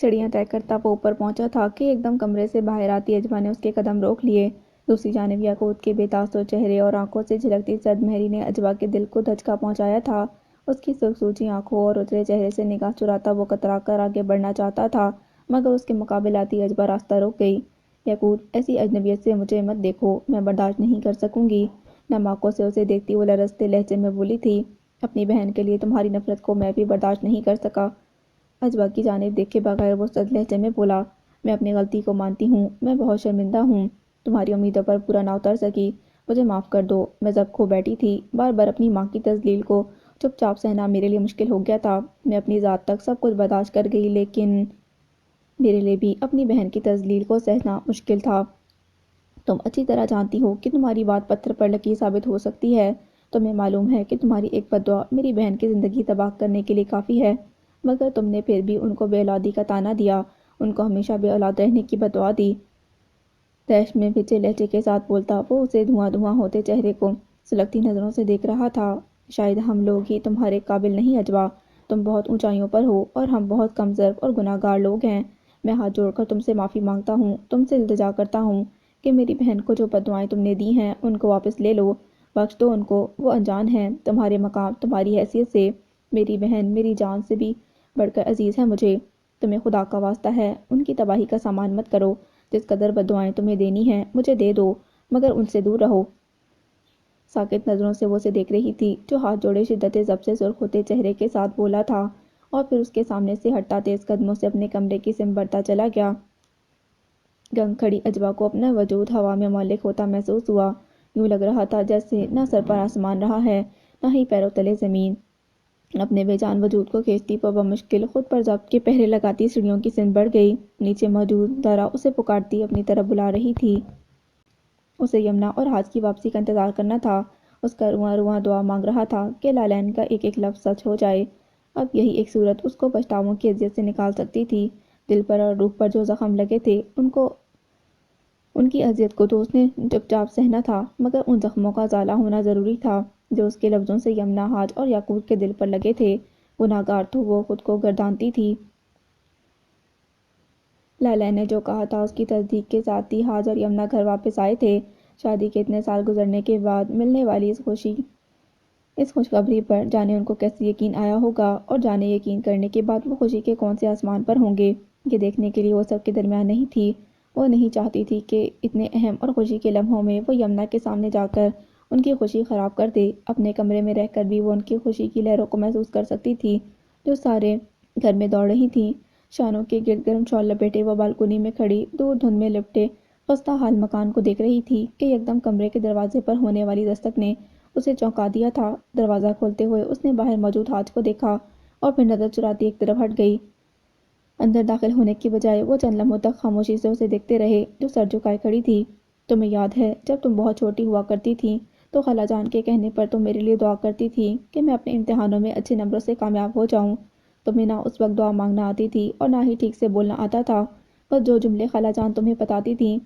سیڑھیاں طے کرتا وہ اوپر پہنچا تھا کہ ایک دم کمرے سے باہر آتی اجما نے اس کے قدم روک لیے۔ دوسری جانب یاقوت کے بے تاثر چہرے اور آنکھوں سے جھلکتی سرد مہری نے اجما کے دل کو دھچکا پہنچایا تھا۔ اس کی سرخ سوجی آنکھوں اور اترے چہرے سے نگاہ چراتا وہ کترا کر آگے بڑھنا چاہتا تھا، مگر اس کے مقابل آتی اجما راستہ روک گئی۔ یاقوت، ایسی اجنبیت سے مجھے مت دیکھو، میں برداشت نہیں کر سکوں گی۔ نم آنکھوں سے اسے دیکھتی وہ لرزتے لہجے میں بولی تھی، اپنی بہن کے لیے تمہاری نفرت کو میں بھی برداشت نہیں کر سکا۔ اجما کی جانب دیکھے بغیر وہ سرد لہجے میں بولا، میں اپنی غلطی کو مانتی ہوں، میں بہت شرمندہ ہوں، تمہاری امیدوں پر پورا نہ اتر سکی، مجھے معاف کر دو۔ میں ضبط کھو بیٹھی تھی، بار بار اپنی ماں کی تذلیل کو چپ چاپ سہنا میرے لیے مشکل ہو گیا تھا۔ میں اپنی ذات تک سب کچھ برداشت کر گئی، لیکن میرے لیے بھی اپنی بہن کی تذلیل کو سہنا مشکل تھا۔ تم اچھی طرح جانتی ہو کہ تمہاری بات پتھر پر لکیر ثابت ہو سکتی ہے۔ تمہیں معلوم ہے کہ تمہاری ایک بد دعا میری بہن کی زندگی تباہ کرنے کے لیے کافی ہے، مگر تم نے پھر بھی ان کو بے اولادی کا طعنہ دیا، ان کو ہمیشہ بے اولاد رہنے کی بد دعا دی۔ دہشت میں بھیجے لہجے کے ساتھ بولتا وہ اسے دھواں دھواں ہوتے چہرے کو سلگتی نظروں سے دیکھ رہا تھا۔ شاید ہم لوگ ہی تمہارے قابل نہیں اجما، تم بہت اونچائیوں پر ہو اور ہم بہت کم ظرف اور گناہ گار لوگ ہیں۔ میں ہاتھ جوڑ کر تم سے معافی مانگتا ہوں، تم سے التجا کرتا ہوں کہ میری بہن کو جو بد دعائیں تم نے دی ہیں ان کو واپس لے لو، بخش دو ان کو، وہ انجان ہیں تمہارے مقام، تمہاری حیثیت سے۔ میری بہن میری جان سے بھی بڑھ کر عزیز ہے مجھے، تمہیں خدا کا واسطہ ہے ان کی تباہی کا سامان مت کرو، جس قدر بد دعائیں تمہیں دینی ہیں مجھے دے دو، مگر ان سے دور رہو۔ ساکت نظروں سے وہ اسے دیکھ رہی تھی جو ہاتھ جوڑے شدت ضبط سے سرخ ہوتے چہرے کے ساتھ بولا تھا، اور پھر اس کے سامنے سے ہٹتا تیز قدموں سے اپنے کمرے کی سمت بڑھتا چلا گیا۔ گنگ کھڑی اجما کو اپنا وجود ہوا میں معلق ہوتا محسوس ہوا، یوں لگ رہا تھا جیسے نہ سر پر آسمان رہا ہے نہ ہی پیروں تلے زمین۔ اپنے بے جان وجود کو کھینچتی وہ بمشکل خود پر ضبط کے پہرے لگاتی سیڑھیوں کی سمت بڑھ گئی۔ نیچے موجود دارا اسے پکارتی اپنی طرف بلا رہی تھی۔ اسے یمنا اور حاج کی واپسی کا انتظار کرنا تھا۔ اس کا رواں رواں دعا مانگ رہا تھا کہ لالین کا ایک ایک لفظ سچ ہو جائے۔ اب یہی ایک صورت اس کو پچھتاووں کی اذیت سے نکال سکتی تھی۔ دل پر اور روح پر جو زخم لگے تھے ان کی اذیت کو تو اس نے چپ چاپ سہنا تھا، مگر ان زخموں کا ازالہ ہونا ضروری تھا جو اس کے لفظوں سے یمنا، حاج اور یاقوت کے دل پر لگے تھے۔ گناہ گار تو وہ خود کو گردانتی تھی۔ لالین نے جو کہا تھا اس کی تصدیق کے ساتھ ہی حاج اور یمنا گھر واپس آئے تھے۔ شادی کے اتنے سال گزرنے کے بعد ملنے والی اس خوشخبری پر جانے ان کو کیسے یقین آیا ہوگا، اور جانے یقین کرنے کے بعد وہ خوشی کے کون سے آسمان پر ہوں گے۔ یہ دیکھنے کے لیے وہ سب کے درمیان نہیں تھی۔ وہ نہیں چاہتی تھی کہ اتنے اہم اور خوشی کے لمحوں میں وہ یمنا کے سامنے جا کر ان کی خوشی خراب کر دے۔ اپنے کمرے میں رہ کر بھی وہ ان کی خوشی کی لہروں کو محسوس کر سکتی تھی جو سارے گھر میں دوڑ رہی تھیں۔ شانوں کے گرد گرم شال لپیٹے وہ بالکونی میں کھڑی دور دھند میں لپٹے خستہ حال مکان کو دیکھ رہی تھی کہ یکدم کمرے کے دروازے پر ہونے والی دستک نے اسے چونکا دیا تھا۔ دروازہ کھولتے ہوئے اس نے باہر موجود حاج کو دیکھا اور پھر نظر چراتی ایک طرف ہٹ گئی۔ اندر داخل ہونے کی بجائے وہ چند لمحوں تک خاموشی سے اسے دیکھتے رہے جو سر جھکائے کھڑی تھی۔ تمہیں یاد ہے جب تم بہت چھوٹی ہوا کرتی تھی تو خالہ جان کے کہنے پر تم میرے لیے دعا کرتی تھی کہ میں اپنے امتحانوں میں اچھے نمبروں سے کامیاب ہو جاؤں۔ تمہیں نہ اس وقت دعا مانگنا آتی تھی اور نہ ہی ٹھیک سے بولنا آتا تھا، بس جو جملے خالہ جان تمہیں بتاتی تھیں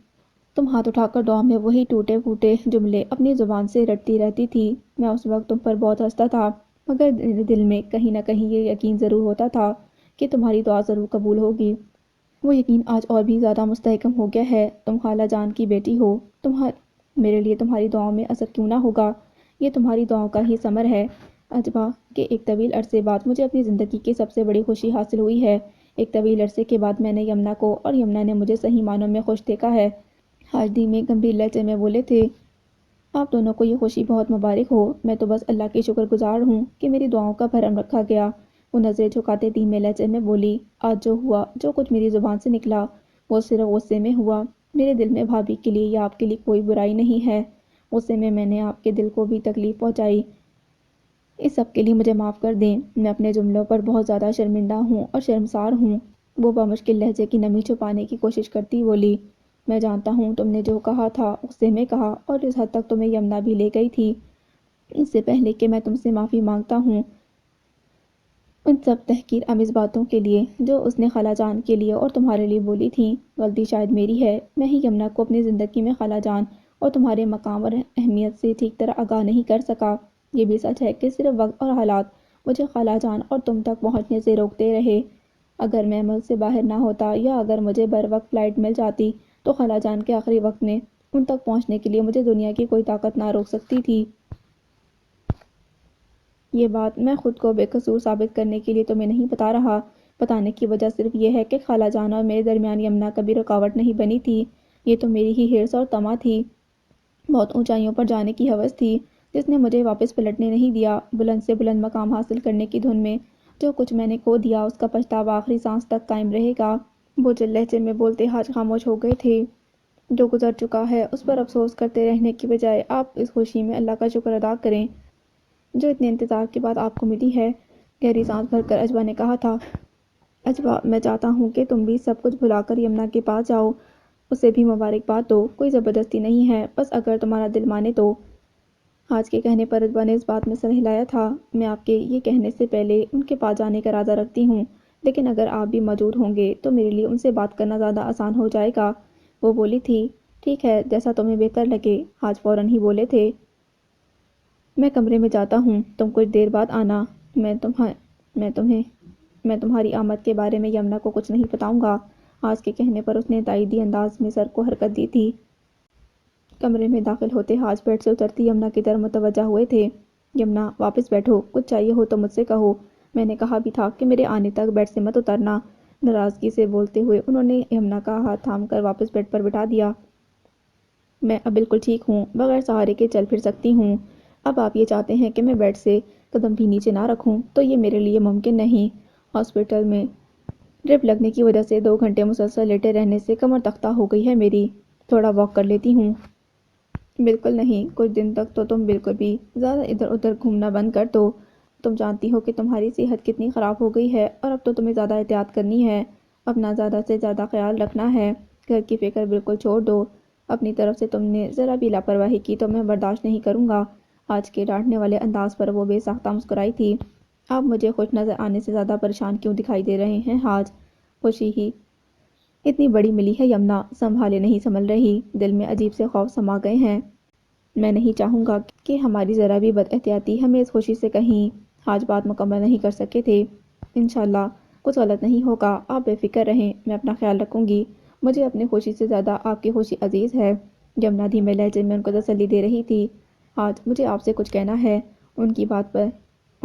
تم ہاتھ اٹھا کر دعا میں وہی ٹوٹے پھوٹے جملے اپنی زبان سے رٹتی رہتی تھی۔ میں اس وقت تم پر بہت ہنستا تھا، مگر دل میں کہیں نہ کہیں یہ یقین ضرور ہوتا تھا کہ تمہاری دعا ضرور قبول ہوگی۔ وہ یقین آج اور بھی زیادہ مستحکم ہو گیا ہے۔ تم خالہ جان کی بیٹی ہو، میرے لیے تمہاری دعاؤں میں اثر کیوں نہ ہوگا؟ یہ تمہاری دعاؤں کا ہی ثمر ہے۔ اجما کہ ایک طویل عرصے بعد مجھے اپنی زندگی کی سب سے بڑی خوشی حاصل ہوئی ہے۔ ایک طویل عرصے کے بعد میں نے یمنا کو اور یمنا نے مجھے صحیح معنوں میں خوش دیکھا ہے۔ حاج دھیمے گمبھیر لہجے میں بولے تھے، آپ دونوں کو یہ خوشی بہت مبارک ہو۔ میں تو بس اللہ کی شکر گزار ہوں کہ میری دعاؤں کا بھرم رکھا گیا۔ وہ نظریں جھکاتے دھیمے لہجے میں بولی، آج جو ہوا، جو کچھ میری زبان سے نکلا وہ صرف غصے میں ہوا۔ میرے دل میں بھابھی کے لیے یا آپ کے لیے کوئی برائی نہیں ہے۔ غصے میں نے آپ کے دل کو بھی تکلیف پہنچائی، اس سب کے لیے مجھے معاف کر دیں۔ میں اپنے جملوں پر بہت زیادہ شرمندہ ہوں اور شرمسار ہوں۔ وہ بمشکل لہجے کی نمی چھپانے کی کوشش کرتی بولی، میں جانتا ہوں تم نے جو کہا تھا غصے میں کہا، اور اس حد تک تمہیں یمنا بھی لے گئی تھی۔ اس سے پہلے کہ میں تم سے معافی مانگتا ہوں ان سب تحقیر آمیز باتوں کے لیے جو اس نے خالہ جان کے لیے اور تمہارے لیے بولی تھیں، غلطی شاید میری ہے۔ میں ہی یمنا کو اپنی زندگی میں خالہ جان اور تمہارے مقام اور اہمیت سے ٹھیک طرح آگاہ نہیں کر سکا۔ یہ بھی سچ ہے کہ صرف وقت اور حالات مجھے خالہ جان اور تم تک پہنچنے سے روکتے رہے، اگر میں ملک سے باہر نہ ہوتا یا اگر مجھے بر وقت فلائٹ مل جاتی تو خالہ جان کے آخری وقت میں ان تک پہنچنے کے لیے مجھے دنیا کی کوئی طاقت نہ روک سکتی تھی۔ یہ بات میں خود کو بے قصور ثابت کرنے کے لیے تمہیں نہیں بتا رہا۔ بتانے کی وجہ صرف یہ ہے کہ خالہ جان اور میرے درمیان یمنا کبھی رکاوٹ نہیں بنی تھی۔ یہ تو میری ہی حرص اور طمع تھی، بہت اونچائیوں پر جانے کی ہوس تھی جس نے مجھے واپس پلٹنے نہیں دیا۔ بلند سے بلند مقام حاصل کرنے کی دھن میں جو کچھ میں نے کھو دیا اس کا پچھتاوا آخری سانس تک قائم رہے گا۔ بوجھل لہجے میں بولتے حاج خاموش ہو گئے تھے۔ جو گزر چکا ہے اس پر افسوس کرتے رہنے کی بجائے آپ اس خوشی میں اللہ کا شکر ادا کریں جو اتنے انتظار کے بعد آپ کو ملی ہے۔ گہری سانس بھر کر اجوا نے کہا تھا۔ اجوا، میں چاہتا ہوں کہ تم بھی سب کچھ بھلا کر یمنا کے پاس جاؤ، اسے بھی مبارکباد دو۔ کوئی زبردستی نہیں ہے، بس اگر تمہارا دل مانے تو۔ حاج کے کہنے پر اجوا نے اس بات میں سر ہلایا تھا۔ میں آپ کے یہ کہنے سے پہلے ان کے پاس جانے کا ارادہ رکھتی ہوں، لیکن اگر آپ بھی موجود ہوں گے تو میرے لیے ان سے بات کرنا زیادہ آسان ہو جائے گا۔ وہ بولی تھی، ٹھیک ہے، جیسا تمہیں بہتر لگے۔ حاج فوراً ہی بولے تھے، میں کمرے میں جاتا ہوں، تم کچھ دیر بعد آنا۔ میں تمہاری آمد کے بارے میں یمنا کو کچھ نہیں بتاؤں گا۔ حاج کے کہنے پر اس نے تائیدی انداز میں سر کو حرکت دی تھی۔ کمرے میں داخل ہوتے حاج بیڈ سے اترتی یمنا کی طرف متوجہ ہوئے تھے۔ یمنا، واپس بیٹھو، کچھ چاہیے ہو تو مجھ سے کہو، میں نے کہا بھی تھا کہ میرے آنے تک بیڈ سے مت اترنا۔ ناراضگی سے بولتے ہوئے انہوں نے یمنا کا ہاتھ تھام کر واپس بیڈ پر بٹھا دیا۔ میں اب بالکل ٹھیک ہوں، بغیر سہارے کے چل پھر سکتی ہوں۔ اب آپ یہ چاہتے ہیں کہ میں بیڈ سے قدم بھی نیچے نہ رکھوں تو یہ میرے لیے ممکن نہیں۔ ہاسپٹل میں ڈرپ لگنے کی وجہ سے 2 گھنٹے مسلسل لیٹے رہنے سے کمر تختہ ہو گئی ہے میری، تھوڑا واک کر لیتی ہوں۔ بالکل نہیں، کچھ دن تک تو تم بالکل بھی زیادہ ادھر ادھر گھومنا بند کر دو۔ تم جانتی ہو کہ تمہاری صحت کتنی خراب ہو گئی ہے اور اب تو تمہیں زیادہ احتیاط کرنی ہے، اپنا زیادہ سے زیادہ خیال رکھنا ہے۔ گھر کی فکر بالکل چھوڑ دو۔ اپنی طرف سے تم نے ذرا بھی لاپرواہی کی تو میں برداشت نہیں کروں گا۔ آج کے ڈانٹنے والے انداز پر وہ بے ساختہ مسکرائی تھی۔ آپ مجھے خوش نظر آنے سے زیادہ پریشان کیوں دکھائی دے رہے ہیں حاج؟ خوشی ہی اتنی بڑی ملی ہے یمنا، سنبھالے نہیں سنبھل رہی، دل میں عجیب سے خوف سما گئے ہیں۔ میں نہیں چاہوں گا کہ ہماری ذرا بھی بد احتیاطی ہمیں اس خوشی سے کہیں۔ حاج بات مکمل نہیں کر سکے تھے۔ انشاءاللہ کچھ غلط نہیں ہوگا، آپ بے فکر رہیں، میں اپنا خیال رکھوں گی۔ مجھے اپنی خوشی سے زیادہ آپ کی خوشی عزیز ہے۔ یمنا دھیمے لہجے میں ان کو تسلی دے رہی تھی۔ حاج، مجھے آپ سے کچھ کہنا ہے۔ ان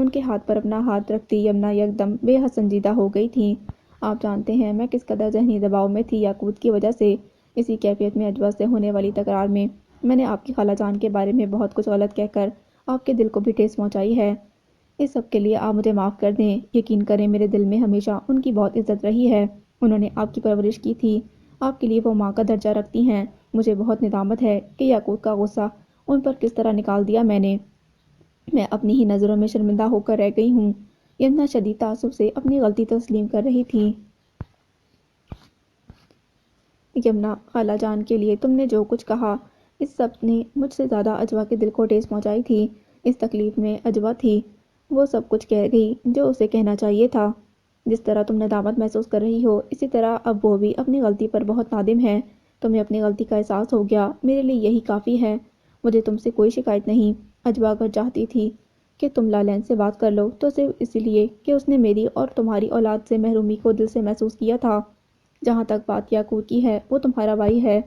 کے ہاتھ پر اپنا ہاتھ رکھتی یمنا یکدم بے حد سنجیدہ ہو گئی تھیں۔ آپ جانتے ہیں میں کس قدر ذہنی دباؤ میں تھی یاقوت کی وجہ سے۔ اسی کیفیت میں اجوا سے ہونے والی تکرار میں نے آپ کی خالہ جان کے بارے میں بہت کچھ غلط کہہ کر آپ کے دل کو بھی ٹھیس پہنچائی ہے۔ اس سب کے لیے آپ مجھے معاف کر دیں۔ یقین کریں میرے دل میں ہمیشہ ان کی بہت عزت رہی ہے۔ انہوں نے آپ کی پرورش کی تھی، آپ کے لیے وہ ماں کا درجہ رکھتی ہیں۔ مجھے بہت ندامت ہے کہ یاقوت کا غصہ ان پر کس طرح نکال دیا میں نے۔ میں اپنی ہی نظروں میں شرمندہ ہو کر رہ گئی ہوں۔ یمنا شدید تعصب سے اپنی غلطی تسلیم کر رہی تھی۔ یمنا، خالہ جان کے لیے تم نے جو کچھ کہا، اس سب نے مجھ سے زیادہ اجوا کے دل کو ٹھیس پہنچائی تھی۔ اس تکلیف میں اجوا تھی، وہ سب کچھ کہہ گئی جو اسے کہنا چاہیے تھا۔ جس طرح تم ندامت محسوس کر رہی ہو اسی طرح اب وہ بھی اپنی غلطی پر بہت نادم ہے۔ تمہیں اپنی غلطی کا احساس ہو گیا، میرے لیے یہی کافی ہے۔ مجھے تم سے کوئی شکایت نہیں۔ اجوا اگر چاہتی تھی کہ تم لالین سے بات کر لو تو صرف اس لیے کہ اس نے میری اور تمہاری اولاد سے محرومی کو دل سے محسوس کیا تھا۔ جہاں تک بات یاقوت کی ہے، وہ تمہارا بھائی ہے۔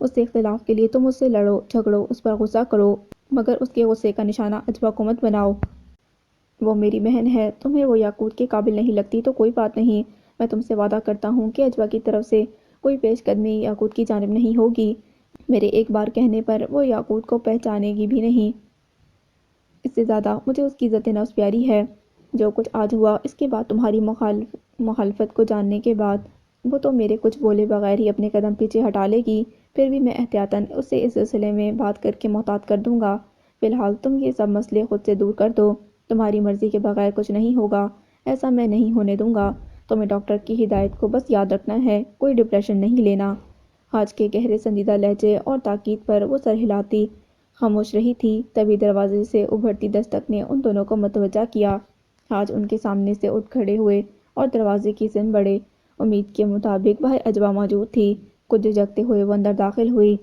اس سے اختلاف کے لیے تم اس سے لڑو جھگڑو، اس پر غصہ کرو، مگر اس کے غصے کا نشانہ اجوا کو مت بناؤ۔ وہ میری بہن ہے، تمہیں وہ یاقوت کے قابل نہیں لگتی تو کوئی بات نہیں۔ میں تم سے وعدہ کرتا ہوں کہ اجوا کی طرف سے کوئی پیش قدمی یاقوت کی جانب نہیں ہوگی۔ میرے ایک بار کہنے پر وہ یاقوت کو پہچانے گی بھی نہیں۔ اس سے زیادہ مجھے اس کی عزت نفس پیاری ہے۔ جو کچھ آج ہوا اس کے بعد تمہاری مخالفت کو جاننے کے بعد وہ تو میرے کچھ بولے بغیر ہی اپنے قدم پیچھے ہٹا لے گی، پھر بھی میں احتیاطاً اسے اس سلسلے میں بات کر کے محتاط کر دوں گا۔ فی الحال تم یہ سب مسئلے خود سے دور کر دو، تمہاری مرضی کے بغیر کچھ نہیں ہوگا، ایسا میں نہیں ہونے دوں گا۔ تمہیں ڈاکٹر کی ہدایت کو بس یاد رکھنا ہے، کوئی ڈپریشن نہیں لینا۔ حاج کے گہرے سنجیدہ لہجے اور تاکید پر وہ سر ہلاتی خاموش رہی تھی، تبھی دروازے سے ابھرتی دستک نے ان دونوں کو متوجہ کیا۔ حاج ان کے سامنے سے اٹھ کھڑے ہوئے اور دروازے کی سمت بڑھے۔ امید کے مطابق باہر اجوا موجود تھی۔ کچھ جھجکتے ہوئے وہ اندر داخل ہوئی،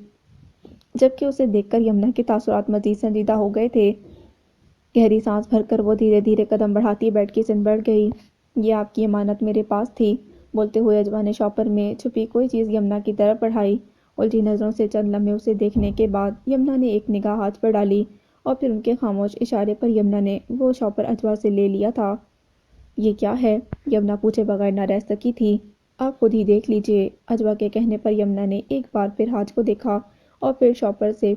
جبکہ اسے دیکھ کر یمنا کے تاثرات مزید سنجیدہ ہو گئے تھے۔ گہری سانس بھر کر وہ دھیرے دھیرے قدم بڑھاتی بیڈ کی سمت بڑھ گئی۔ یہ آپ کی امانت میرے پاس تھی۔ بولتے ہوئے اجوا نے شاپر میں چھپی کوئی چیز یمنا کی طرف بڑھائی۔ الجھی نظروں سے چند لمحے اسے دیکھنے کے بعد یمنا نے ایک نگاہ ہاتھ پر ڈالی اور پھر ان کے خاموش اشارے پر یمنا نے وہ شاپر اجوا سے لے لیا تھا۔ یہ کیا ہے؟ یمنا پوچھے بغیر نہ رہ سکی تھی۔ آپ خود ہی دیکھ لیجئے۔ اجوا کے کہنے پر یمنا نے ایک بار پھر حاج کو دیکھا اور پھر شاپر سے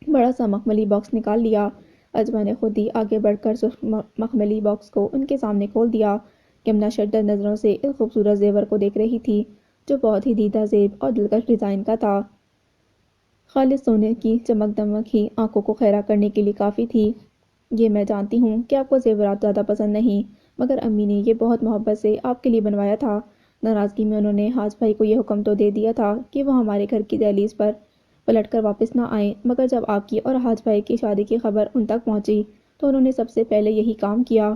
بڑا سا مخملی باکس نکال لیا۔ اجوا نے خود ہی آگے بڑھ کر سرخ مخملی باکس کو ان کے سامنے کھول دیا۔ یمنا شدید نظروں سے اس خوبصورت زیور کو دیکھ رہی تھی جو بہت ہی دیدہ زیب اور دلکش ڈیزائن کا تھا۔ خالص سونے کی چمک دمک ہی آنکھوں کو خیرہ کرنے کے لیے کافی تھی۔ یہ میں جانتی ہوں کہ آپ کو زیورات زیادہ پسند نہیں، مگر امی نے یہ بہت محبت سے آپ کے لیے بنوایا تھا۔ ناراضگی میں انہوں نے حاج بھائی کو یہ حکم تو دے دیا تھا کہ وہ ہمارے گھر کی دہلیز پر پلٹ کر واپس نہ آئیں، مگر جب آپ کی اور حاج بھائی کی شادی کی خبر ان تک پہنچی تو انہوں نے سب سے پہلے یہی کام کیا۔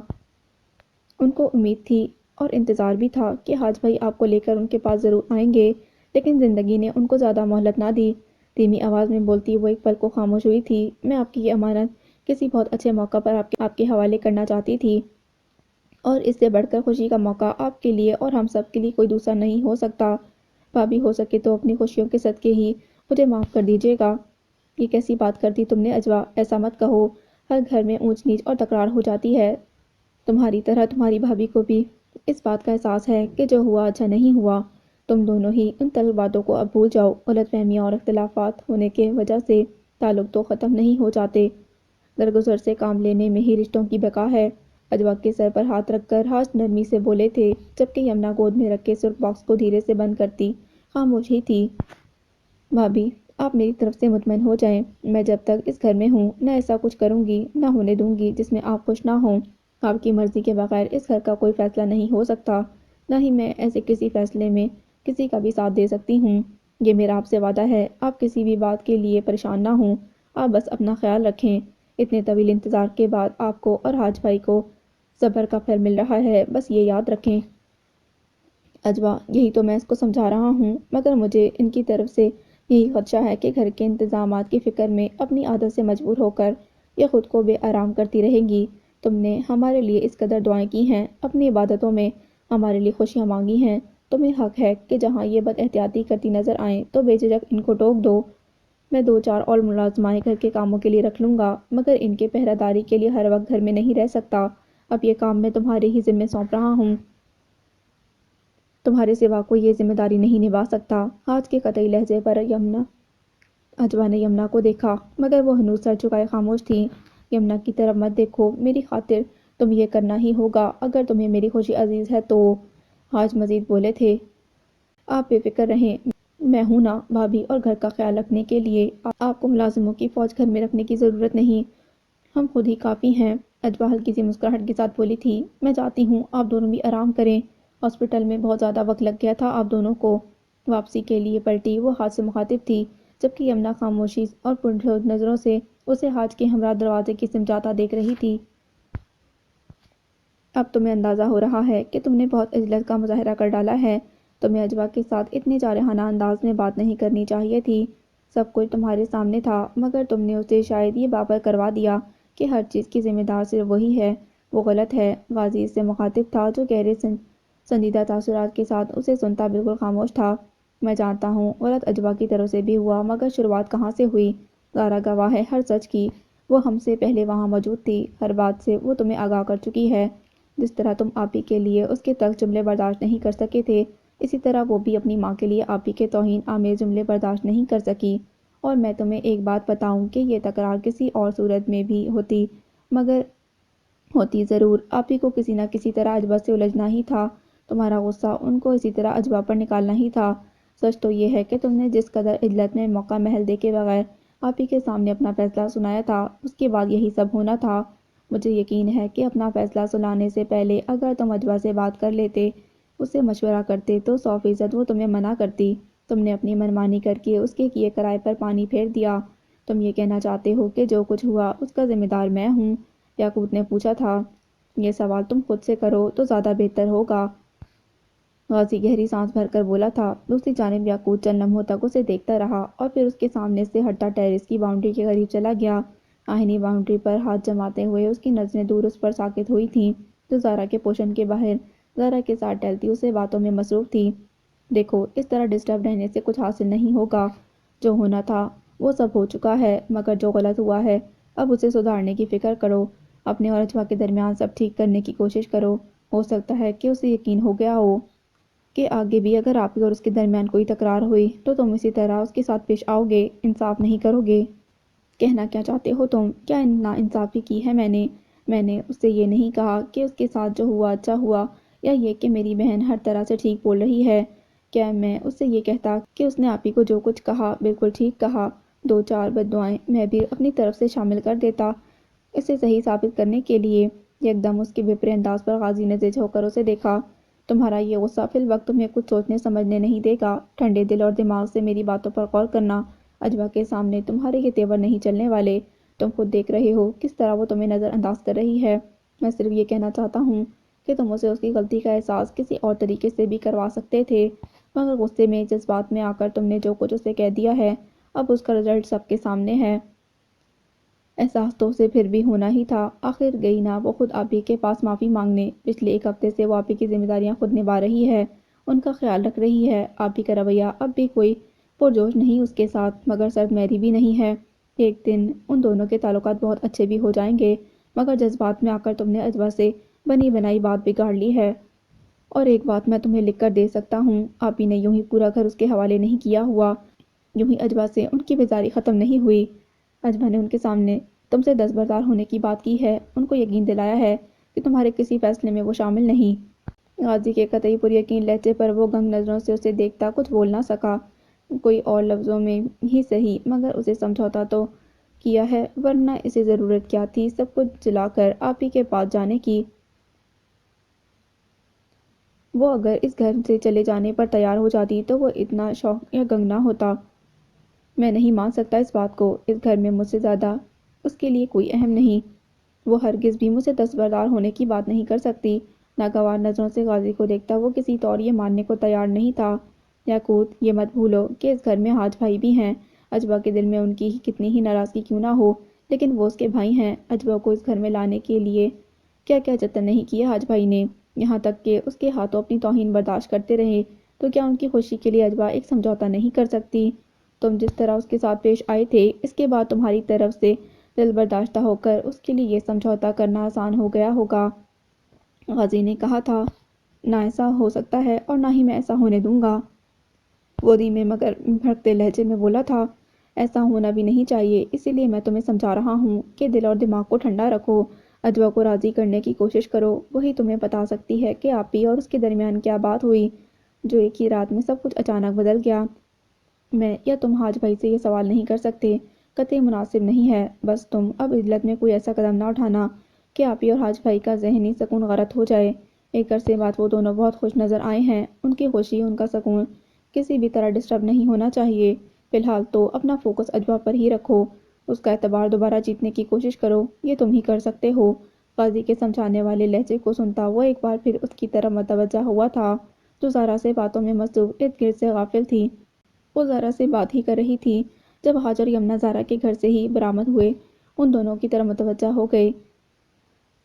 ان کو امید تھی اور انتظار بھی تھا کہ حاج بھائی آپ کو لے کر ان کے پاس ضرور آئیں گے، لیکن زندگی نے ان کو زیادہ مہلت نہ دی۔ دھیمی آواز میں بولتی وہ ایک پل کو خاموش ہوئی تھی۔ میں آپ کی یہ امانت کسی بہت اچھے موقع پر آپ کے حوالے کرنا چاہتی تھی، اور اس سے بڑھ کر خوشی کا موقع آپ کے لیے اور ہم سب کے لیے کوئی دوسرا نہیں ہو سکتا۔ بھابھی ہو سکے تو اپنی خوشیوں کے صدقے ہی مجھے معاف کر دیجیے گا۔ یہ کیسی بات کر دی تم نے اجوا؟ ایسا مت کہو۔ ہر گھر میں اونچ نیچ اور تکرار ہو جاتی ہے۔ تمہاری طرح تمہاری بھابھی کو بھی اس بات کا احساس ہے کہ جو ہوا اچھا نہیں ہوا۔ تم دونوں ہی ان تلخ باتوں کو اب بھول جاؤ۔ غلط فہمیاں اور اختلافات ہونے کے وجہ سے تعلق تو ختم نہیں ہو جاتے، درگزر سے کام لینے میں ہی رشتوں کی بقا ہے۔ اجوا کے سر پر ہاتھ رکھ کر حاج نرمی سے بولے تھے، جبکہ یمنا گود میں رکھے سرخ باکس کو دھیرے سے بند کرتی خاموش ہی تھی۔ بھابھی، آپ میری طرف سے مطمئن ہو جائیں۔ میں جب تک اس گھر میں ہوں نہ ایسا کچھ کروں گی، نہ ہونے دوں گی جس میں آپ خوش نہ ہوں۔ آپ کی مرضی کے بغیر اس گھر کا کوئی فیصلہ نہیں ہو سکتا، نہ ہی میں ایسے کسی فیصلے میں کسی کا بھی ساتھ دے سکتی ہوں۔ یہ میرا آپ سے وعدہ ہے۔ آپ کسی بھی بات کے لیے پریشان نہ ہوں۔ آپ بس اپنا خیال رکھیں۔ اتنے طویل انتظار کے بعد آپ کو اور حاج بھائی کو صبر کا پھل مل رہا ہے، بس یہ یاد رکھیں۔ اجوا، یہی تو میں اس کو سمجھا رہا ہوں، مگر مجھے ان کی طرف سے یہی خدشہ ہے کہ گھر کے انتظامات کی فکر میں اپنی عادت سے مجبور ہو کر یہ خود کو بے آرام کرتی رہے گی۔ تم نے ہمارے لیے اس قدر دعائیں کی ہیں، اپنی عبادتوں میں ہمارے لیے خوشیاں مانگی ہیں، تمہیں حق ہے کہ جہاں یہ بد احتیاطی کرتی نظر آئیں تو بے جھجک ان کو ٹوک دو۔ میں 2-4 اور ملازمائیں گھر کے کاموں کے لیے رکھ لوں گا، مگر ان کے پہرہ داری کے لیے ہر وقت گھر میں نہیں رہ سکتا۔ اب یہ کام میں تمہارے ہی ذمے سونپ رہا ہوں۔ تمہارے سوا کوئی یہ ذمہ داری نہیں نبھا سکتا۔ حاج کے قطعی لہجے پر اجوا نے یمنا کو دیکھا، مگر وہ ہنوز سر جھکائے خاموش تھی۔ یمنا کی طرف مت دیکھو، میری خاطر تمہیں یہ کرنا ہی ہوگا اگر تمہیں میری خوشی عزیز ہے تو۔ حاج مزید بولے تھے، آپ بے فکر رہیں، میں ہوں نا بھابھی، اور گھر کا خیال رکھنے کے لیے آپ کو ملازموں کی فوج گھر میں رکھنے کی ضرورت نہیں، ہم خود ہی کافی ہیں۔ اجوا ہلکی سی مسکراہٹ کے ساتھ بولی تھی، میں جاتی ہوں، آپ دونوں بھی آرام کریں۔ ہاسپٹل میں بہت زیادہ وقت لگ گیا تھا آپ دونوں کو۔ واپسی کے لیے پلٹی وہ حاج سے مخاطب تھی، جبکہ یمنا خاموشی اور پرجوش نظروں سے اسے حاج کے ہمراہ دروازے کی سمت جاتا دیکھ رہی تھی۔ اب تمہیں اندازہ ہو رہا ہے کہ تم نے بہت عجلت کا مظاہرہ کر ڈالا ہے۔ تمہیں اجوا کے ساتھ اتنے جارحانہ انداز میں بات نہیں کرنی چاہیے تھی۔ سب کچھ تمہارے سامنے تھا، مگر تم نے اسے شاید یہ باور کروا دیا کہ ہر چیز کی ذمہ دار صرف وہی ہے۔ وہ غلط ہے۔ غازی اس سے مخاطب تھا جو گہرے سنجیدہ تاثرات کے ساتھ اسے سنتا بالکل خاموش تھا۔ میں جانتا ہوں غلط اجوا کی طرف سے بھی ہوا، مگر شروعات کہاں سے ہوئی؟ زارا گواہ ہے ہر سچ کی۔ وہ ہم سے پہلے وہاں موجود تھی، ہر بات سے وہ تمہیں آگاہ کر چکی ہے۔ جس طرح تم آپی کے لیے اس کے تلخ جملے برداشت نہیں کر سکے تھے، اسی طرح وہ بھی اپنی ماں کے لیے آپی کے توہین آمیز جملے برداشت نہیں کر سکی۔ اور میں تمہیں ایک بات بتاؤں کہ یہ تکرار کسی اور صورت میں بھی ہوتی، مگر ہوتی ضرور۔ آپی کو کسی نہ کسی طرح اجوا سے الجھنا ہی تھا، تمہارا غصہ ان کو اسی طرح اجوا پر نکالنا ہی تھا۔ سچ تو یہ ہے کہ تم نے جس قدر عجلت میں موقع محل دیکھے بغیر آپی کے سامنے اپنا فیصلہ سنایا تھا، اس کے بعد یہی سب ہونا تھا۔ مجھے یقین ہے کہ اپنا فیصلہ سنانے سے پہلے اگر تم اجوا سے بات کر لیتے، اس سے مشورہ کرتے تو 100% وہ تمہیں منع کرتی۔ تم نے اپنی منمانی کر کے اس کے کیے کرائے پر پانی پھیر دیا۔ تم یہ کہنا چاہتے ہو کہ جو کچھ ہوا اس کا ذمہ دار میں ہوں؟ یاقوت نے پوچھا تھا۔ یہ سوال تم خود سے کرو تو زیادہ بہتر ہوگا۔ غازی گہری سانس بھر کر بولا تھا۔ دوسری جانب یاقوت چند لمحوں تک اسے دیکھتا رہا اور پھر اس کے سامنے سے ہٹتا ٹیرس کی باؤنڈری کے قریب چلا گیا۔ آہنی باؤنڈری پر ہاتھ جماتے ہوئے اس کی نظریں دور اس پر ساکت ہوئی تھیں جو زارا کے پوشن کے باہر زہرا کے ساتھ ٹہلتی اسے باتوں میں مصروف تھی۔ دیکھو، اس طرح ڈسٹرب رہنے سے کچھ حاصل نہیں ہوگا۔ جو ہونا تھا وہ سب ہو چکا ہے، مگر جو غلط ہوا ہے اب اسے سدھارنے کی فکر کرو۔ اپنے اور اجوا کے درمیان سب ٹھیک کرنے کی کوشش کرو۔ ہو سکتا ہے کہ اسے یقین ہو گیا ہو کہ آگے بھی اگر آپ اور اس کے درمیان کوئی تکرار ہوئی تو تم اسی طرح اس کے ساتھ پیش آؤ گے، انصاف نہیں کرو گے۔ کہنا کیا چاہتے ہو تم؟ کیا نا انصافی کی ہے میں نے اس سے یہ نہیں کہا کہ اس کے ساتھ جو ہوا اچھا ہوا، یا یہ کہ میری بہن ہر طرح سے ٹھیک بول رہی ہے۔ کیا میں اس سے یہ کہتا کہ اس نے آپ ہی کو جو کچھ کہا بالکل ٹھیک کہا؟ دو چار بد دعائیں میں بھی اپنی طرف سے شامل کر دیتا اسے صحیح ثابت کرنے کے لیے۔ یک دم اس کے بھپرے انداز پر غازی نے زج ہو کر اسے دیکھا۔ تمہارا یہ غصہ فی الوقت تمہیں کچھ سوچنے سمجھنے نہیں دے گا۔ ٹھنڈے دل اور دماغ سے میری باتوں پر غور کرنا۔ اجوا کے سامنے تمہارے یہ تیور نہیں چلنے والے۔ تم خود دیکھ رہے ہو کس طرح وہ تمہیں نظر انداز کر رہی ہے۔ میں صرف یہ کہنا چاہتا ہوں کہ تم اسے اس کی غلطی کا احساس کسی اور طریقے سے بھی کروا سکتے تھے، مگر غصے میں جذبات میں آ کر تم نے جو کچھ اسے کہہ دیا ہے اب اس کا رزلٹ سب کے سامنے ہے۔ احساس تو اسے پھر بھی ہونا ہی تھا۔ آخر گئی نا وہ خود آپ ہی کے پاس معافی مانگنے۔ پچھلے ایک ہفتے سے وہ آپ ہی کی ذمہ داریاں خود نبھا رہی ہے، ان کا خیال رکھ رہی ہے۔ آپ ہی کا رویہ اب بھی کوئی پرجوش نہیں اس کے ساتھ، مگر سرد مہری بھی نہیں ہے۔ ایک دن ان دونوں کے تعلقات بہت اچھے بھی ہو جائیں گے، مگر جذبات میں آ کر تم نے اجوا سے بنی بنائی بات بگاڑ لی ہے۔ اور ایک بات میں تمہیں لکھ کر دے سکتا ہوں، آپ ہی نے یوں ہی پورا گھر اس کے حوالے نہیں کیا ہوا، یوں ہی اجوا سے ان کی بیزاری ختم نہیں ہوئی۔ اجوا نے ان کے سامنے تم سے دستبردار ہونے کی بات کی ہے، ان کو یقین دلایا ہے کہ تمہارے کسی فیصلے میں وہ شامل نہیں۔ غازی کے قطعی پر یقین لہجے پر وہ گنگ نظروں سے اسے دیکھتا کچھ بول نہ سکا، کوئی اور لفظوں میں ہی صحیح، مگر اسے سمجھوتا تو کیا ہے، ورنہ اسے ضرورت کیا تھی سب کچھ جلا کر آپ ہی کے پاس جانے کی۔ وہ اگر اس گھر سے چلے جانے پر تیار ہو جاتی تو وہ اتنا شوق یا گنگ نہ ہوتا۔ میں نہیں مان سکتا اس بات کو، اس گھر میں مجھ سے زیادہ اس کے لیے کوئی اہم نہیں۔ وہ ہرگز بھی مجھ سے دستبردار ہونے کی بات نہیں کر سکتی۔ ناگوار نظروں سے غازی کو دیکھتا وہ کسی طور یہ ماننے کو تیار نہیں تھا۔ یاقوت، یہ مت بھولو کہ اس گھر میں حاج بھائی بھی ہیں۔ اجوا کے دل میں ان کی کتنی ہی ناراضگی کیوں نہ ہو، لیکن وہ اس کے بھائی ہیں۔ اجوا کو اس گھر میں لانے کے لیے کیا کیا جتن نہیں کیے حاج بھائی نے، یہاں تک کہ اس کے ہاتھوں اپنی توہین برداشت کرتے رہے، تو کیا ان کی خوشی کے لیے اجوا ایک سمجھوتا نہیں کر سکتی؟ تم جس طرح اس کے ساتھ پیش آئے تھے، اس کے بعد تمہاری طرف سے دل برداشتہ ہو کر اس کے لیے یہ سمجھوتا کرنا آسان ہو گیا ہوگا۔ غازی نے کہا تھا، نہ ایسا ہو سکتا ہے اور نہ ہی میں ایسا ہونے دوں گا۔ وہ دھیمے مگر بھڑکتے لہجے میں بولا تھا، ایسا ہونا بھی نہیں چاہیے، اسی لیے میں تمہیں سمجھا رہا ہوں کہ دل اور دماغ کو ٹھنڈا رکھو، اجوا کو راضی کرنے کی کوشش کرو، وہی تمہیں بتا سکتی ہے کہ آپ ہی اور اس کے درمیان کیا بات ہوئی جو ایک ہی رات میں سب کچھ اچانک بدل گیا۔ میں یا تم حاج بھائی سے یہ سوال نہیں کر سکتے، قطعی مناسب نہیں ہے۔ بس تم اب عجلت میں کوئی ایسا قدم نہ اٹھانا کہ آپ ہی اور حاج بھائی کا ذہنی سکون غارت ہو جائے۔ ایک عرصے بعد وہ دونوں بہت خوش نظر آئے ہیں، ان کی خوشی، ان کا سکون کسی بھی طرح ڈسٹرب نہیں ہونا چاہیے۔ فی الحال تو اپنا فوکس اجوا پر ہی رکھو، اس کا اعتبار دوبارہ جیتنے کی کوشش کرو، یہ تم ہی کر سکتے ہو۔ قاضی کے سمجھانے والے لہجے کو سنتا وہ ایک بار پھر اس کی طرف متوجہ ہوا تھا، جو زہرا سے باتوں میں مصروف ارد گرد سے غافل تھی۔ وہ زہرا سے بات ہی کر رہی تھی جب حاج اور یمنا زہرا کے گھر سے ہی برآمد ہوئے، ان دونوں کی طرف متوجہ ہو گئے۔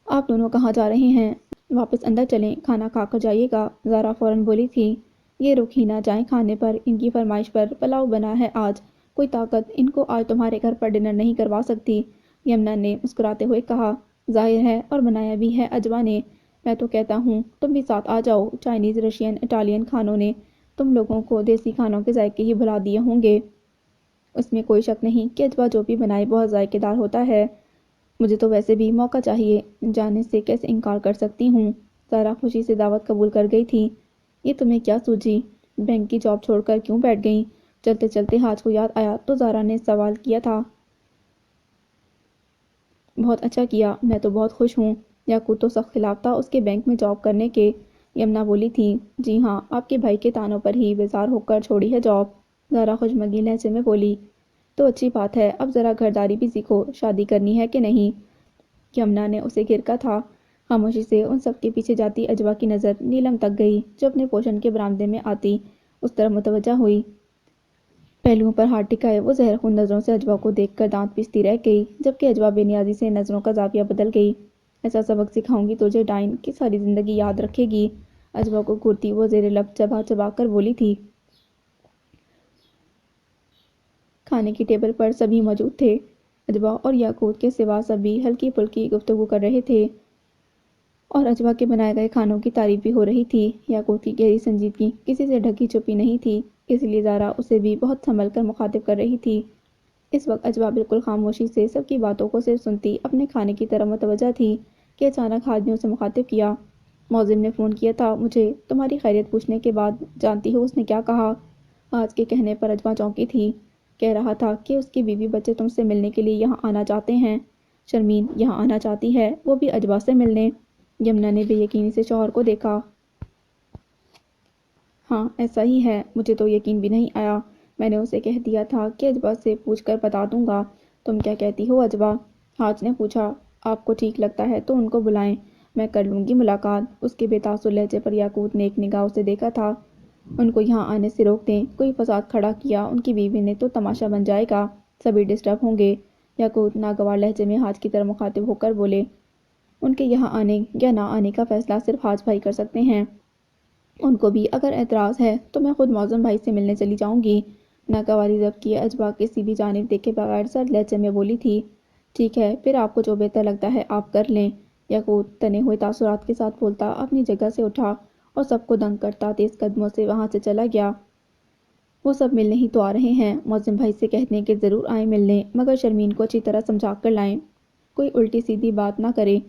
آپ دونوں کہاں جا رہے ہیں؟ واپس اندر چلیں، کھانا کھا کر جائیے گا، زہرا فوراً بولی تھی۔ یہ رک ہی نہ جائیں کھانے پر، ان کی فرمائش پر پلاؤ بنا ہے آج، کوئی طاقت ان کو آج تمہارے گھر پر ڈنر نہیں کروا سکتی، یمنا نے مسکراتے ہوئے کہا۔ ظاہر ہے اور بنایا بھی ہے اجوا نے، میں تو کہتا ہوں تم بھی ساتھ آ جاؤ، چائنیز، رشین، اٹالین کھانوں نے تم لوگوں کو دیسی کھانوں کے ذائقے ہی بھلا دیے ہوں گے۔ اس میں کوئی شک نہیں کہ اجوا جو بھی بنائے بہت ذائقے دار ہوتا ہے، مجھے تو ویسے بھی موقع چاہیے، جانے سے کیسے انکار کر سکتی ہوں۔ زہرا خوشی سے دعوت قبول کر گئی تھی۔ یہ تمہیں کیا سوجی؟ بینک کی جاب چھوڑ کر کیوں بیٹھ گئیں؟ چلتے چلتے حاج کو یاد آیا تو زہرا نے سوال کیا تھا۔ بہت اچھا کیا، میں تو بہت خوش ہوں، یاقوت تو سخت خلاف تھا اس کے بینک میں جاب کرنے کے، یمنا بولی تھی۔ جی ہاں، آپ کے بھائی کے طعنوں پر ہی بیزار ہو کر چھوڑی ہے جاب، زہرا خوشمگی لہجے میں بولی۔ تو اچھی بات ہے، اب ذرا گھرداری بھی سیکھو، شادی کرنی ہے کہ نہیں؟ یمنا نے اسے گھیرکا تھا۔ خاموشی سے ان سب کے پیچھے جاتی اجوا کی نظر نیلم تک گئی، جو اپنے پوشن کے برآمدے میں آتی اس طرف متوجہ ہوئی۔ پہلوؤں پر ہاتھ ٹکائے وہ زہرخون نظروں سے اجوا کو دیکھ کر دانت پیستی رہ گئی، جبکہ اجوا بے نیازی سے نظروں کا زاویہ بدل گئی۔ ایسا سبق سکھاؤں گی تجھے ڈائن کہ ساری زندگی یاد رکھے گی۔ اجوا کو گھورتی وہ زیر لب چبا چبا کر بولی تھی۔ کھانے کی ٹیبل پر سبھی موجود تھے۔ اجوا اور یاقوت کے سوا سبھی ہلکی پھلکی گفتگو کر رہے تھے اور اجوا کے بنائے گئے کھانوں کی تعریف بھی ہو رہی تھی۔ یاقوت کی گہری سنجیدگی کسی سے ڈھکی چھپی نہیں تھی، اس لیے زارا اسے بھی بہت سنبھل کر مخاطب کر رہی تھی۔ اس وقت اجوا بالکل خاموشی سے سب کی باتوں کو صرف سنتی اپنے کھانے کی طرف متوجہ تھی کہ اچانک حاج نے اسے مخاطب کیا۔ موزم نے فون کیا تھا مجھے، تمہاری خیریت پوچھنے کے بعد جانتی ہو اس نے کیا کہا؟ آج کے کہنے پر اجوا چونکی تھی۔ کہہ رہا تھا کہ اس کی بیوی بچے تم سے ملنے کے لیے یہاں آنا چاہتے ہیں۔ شرمین یہاں آنا چاہتی ہے، وہ بھی اجوا سے ملنے؟ یمنا نے بے یقینی سے شوہر کو دیکھا۔ ہاں ایسا ہی ہے، مجھے تو یقین بھی نہیں آیا۔ میں نے اسے کہہ دیا تھا کہ اجوا سے پوچھ کر بتا دوں گا۔ تم کیا کہتی ہو اجوا؟ حاج نے پوچھا۔ آپ کو ٹھیک لگتا ہے تو ان کو بلائیں، میں کر لوں گی ملاقات۔ اس کے بے تاثر لہجے پر یاقوت نے ایک نگاہ سے دیکھا تھا۔ ان کو یہاں آنے سے روک دیں، کوئی فساد کھڑا کیا ان کی بیوی نے تو تماشا بن جائے گا، سبھی ڈسٹرب ہوں گے۔ یاقوت ناگوار لہجے میں حاج کی طرف مخاطب ہو کر بولے۔ ان کے یہاں آنے یا نہ آنے کا فیصلہ صرف حاج بھائی کر سکتے ہیں۔ ان کو بھی اگر اعتراض ہے تو میں خود معظم بھائی سے ملنے چلی جاؤں گی۔ ناگواری ضبط کیے اجوا کسی بھی جانب دیکھے بغیر سرد لہجے میں بولی تھی۔ ٹھیک ہے، پھر آپ کو جو بہتر لگتا ہے آپ کر لیں۔ یاقوت تنے ہوئے تاثرات کے ساتھ بولتا اپنی جگہ سے اٹھا اور سب کو دنگ کرتا تیز قدموں سے وہاں سے چلا گیا۔ وہ سب ملنے ہی تو آ رہے ہیں، معظم بھائی سے کہہ دیں کہ ضرور آئیں ملنے، مگر شرمین کو اچھی طرح سمجھا کر لائیں، کوئی الٹی سیدھی بات نہ کرے۔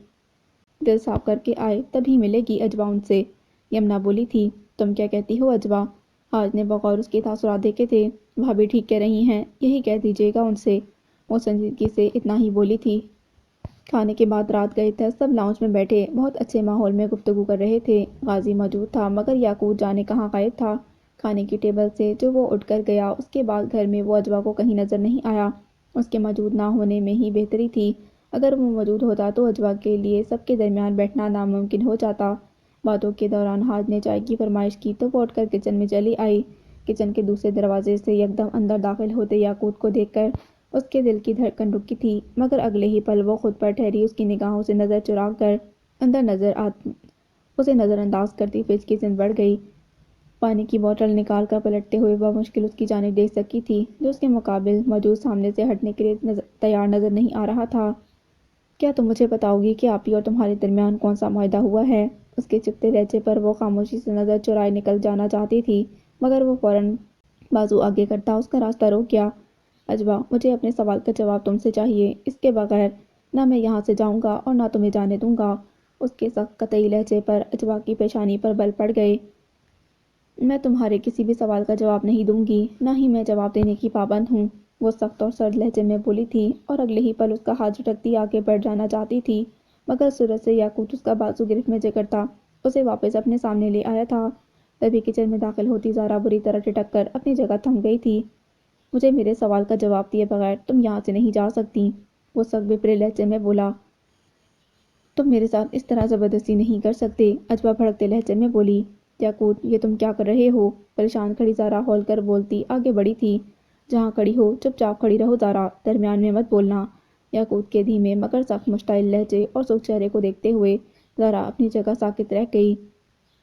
دل صاف کر کے آئے تبھی ملے گی اجوا ان سے۔ یمنا بولی تھی۔ تم کیا کہتی ہو اجوا؟ حاج نے بغور اس کے تاثرات دیکھے تھے۔ بھابھی ٹھیک کہہ رہی ہیں، یہی کہہ دیجیے گا ان سے۔ وہ سنجیدگی سے اتنا ہی بولی تھی۔ کھانے کے بعد رات گئے تھے، سب لاؤنج میں بیٹھے بہت اچھے ماحول میں گفتگو کر رہے تھے۔ غازی موجود تھا مگر یاقوت جانے کہاں غائب تھا۔ کھانے کی ٹیبل سے جو وہ اٹھ کر گیا اس کے بعد گھر میں وہ اجوا کو کہیں نظر نہیں آیا۔ اس کے موجود نہ ہونے میں ہی بہتری تھی، اگر وہ موجود ہوتا تو اجوا کے لیے سب کے درمیان بیٹھنا ناممکن ہو جاتا۔ باتوں کے دوران حاج نے چائے کی فرمائش کی تو وہ اٹھ کر کچن میں چلی آئی۔ کچن کے دوسرے دروازے سے یکدم اندر داخل ہوتے یاقوت کو دیکھ کر اس کے دل کی دھڑکن رکی تھی، مگر اگلے ہی پل وہ خود پر ٹھہری اس کی نگاہوں سے نظر چرا کر اندر اسے نظر انداز کرتی فریج کی زند بڑھ گئی۔ پانی کی بوتل نکال کر پلٹتے ہوئے وہ مشکل اس کی جانب دیکھ سکی تھی، جو اس کے مقابل موجود سامنے سے ہٹنے کے لیے تیار نظر نہیں آ رہا تھا۔ کیا تم مجھے بتاؤ گی کہ آپ ہی اور تمہارے درمیان کون سا معاہدہ ہوا ہے؟ اس کے چپتے لہجے پر وہ خاموشی سے نظر چرائے نکل جانا چاہتی تھی، مگر وہ فوراً بازو آگے کرتا اس کا راستہ روک گیا۔ اجوا مجھے اپنے سوال کا جواب تم سے چاہیے، اس کے بغیر نہ میں یہاں سے جاؤں گا اور نہ تمہیں جانے دوں گا۔ اس کے سخت قطعی لہجے پر اجوا کی پیشانی پر بل پڑ گئے۔ میں تمہارے کسی بھی سوال کا جواب نہیں دوں گی، نہ ہی میں جواب دینے کی پابند ہوں، وہ سخت اور سرد لہجے میں بولی تھی اور اگلے ہی پل اس کا ہاتھ جھٹکتی آگے بڑھ جانا چاہتی تھی، مگر صورت سے یاقوت اس کا بازو گرفت میں جکڑتا اسے واپس اپنے سامنے لے آیا تھا۔ تبھی کچن میں داخل ہوتی زارا بری طرح ٹھٹک کر اپنی جگہ تھم گئی تھی۔ مجھے میرے سوال کا جواب دیے بغیر تم یہاں سے نہیں جا سکتی، وہ سخت بپرے لہجے میں بولا۔ تم میرے ساتھ اس طرح زبردستی نہیں کر سکتے، اجوا بھڑکتے لہجے میں بولی۔ یاقوت یہ تم کیا کر رہے ہو؟ پریشان کھڑی زارا ہول کر بولتی آگے بڑھی تھی۔ جہاں کھڑی ہو چپ چاپ کھڑی رہو زارا، درمیان میں مت بولنا۔ یاقوت کے دھیمے مگر سخت مشتعل لہجے اور سرخ چہرے کو دیکھتے ہوئے زارا اپنی جگہ ساکت رہ گئی۔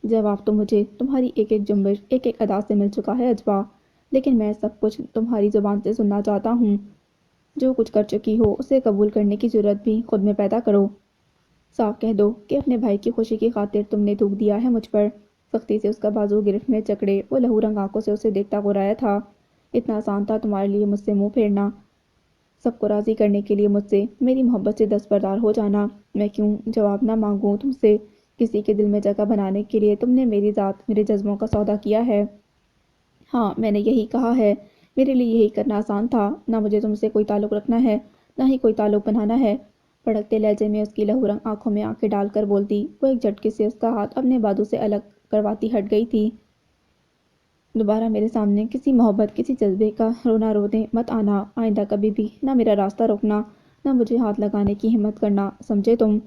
جواب تو مجھے تمہاری ایک ایک جنبش ایک ایک ادا سے مل چکا ہے اجوا، لیکن میں سب کچھ تمہاری زبان سے سننا چاہتا ہوں۔ جو کچھ کر چکی ہو اسے قبول کرنے کی جرأت بھی خود میں پیدا کرو۔ صاف کہہ دو کہ اپنے بھائی کی خوشی کی خاطر تم نے تھوک دیا ہے مجھ پر۔ سختی سے اس کا بازو گرفت میں جکڑے وہ لہو رنگ آنکھوں سے اسے دیکھتا گرایا تھا۔ اتنا آسان تھا تمہارے لیے مجھ سے منہ پھیرنا، سب کو راضی کرنے کے لیے مجھ سے میری محبت سے دستبردار ہو جانا۔ میں کیوں جواب نہ مانگوں تم سے؟ کسی کے دل میں جگہ بنانے کے لیے تم نے میری ذات میرے جذبوں کا سودا کیا ہے۔ ہاں میں نے یہی کہا ہے، میرے لیے یہی کرنا آسان تھا، نہ مجھے تم سے کوئی تعلق رکھنا ہے نہ ہی کوئی تعلق بنانا ہے۔ بھڑکتے لہجے میں اس کی لہو رنگ آنکھوں میں آنکھیں ڈال کر بولتی وہ ایک جھٹکے سے اس کا ہاتھ اپنے بازو سے الگ کرواتی ہٹ گئی تھی۔ دوبارہ میرے سامنے کسی محبت کسی جذبے کا رونا رونے مت آنا، آئندہ کبھی بھی نہ میرا راستہ روکنا نہ مجھے ہاتھ لگانے کی ہمت کرنا، سمجھے تم؟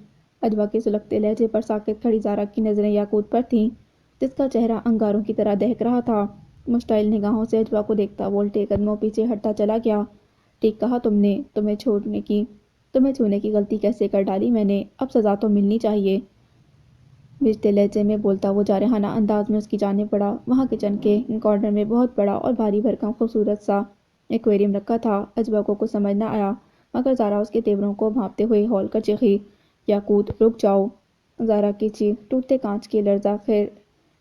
اجوا کے سلگتے لہجے پر ساکت کھڑی زارا کی نظریں یاقوت پر تھیں، جس کا چہرہ انگاروں کی طرح دہک رہا تھا۔ مشتعل نگاہوں سے اجوا کو دیکھتا وہ الٹے قدموں پیچھے ہٹتا چلا گیا۔ ٹھیک کہا تم نے، تمہیں چھونے کی غلطی کیسے کر ڈالی میں نے، اب سزا تو ملنی چاہیے۔ بھیجتے لہجے میں بولتا وہ جارحانہ انداز میں اس کی جانب بڑھا۔ وہاں کچن کے کارنر میں بہت بڑا اور بھاری بھرکم خوبصورت سا ایکویریم رکھا تھا۔ اجبا کو کچھ سمجھ نہ آیا، مگر زارا اس کے تیوروں کو بھانپتے ہوئے ہول کر چیخی، یاقوت رک جاؤ! زارا کی چیخ ٹوٹتے کانچ کی لرزہ خیر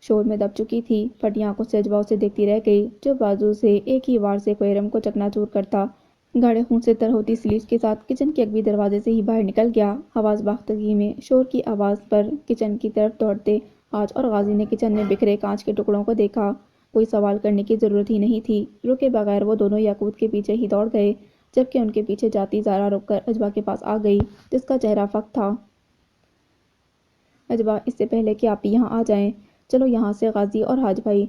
شور میں دب چکی تھی۔ پھٹی آنکھوں سے اجبا اسے دیکھتی رہ گئی، جو بازو سے ایک ہی وار سے ایکویریم کو چکنا چور کرتا گاڑھے خون سے تر ہوتی سلیوز کے ساتھ کچن کے اگبی دروازے سے ہی باہر نکل گیا۔ حواس باختگی میں شور کی آواز پر کچن کی طرف دوڑتے حاج اور غازی نے کچن میں بکھرے کانچ کے ٹکڑوں کو دیکھا۔ کوئی سوال کرنے کی ضرورت ہی نہیں تھی، رکے بغیر وہ دونوں یاقوت کے پیچھے ہی دوڑ گئے، جبکہ ان کے پیچھے جاتی زارا رک کر اجبا کے پاس آ گئی، جس کا چہرہ فک تھا۔ اجبا، اس سے پہلے کہ آپ یہاں آ جائیں، چلو یہاں سے، غازی اور حاج بھائی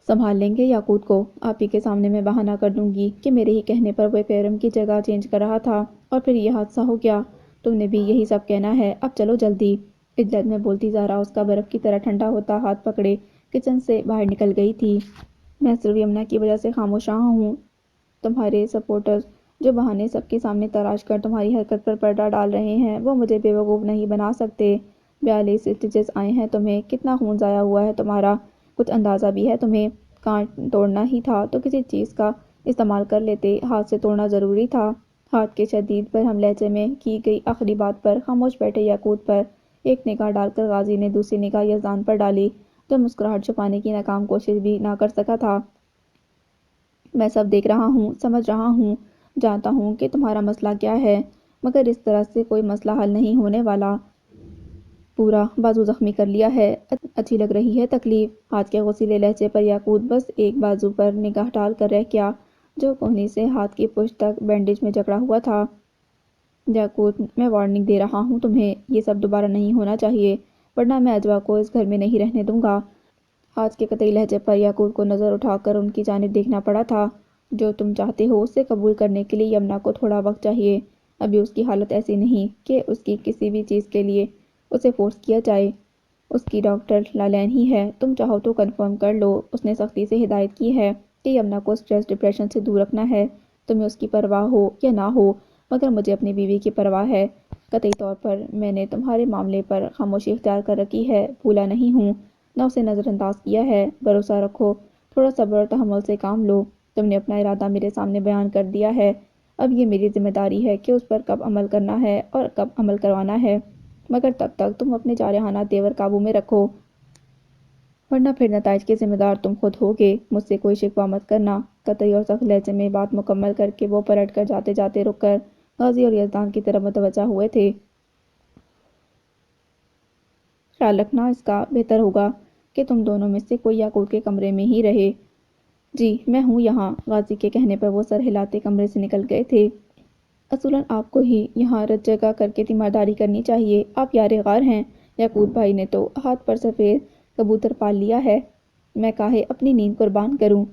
سنبھال لیں گے یاقوت کو۔ آپ ہی کے سامنے میں بہانہ کر دوں گی کہ میرے ہی کہنے پر وہ ایکویریم کی جگہ چینج کر رہا تھا اور پھر یہ حادثہ ہو گیا۔ تم نے بھی یہی سب کہنا ہے، اب چلو جلدی! عجلت میں بولتی زارا اس کا برف کی طرح ٹھنڈا ہوتا ہاتھ پکڑے کچن سے باہر نکل گئی تھی۔ میں صرف یمنا کی وجہ سے خاموش رہا ہوں۔ تمہارے سپورٹرز جو بہانے سب کے سامنے تراش کر تمہاری حرکت پر پردہ ڈال رہے ہیں، وہ مجھے بے وقوف نہیں بنا سکتے۔ 42 اسٹچز آئے ہیں تمہیں، کتنا خون ضائع ہوا ہے تمہارا، کچھ اندازہ بھی ہے تمہیں؟ کانٹ توڑنا ہی تھا تو کسی چیز کا استعمال کر لیتے، ہاتھ سے توڑنا ضروری تھا؟ ہاتھ کے شدید برہم لہجے میں کی گئی آخری بات پر خاموش بیٹھے یاقوت پر ایک نگاہ ڈال کر غازی نے دوسری نگاہ یزدان پر ڈالی، جو مسکراہٹ چھپانے کی ناکام کوشش بھی نہ کر سکا تھا۔ میں سب دیکھ رہا ہوں، سمجھ رہا ہوں، جانتا ہوں کہ تمہارا مسئلہ کیا ہے، مگر اس طرح سے کوئی مسئلہ حل نہیں ہونے والا۔ پورا بازو زخمی کر لیا ہے، اچھی لگ رہی ہے تکلیف؟ ہاتھ کے غصیلے لہجے پر یاقوت بس ایک بازو پر نگاہ ڈال کر رہ گیا، جو کوہنی سے ہاتھ کی پشت تک بینڈیج میں جکڑا ہوا تھا۔ یاقوت، میں وارننگ دے رہا ہوں تمہیں، یہ سب دوبارہ نہیں ہونا چاہیے، ورنہ میں اجبا کو اس گھر میں نہیں رہنے دوں گا۔ حاج کے قطعی لہجے پر یاقوت کو نظر اٹھا کر ان کی جانب دیکھنا پڑا تھا۔ جو تم چاہتے ہو اسے قبول کرنے کے لیے یمنا کو تھوڑا وقت چاہیے۔ ابھی اس کی حالت ایسی نہیں کہ اس کی کسی بھی چیز کے لیے اسے فورس کیا جائے۔ اس کی ڈاکٹر لالین ہی ہے، تم چاہو تو کنفرم کر لو، اس نے سختی سے ہدایت کی ہے کہ یمنا کو سٹریس ڈپریشن سے دور رکھنا ہے، تمہیں اس کی پرواہ ہو یا نہ ہو، مگر مجھے اپنی بیوی کی پرواہ ہے۔ قطعی طور پر میں نے تمہارے معاملے پر خاموشی اختیار کر رکھی ہے، بھولا نہیں ہوں، نہ اسے نظر انداز کیا ہے۔ بھروسہ رکھو، تھوڑا صبر اور تحمل سے کام لو، تم نے اپنا ارادہ میرے سامنے بیان کر دیا ہے، اب یہ میری ذمہ داری ہے کہ اس پر کب عمل کرنا ہے اور کب عمل کروانا ہے، مگر تب تک تم اپنے جارحانہ تیور قابو میں رکھو، ورنہ پھر نتائج کے ذمہ دار تم خود ہوگے۔ مجھ سے کوئی شکوہ مت کرنا۔ قطعی اور سخت لہجے میں بات مکمل کر کے وہ پلٹ کر جاتے جاتے رک کر غازی اور یزدان کی طرف متوجہ ہوئے تھے۔ خیال رکھنا، اس کا بہتر ہوگا کہ تم دونوں میں سے کوئی یاقوت کے کمرے میں ہی رہے۔ جی، میں ہوں یہاں۔ غازی کے کہنے پر وہ سر ہلاتے کمرے سے نکل گئے تھے۔ اصولاً آپ کو ہی یہاں رت جگہ کر کے تیمارداری کرنی چاہیے، آپ یار غار ہیں۔ یاقوت بھائی نے تو ہاتھ پر سفید کبوتر پال لیا ہے، میں کاہے اپنی نیند قربان کروں؟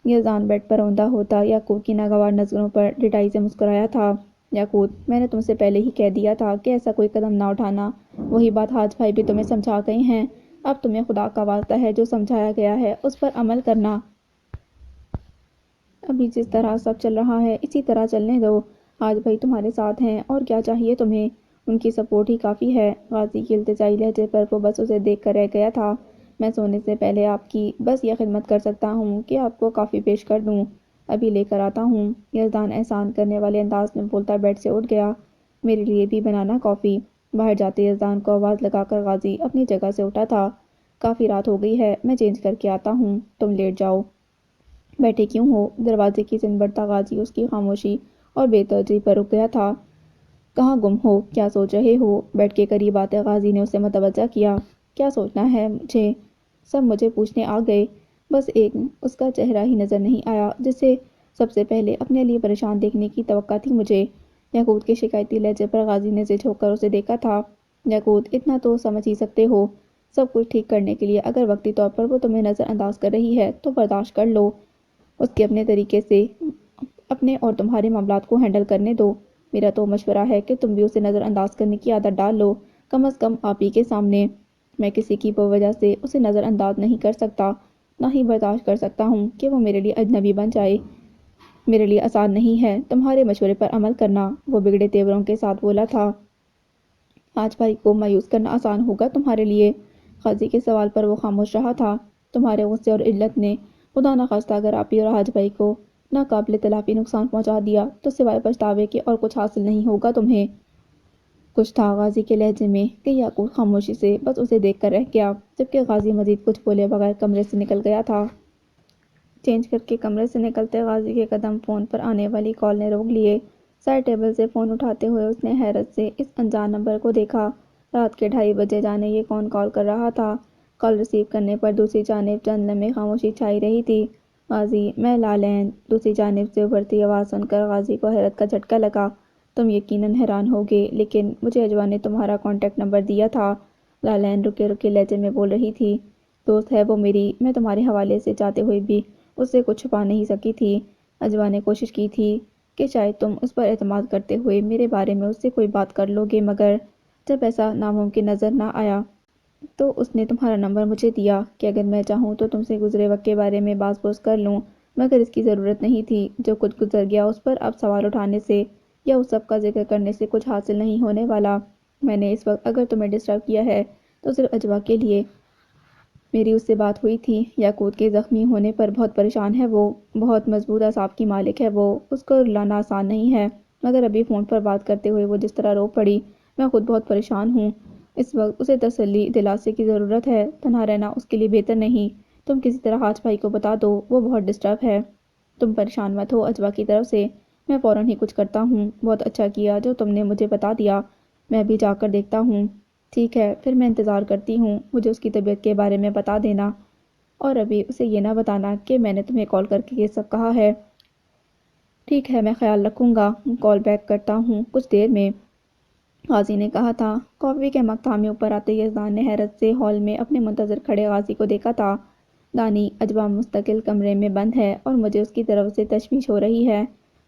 یزدان بیڈ پر اوندا ہوتا یاقوت کی ناگوار نظروں پر ڈٹائی سے مسکرایا تھا۔ یاقوت، میں نے تم سے پہلے ہی کہہ دیا تھا کہ ایسا کوئی قدم نہ اٹھانا، وہی بات حاج بھائی بھی تمہیں سمجھا گئے ہیں، اب تمہیں خدا کا واسطہ ہے جو سمجھایا گیا ہے اس پر عمل کرنا۔ ابھی جس طرح سب چل رہا ہے اسی طرح چلنے دو، حاج بھائی تمہارے ساتھ ہیں، اور کیا چاہیے تمہیں، ان کی سپورٹ ہی کافی ہے۔ غازی کے التجائی لہجے پر وہ بس اسے دیکھ کر رہ گیا تھا۔ میں سونے سے پہلے آپ کی بس یہ خدمت کر سکتا ہوں کہ آپ کو کافی پیش کر دوں، ابھی لے کر آتا ہوں۔ یزدان احسان کرنے والے انداز میں بولتا بیڈ سے اٹھ گیا۔ میرے لیے بھی بنانا کافی؟ باہر جاتے یزدان کو آواز لگا کر غازی اپنی جگہ سے اٹھا تھا۔ کافی رات ہو گئی ہے، میں چینج کر کے آتا ہوں، تم لیٹ جاؤ۔ بیٹھے کیوں ہو؟ دروازے کی زن بڑھتا غازی اس کی خاموشی اور بے توجہی پر رک گیا تھا۔ کہاں گم ہو، کیا سوچ رہے ہو؟ بیڈ کے قریب آتے غازی نے اسے متوجہ کیا۔ کیا سوچنا ہے مجھے؟ سب مجھے پوچھنے آ گئے، بس ایک اس کا چہرہ ہی نظر نہیں آیا جسے سب سے پہلے اپنے لیے پریشان دیکھنے کی توقع تھی مجھے۔ یاقوت کے شکایتی لہجے پر غازی نے زد ہو کر اسے دیکھا تھا۔ یاقوت، اتنا تو سمجھ ہی سکتے ہو، سب کچھ ٹھیک کرنے کے لیے اگر وقتی طور پر وہ تمہیں نظر انداز کر رہی ہے تو برداشت کر لو، اس کے اپنے طریقے سے اپنے اور تمہارے معاملات کو ہینڈل کرنے دو۔ میرا تو مشورہ ہے کہ تم بھی اسے نظر انداز کرنے کی عادت ڈال لو، کم از کم آپ ہی کے سامنے۔ میں کسی کی وجہ سے اسے نظر انداز نہیں کر سکتا، نہ ہی برداشت کر سکتا ہوں کہ وہ میرے لیے اجنبی بن جائے۔ میرے لیے آسان نہیں ہے تمہارے مشورے پر عمل کرنا، وہ بگڑے تیوروں کے ساتھ بولا تھا۔ حاج بھائی کو مایوس کرنا آسان ہوگا تمہارے لیے؟ قاضی کے سوال پر وہ خاموش رہا تھا۔ تمہارے غصے اور علت نے خدا نخواستہ اگر آپی اور حاج بھائی کو ناقابل تلافی نقصان پہنچا دیا تو سوائے پچھتاوے کے اور کچھ حاصل نہیں ہوگا تمہیں۔ کچھ تھا غازی کے لہجے میں کہ یعقوب خاموشی سے بس اسے دیکھ کر رہ گیا، جبکہ غازی مزید کچھ بولے بغیر کمرے سے نکل گیا تھا۔ چینج کر کے کمرے سے نکلتے غازی کے قدم فون پر آنے والی کال نے روک لیے۔ سائڈ ٹیبل سے فون اٹھاتے ہوئے اس نے حیرت سے اس انجان نمبر کو دیکھا۔ رات کے 2:30 بجے جانے یہ کون کال کر رہا تھا؟ کال ریسیو کرنے پر دوسری جانب چند لمحے خاموشی چھائی رہی تھی۔ غازی، میں لالین۔ دوسری جانب سے ابھرتی آواز سن کر غازی کو حیرت کا جھٹکا لگا۔ تم یقیناً حیران ہوگے، لیکن مجھے اجوا نے تمہارا کانٹیکٹ نمبر دیا تھا۔ لالین رکے رکے لہجے میں بول رہی تھی۔ دوست ہے وہ میری، میں تمہارے حوالے سے چاہتے ہوئے بھی اس سے کچھ چھپا نہیں سکی تھی۔ اجوا نے کوشش کی تھی کہ شاید تم اس پر اعتماد کرتے ہوئے میرے بارے میں اس سے کوئی بات کر لو گے، مگر جب ایسا ناممکن نظر نہ آیا تو اس نے تمہارا نمبر مجھے دیا کہ اگر میں چاہوں تو تم سے گزرے وقت کے بارے میں باز پوچھ کر لوں، مگر اس کی ضرورت نہیں تھی۔ جو کچھ گزر گیا اس پر اب سوال اٹھانے سے یا اس سب کا ذکر کرنے سے کچھ حاصل نہیں ہونے والا۔ میں نے اس وقت اگر تمہیں ڈسٹرب کیا ہے تو صرف اجوا کے لیے۔ میری اس سے بات ہوئی تھی۔ یاقوت کے زخمی ہونے پر بہت پریشان ہے وہ، بہت مضبوط اعصاب کی مالک ہے وہ، اس کو رلانا آسان نہیں ہے، مگر ابھی فون پر بات کرتے ہوئے وہ جس طرح رو پڑی، میں خود بہت پریشان ہوں۔ اس وقت اسے تسلی دلاسے کی ضرورت ہے، تنہا رہنا اس کے لیے بہتر نہیں۔ تم کسی طرح حاج بھائی کو بتا دو، وہ بہت ڈسٹرب ہے۔ تم پریشان مت ہو اجوا کی طرف سے، میں فوراً ہی کچھ کرتا ہوں۔ بہت اچھا کیا جو تم نے مجھے بتا دیا، میں ابھی جا کر دیکھتا ہوں۔ ٹھیک ہے، پھر میں انتظار کرتی ہوں۔ مجھے اس کی طبیعت کے بارے میں بتا دینا، اور ابھی اسے یہ نہ بتانا کہ میں نے تمہیں کال کر کے یہ سب کہا ہے۔ ٹھیک ہے، میں خیال رکھوں گا، کال بیک کرتا ہوں کچھ دیر میں، غازی نے کہا تھا۔ کافی کے مگ تھامے اوپر آتے یزدان نے حیرت سے ہال میں اپنے منتظر کھڑے غازی کو دیکھا تھا۔ دانی، اجوا مستقل کمرے میں بند ہے اور مجھے اس کی طرف سے تشویش ہو رہی ہے۔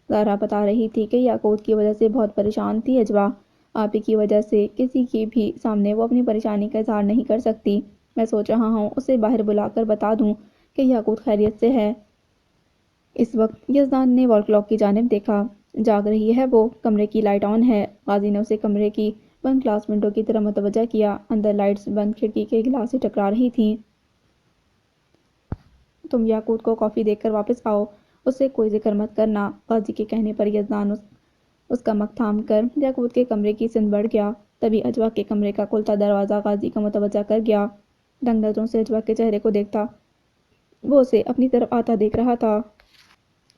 زہرا بتا رہی تھی کہ یاقوت کی وجہ سے بہت پریشان تھی اجوا، آپ ہی کی وجہ سے کسی کے بھی سامنے وہ اپنی پریشانی کا اظہار نہیں کر سکتی۔ میں سوچ رہا ہوں اسے باہر بلا کر بتا دوں کہ یاقوت خیریت سے ہے۔ اس وقت یزدان نے وال کلاک کی جانب دیکھا۔ جاگ رہی ہے وہ، کمرے کی لائٹ آن ہے۔ غازی نے اسے کمرے کی بند گلاس ونڈو کی طرف متوجہ کیا، اندر لائٹس بند کھڑکی کے گلاس سے ٹکرا رہی تھیں۔ تم یاقوت کو کافی دے کر واپس آؤ، اس سے کوئی ذکر مت کرنا۔ غازی کے کہنے پر یزدان اس کا مگ تھام کر یاقوت کے کمرے کی سمت بڑھ گیا۔ تبھی اجوا کے کمرے کا کھلتا دروازہ غازی کو متوجہ کر گیا۔ دنگ نظروں سے اجوا کے چہرے کو دیکھتا، وہ اسے اپنی طرف آتا دیکھ رہا تھا۔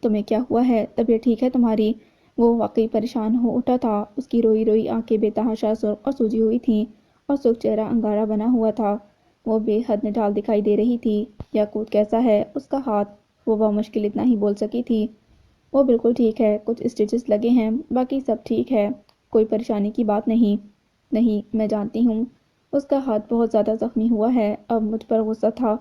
تمہیں کیا ہوا ہے؟ طبیعت ٹھیک ہے تمہاری؟ وہ واقعی پریشان ہو اٹھا تھا، اس کی روئی روئی آنکھیں بے تحاشا سرخ اور سوجی ہوئی تھیں، اور سرخ چہرہ انگارہ بنا ہوا تھا۔ وہ بے حد نڈھال دکھائی دے رہی تھی۔ یاقوت کیسا ہے؟ اس کا ہاتھ؟ وہ بمشکل اتنا ہی بول سکی تھی۔ وہ بالکل ٹھیک ہے، کچھ اسٹچز لگے ہیں، باقی سب ٹھیک ہے، کوئی پریشانی کی بات نہیں۔ نہیں، میں جانتی ہوں اس کا ہاتھ بہت زیادہ زخمی ہوا ہے۔ اب مجھ پر غصہ تھا،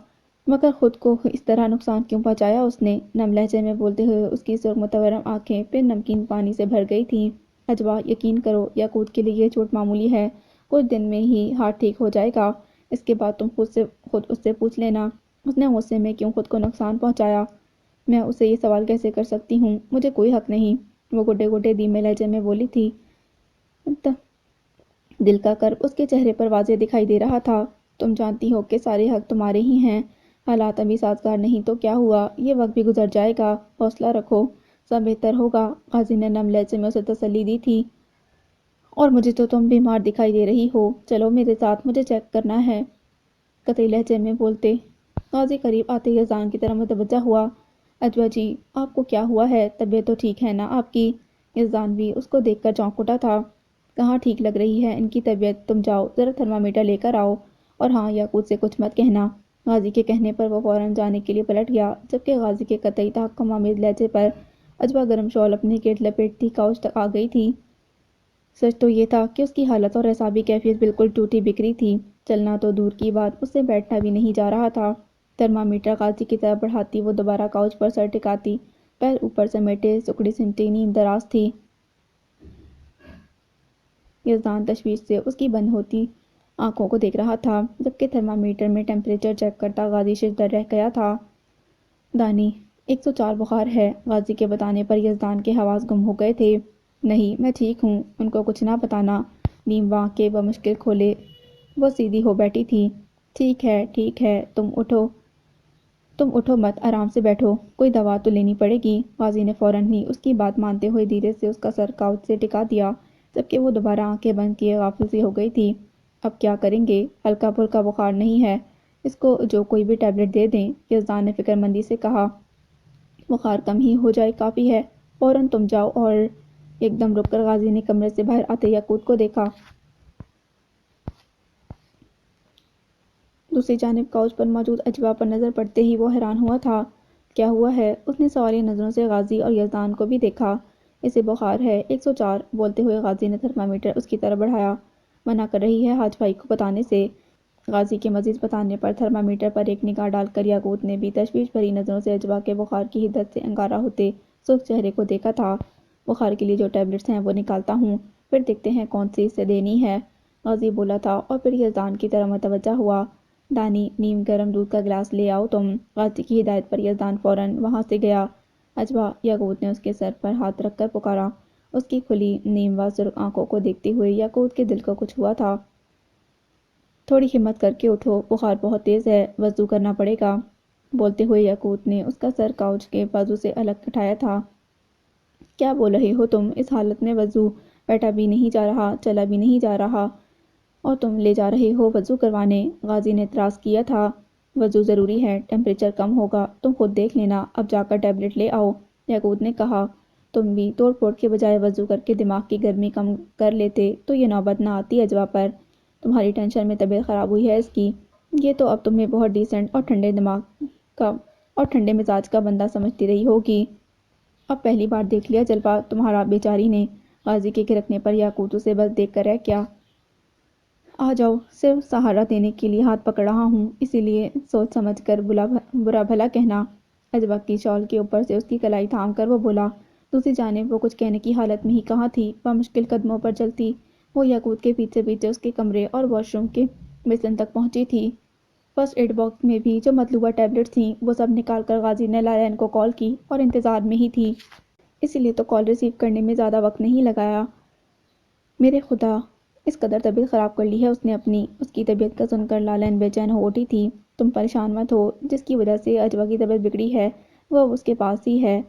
مگر خود کو اس طرح نقصان کیوں پہنچایا اس نے؟ نم لہجے میں بولتے ہوئے اس کی سرخ متورم آنکھیں پھر نمکین پانی سے بھر گئی تھیں۔ اجوا، یقین کرو، یاقوت کے لیے یہ چوٹ معمولی ہے، کچھ دن میں ہی ہاتھ ٹھیک ہو جائے گا۔ اس کے بعد تم خود اس سے پوچھ لینا اس نے غصے میں کیوں خود کو نقصان پہنچایا۔ میں اسے یہ سوال کیسے کر سکتی ہوں؟ مجھے کوئی حق نہیں، وہ گڈے گڈے دھیمے لہجے میں بولی تھی۔ دل کا کرب اس کے چہرے پر واضح دکھائی دے رہا تھا۔ تم جانتی ہو کہ سارے حق تمہارے ہی ہیں، حالات ابھی سازگار نہیں تو کیا ہوا، یہ وقت بھی گزر جائے گا، حوصلہ رکھو، سب بہتر ہوگا۔ غازی نے نم لہجے میں اسے تسلی دی تھی۔ اور مجھے تو تم بیمار دکھائی دے رہی ہو، چلو میرے ساتھ، مجھے چیک کرنا ہے، قطعی لہجے میں بولتے غازی قریب آتے یزدان کی طرف متوجہ ہوا۔ اجوا جی، آپ کو کیا ہوا ہے؟ طبیعت تو ٹھیک ہے نا آپ کی؟ یزدان بھی اس کو دیکھ کر چونک اٹھا تھا۔ کہاں ٹھیک لگ رہی ہے ان کی طبیعت، تم جاؤ ذرا تھرمامیٹر لے کر آؤ، اور ہاں، یاقوت سے کچھ مت کہنا۔ غازی کے کہنے پر وہ فوراً جانے کے لیے پلٹ گیا، جبکہ غازی کے قطعی تحکم آمیز لہجے پر اجوا گرم شال اپنے گرد لپیٹتی کاؤچ تک آ گئی تھی۔ سچ تو یہ تھا کہ اس کی حالت اور اعصابی کیفیت بالکل ٹوٹی بکھری تھی، چلنا تو دور کی بات، اس سے بیٹھنا بھی نہیں جا رہا تھا۔ تھرمامیٹر غازی کی طرف بڑھاتی وہ دوبارہ کاؤچ پر سر ٹکاتی، پیر اوپر سمیٹے سکڑی سمٹی نیند دراز تھی۔ یزدان تشویش سے اس کی بند ہوتی آنکھوں کو دیکھ رہا تھا، جبکہ تھرمامیٹر میں ٹمپریچر چیک کرتا غازی ششدر رہ گیا تھا۔ دانی، 104 بخار ہے، غازی کے بتانے پر یزدان کے حواس گم ہو گئے تھے۔ نہیں، میں ٹھیک ہوں، ان کو کچھ نہ بتانا، نیم وہاں کے بمشکل کھولے وہ سیدھی ہو بیٹھی تھی۔ ٹھیک ہے، تم اٹھو مت، آرام سے بیٹھو، کوئی دوا تو لینی پڑے گی۔ غازی نے فوراً ہی اس کی بات مانتے ہوئے دھیرے سے اس کا سر کاؤچ سے ٹکا دیا، جبکہ وہ دوبارہ آنکھیں بند کیے غافل سی ہو گئی تھی۔ اب کیا کریں گے؟ ہلکا پھلکا بخار نہیں ہے، اس کو جو کوئی بھی ٹیبلٹ دے دیں، یزدان نے فکر مندی سے کہا۔ بخار کم ہی ہو جائے کافی ہے، فوراً تم جاؤ۔ اور ایک دم رک کر غازی نے کمرے سے باہر آتے یاقوت کو دیکھا۔ دوسری جانب کاؤچ پر موجود اجوا پر نظر پڑتے ہی وہ حیران ہوا تھا۔ کیا ہوا ہے؟ اس نے سوالیہ نظروں سے غازی اور یزدان کو بھی دیکھا۔ اسے بخار ہے 104، بولتے ہوئے غازی نے تھرمامیٹر اس کی طرف بڑھایا۔ منع کر رہی ہے حاج بھائی کو بتانے سے۔ غازی کے مزید بتانے پر تھرمامیٹر پر ایک نگاہ ڈال کر یاقوت نے بھی تشویش بھری نظروں سے اجوا کے بخار کی حدت سے انگارہ ہوتے سرخ چہرے کو دیکھا تھا۔ بخار کے لیے جو ٹیبلٹس ہیں وہ نکالتا ہوں، پھر دیکھتے ہیں کون سی اسے دینی ہے، غازی بولا تھا اور پھر یزدان کی طرف متوجہ ہوا۔ دانی، نیم گرم دودھ کا گلاس لے آؤ تم۔ غازی کی ہدایت پر یزدان فوراً وہاں سے گیا۔ اجوا، یاقوت نے اس کے سر پر ہاتھ رکھ کر پکارا۔ اس کی کھلی نیم و سرخ آنکھوں کو دیکھتے ہوئے یاقوت کے دل کو کچھ ہوا تھا۔ تھوڑی ہمت کر کے اٹھو، بخار بہت تیز ہے، وضو کرنا پڑے گا۔ بولتے ہوئے یاقوت نے اس کا سر کاؤچ کے بازو سے الگ اٹھایا تھا۔ کیا بول رہے ہو تم؟ اس حالت میں وضو؟ بیٹھا بھی نہیں جا رہا، چلا بھی نہیں جا رہا، اور تم لے جا رہے ہو وضو کروانے؟ غازی نے اعتراض کیا تھا۔ وضو ضروری ہے، ٹمپریچر کم ہوگا، تم خود دیکھ لینا، اب جا کر ٹیبلٹ لے آؤ، یاقوت نے کہا۔ تم بھی توڑ پھوڑ کے بجائے وضو کر کے دماغ کی گرمی کم کر لیتے تو یہ نوبت نہ آتی اجوا پر۔ تمہاری ٹینشن میں طبیعت خراب ہوئی ہے اس کی۔ یہ تو اب تمہیں بہت ڈیسنٹ اور ٹھنڈے دماغ کا اور ٹھنڈے مزاج کا بندہ سمجھتی رہی ہوگی۔ اب پہلی بار دیکھ لیا جلوہ تمہارا بیچاری نے۔ غازی کے گرکنے پر یاقوت اسے بس دیکھ کر رہ گیا۔ آ جاؤ، صرف سہارا دینے کے لیے ہاتھ پکڑ رہا ہوں، اسی لیے سوچ سمجھ کر برا بھلا کہنا۔ اجوا کی شال کے اوپر سے اس کی کلائی تھام کر وہ بولا۔ دوسری جانب وہ کچھ کہنے کی حالت میں ہی کہاں تھی، بمشکل قدموں پر چلتی وہ یاقوت کے پیچھے پیچھے اس کے کمرے اور واش روم کے بیسن تک پہنچی تھی۔ فرسٹ ایڈ باکس میں بھی جو مطلوبہ ٹیبلٹس تھیں وہ سب نکال کر غازی نے لالین کو کال کی اور انتظار میں ہی تھی، اسی لیے تو کال ریسیو کرنے میں زیادہ وقت نہیں لگایا۔ میرے خدا، اس قدر طبیعت خراب کر لی ہے اس نے اپنی۔ اس کی طبیعت کا سن کر لالین بے چین ہو اٹھی تھی۔ تم پریشان مت ہو، جس کی وجہ سے اجوا کی طبیعت بگڑی ہے وہ اب اس کے پاس ہی ہے،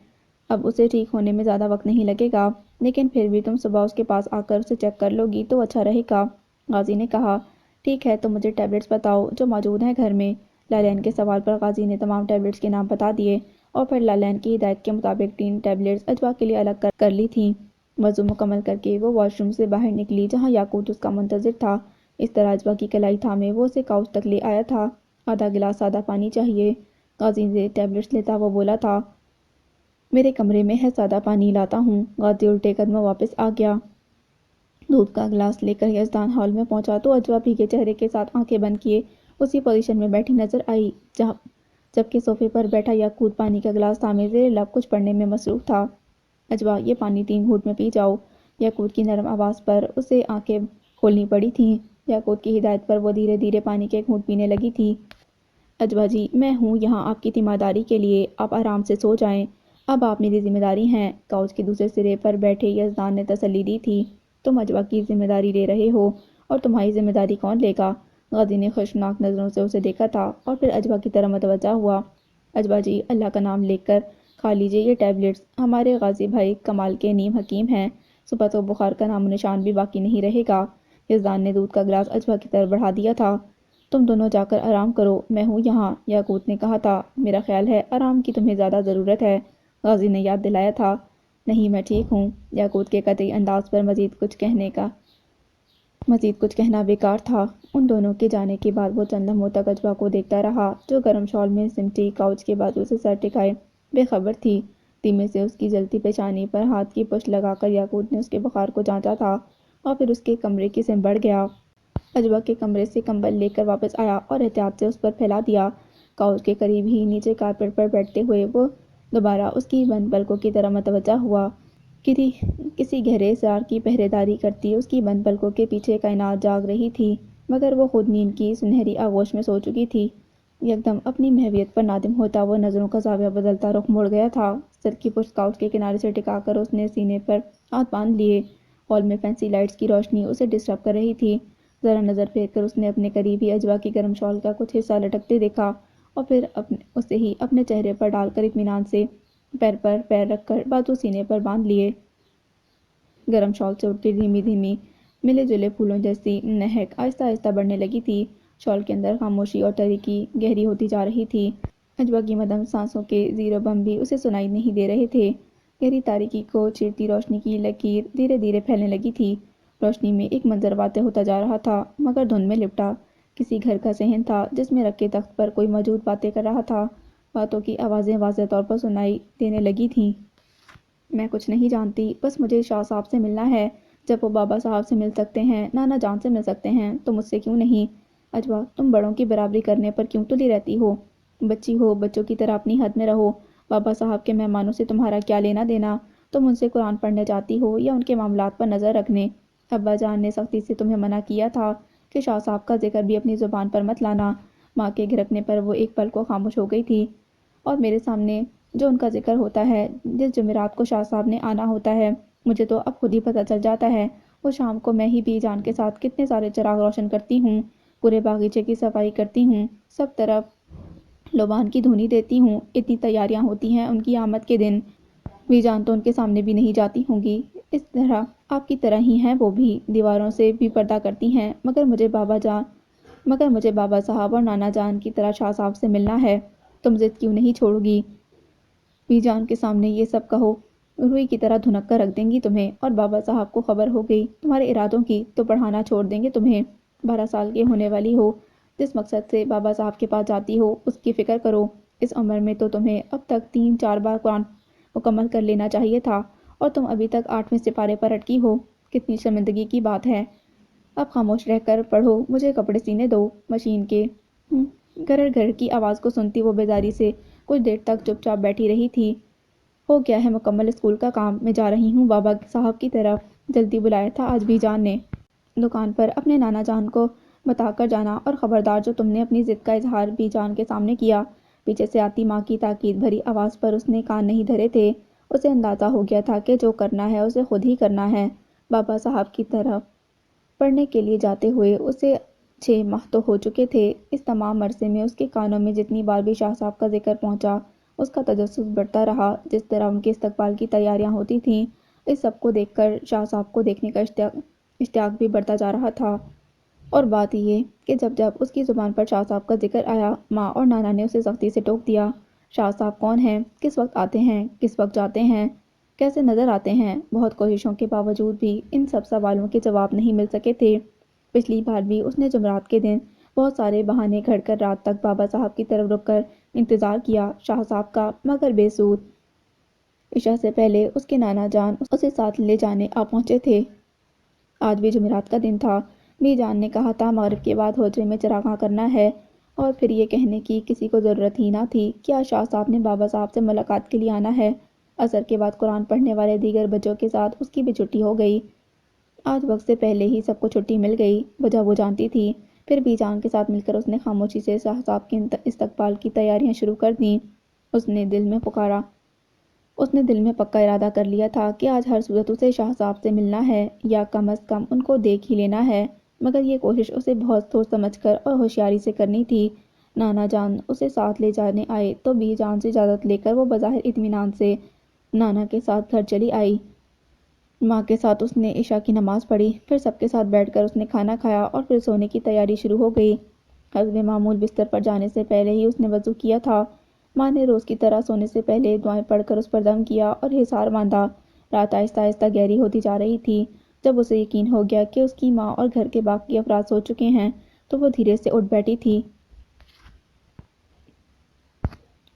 اب اسے ٹھیک ہونے میں زیادہ وقت نہیں لگے گا، لیکن پھر بھی تم صبح اس کے پاس آ کر اسے چیک کر لو گی تو اچھا رہے گا، غازی نے کہا۔ ٹھیک ہے، تم مجھے ٹیبلٹس بتاؤ جو موجود ہیں گھر میں۔ لالین کے سوال پر غازی نے تمام ٹیبلٹس کے نام بتا دیے اور پھر لالین کی ہدایت کے مطابق 3 ٹیبلٹس اجوا کے لیے الگ کر لی تھیں۔ وضو مکمل کر کے وہ واش روم سے باہر نکلی جہاں یاقوت اس کا منتظر تھا۔ اس طرح اجوا کی کلائی تھامے وہ اسے کاؤچ تک لے آیا تھا۔ آدھا گلاس سادہ پانی چاہیے، غازی سے ٹیبلٹس لیتا وہ بولا تھا۔ میرے کمرے میں ہے، سادہ پانی لاتا ہوں۔ غازی الٹے قدموں واپس آ گیا۔ دودھ کا گلاس لے کر یزدان ہال میں پہنچا تو اجوا بھیگے چہرے کے ساتھ آنکھیں بند کیے اسی پوزیشن میں بیٹھی نظر آئی، جبکہ صوفے پر بیٹھا یاقوت پانی کا گلاس تھامے زیر لب کچھ پڑھنے میں مصروف تھا۔ اجوا، یہ پانی 3 گھونٹ میں پی جاؤ، یاقوت کی نرم آواز پر اسے آنکھیں کھولنی پڑی تھیں۔ یاقوت کی ہدایت پر وہ دھیرے دھیرے پانی کے گھونٹ پینے لگی تھی۔ اجوا جی، میں ہوں یہاں آپ کی تیمارداری کے لیے، آپ آرام سے سو جائیں، اب آپ میری ذمہ داری ہیں، کاؤچ کے دوسرے سرے پر بیٹھے یزدان نے تسلی دی تھی۔ تم اجوا کی ذمہ داری لے رہے ہو، اور تمہاری ذمہ داری کون لے گا؟ غازی نے خشمناک نظروں سے اسے دیکھا تھا اور پھر اجوا کی طرف متوجہ ہوا۔ اجوا جی، اللہ کا نام لے کر کھا لیجیے یہ ٹیبلٹس، ہمارے غازی بھائی کمال کے نیم حکیم ہیں، صبح تو بخار کا نام و نشان بھی باقی نہیں رہے گا۔ یزدان نے دودھ کا گلاس اجوا کی طرف بڑھا دیا تھا۔ تم دونوں جا کر آرام کرو، میں ہوں یہاں، یاقوت نے کہا تھا۔ میرا خیال ہے آرام کی تمہیں زیادہ ضرورت ہے، غازی نے یاد دلایا تھا۔ نہیں، میں ٹھیک ہوں، یاقوت کے قطعی انداز پر مزید کچھ کہنا بیکار تھا۔ ان دونوں کے جانے کے بعد وہ چند لمحوں تک اجوا کو دیکھتا رہا جو گرم شال میں سمٹی کاؤچ کے بازو سے سر ٹکائے بے خبر تھی۔ دھیمے سے اس کی جلتی پیشانی پر ہاتھ کی پشت لگا کر یاقوت نے اس کے بخار کو جانچا تھا اور پھر اس کے کمرے کی سمت بڑھ گیا۔ اجوا کے کمرے سے کمبل لے کر واپس آیا اور احتیاط سے اس پر پھیلا دیا۔ کاؤچ کے قریب ہی نیچے کارپیٹ پر بیٹھتے ہوئے وہ دوبارہ اس کی بند پلکوں کی طرف متوجہ ہوا۔ کسی گہرے اسرار کی پہرے داری کرتی اس کی بند پلکوں کے پیچھے کائنات جاگ رہی تھی، مگر وہ خود نیند کی سنہری آغوش میں سو چکی تھی۔ یکدم اپنی محویت پر نادم ہوتا وہ نظروں کا زاویہ بدلتا رخ موڑ گیا تھا۔ سر کی پشت کاؤچ کے کنارے سے ٹکا کر اس نے سینے پر ہاتھ باندھ لیے ہال میں فینسی لائٹس کی روشنی اسے ڈسٹرب کر رہی تھی۔ ذرا نظر پھیر کر اس نے اپنے قریب ہی اجوا کی گرم شال کا کچھ حصہ لٹکتے دیکھا اور پھر اسے ہی اپنے چہرے پر ڈال کر اطمینان سے پیر پر پیر رکھ کر بازو سینے پر باندھ لیے۔ گرم شال سے اڑتی دھیمی دھیمی ملے جلے پھولوں جیسی مہک آہستہ آہستہ بڑھنے لگی تھی۔ شال کے اندر خاموشی اور تاریکی گہری ہوتی جا رہی تھی۔ اجوا کی مدھم سانسوں کے زیر و بم بھی اسے سنائی نہیں دے رہے تھے۔ گہری تاریکی کو چیرتی روشنی کی لکیر دھیرے دھیرے پھیلنے لگی تھی۔ روشنی میں ایک منظر واضح ہوتا جا رہا تھا، مگر دھند میں لپٹا۔ کسی گھر کا صحن تھا جس میں رکھے تخت پر کوئی موجود باتیں کر رہا تھا۔ باتوں کی آوازیں واضح طور پر سنائی دینے لگی تھیں۔ میں کچھ نہیں جانتی، بس مجھے شاہ صاحب سے ملنا ہے۔ جب وہ بابا صاحب سے مل سکتے ہیں، نانا جان سے مل سکتے ہیں، تو مجھ سے کیوں نہیں؟ اجوا، تم بڑوں کی برابری کرنے پر کیوں تلی رہتی ہو؟ بچی ہو، بچوں کی طرح اپنی حد میں رہو۔ بابا صاحب کے مہمانوں سے تمہارا کیا لینا دینا؟ تم ان سے قرآن پڑھنے جاتی ہو یا ان کے معاملات پر نظر رکھنے؟ ابا جان نے سختی سے تمہیں منع کیا تھا کہ شاہ صاحب کا ذکر بھی اپنی زبان پر مت لانا۔ ماں کے گھرکنے پر وہ ایک پل کو خاموش ہو گئی تھی۔ اور میرے سامنے جو ان کا ذکر ہوتا ہے، جس جمعرات کو شاہ صاحب نے آنا ہوتا ہے، مجھے تو اب خود ہی پتہ چل جاتا ہے۔ وہ شام کو میں ہی بی جان کے ساتھ کتنے سارے چراغ روشن کرتی ہوں، پورے باغیچے کی صفائی کرتی ہوں، سب طرف لوبان کی دھونی دیتی ہوں۔ اتنی تیاریاں ہوتی ہیں ان کی آمد کے دن، بی جان تو ان کے سامنے بھی نہیں جاتی ہوں گی۔ اس طرح آپ کی طرح ہی ہیں وہ بھی، دیواروں سے بھی پردہ کرتی ہیں، مگر مجھے بابا صاحب اور نانا جان کی طرح شاہ صاحب سے ملنا ہے۔ تم ضد کیوں نہیں چھوڑو گی؟ بی جان کے سامنے یہ سب کہو، روئی کی طرح دھنک کر رکھ دیں گی تمہیں، اور بابا صاحب کو خبر ہو گئی تمہارے ارادوں کی تو پڑھانا چھوڑ دیں گے تمہیں۔ 12 سال کے ہونے والی ہو، جس مقصد سے بابا صاحب کے پاس جاتی ہو اس کی فکر کرو۔ اس عمر میں تو تمہیں اب تک 3-4 بار قرآن مکمل کر لینا چاہیے تھا، اور تم ابھی تک 8ویں سپارے پر اٹکی ہو۔ کتنی شرمندگی کی بات ہے۔ اب خاموش رہ کر پڑھو، مجھے کپڑے سینے دو۔ مشین کے گھر گھر کی آواز کو سنتی وہ بیزاری سے کچھ دیر تک چپ چاپ بیٹھی رہی تھی۔ ہو گیا ہے مکمل اسکول کا کام، میں جا رہی ہوں بابا صاحب کی طرف۔ جلدی بلایا تھا آج بی جان نے دکان پر، اپنے نانا جان کو بتا کر جانا، اور خبردار جو تم نے اپنی ضد کا اظہار بی جان کے سامنے کیا۔ پیچھے سے آتی ماں کی تاکید بھری آواز پر اس نے کان نہیں دھرے تھے۔ اسے اندازہ ہو گیا تھا کہ جو کرنا ہے اسے خود ہی کرنا ہے۔ بابا صاحب کی طرف پڑھنے کے لیے جاتے ہوئے اسے 6 ماہ تو ہو چکے تھے۔ اس تمام عرصے میں اس کے کانوں میں جتنی بار بھی شاہ صاحب کا ذکر پہنچا، اس کا تجسس بڑھتا رہا۔ جس طرح ان کے استقبال کی تیاریاں ہوتی تھیں، اس سب کو دیکھ کر شاہ صاحب کو دیکھنے کا اشتیاق بھی بڑھتا جا رہا تھا۔ اور بات یہ کہ جب جب اس کی زبان پر شاہ صاحب کا ذکر آیا، ماں اور نانا نے اسے سختی سے ٹوک دیا۔ شاہ صاحب کون ہیں؟ کس وقت آتے ہیں؟ کس وقت جاتے ہیں؟ کیسے نظر آتے ہیں؟ بہت کوششوں کے باوجود بھی ان سب سوالوں کے جواب نہیں مل سکے تھے۔ پچھلی بار بھی اس نے جمعرات کے دن بہت سارے بہانے گھڑ کر رات تک بابا صاحب کی طرف رک کر انتظار کیا شاہ صاحب کا، مگر بے سود۔ عشاء سے پہلے اس کے نانا جان اسے ساتھ لے جانے آ پہنچے تھے۔ آج بھی جمعرات کا دن تھا۔ بی جان نے کہا تھا مغرب کے بعد حجرے میں چراغاں کرنا ہے، اور پھر یہ کہنے کی کسی کو ضرورت ہی نہ تھی کہ آج شاہ صاحب نے بابا صاحب سے ملاقات کے لیے آنا ہے۔ عصر کے بعد قرآن پڑھنے والے دیگر بچوں کے ساتھ اس کی بھی چھٹی ہو گئی۔ آج وقت سے پہلے ہی سب کو چھٹی مل گئی۔ وجہ وہ جانتی تھی۔ پھر بی جان کے ساتھ مل کر اس نے خاموشی سے شاہ صاحب کے استقبال کی تیاریاں شروع کر دیں۔ اس نے دل میں پکا ارادہ کر لیا تھا کہ آج ہر صورت اسے شاہ صاحب سے ملنا ہے، یا کم از کم ان کو دیکھ ہی لینا ہے، مگر یہ کوشش اسے بہت سوچ سمجھ کر اور ہوشیاری سے کرنی تھی۔ نانا جان اسے ساتھ لے جانے آئے تو بی جان سے اجازت لے کر وہ بظاہر اطمینان سے نانا کے ساتھ گھر چلی آئی۔ ماں کے ساتھ اس نے عشاء کی نماز پڑھی، پھر سب کے ساتھ بیٹھ کر اس نے کھانا کھایا، اور پھر سونے کی تیاری شروع ہو گئی۔ حسب معمول بستر پر جانے سے پہلے ہی اس نے وضو کیا تھا۔ ماں نے روز کی طرح سونے سے پہلے دعائیں پڑھ کر اس پر دم کیا اور حصار باندھا۔ رات آہستہ آہستہ گہری ہوتی جا رہی تھی۔ جب اسے یقین ہو گیا کہ اس کی ماں اور گھر کے باقی افراد سو چکے ہیں، تو وہ دھیرے سے اٹھ بیٹھی تھی۔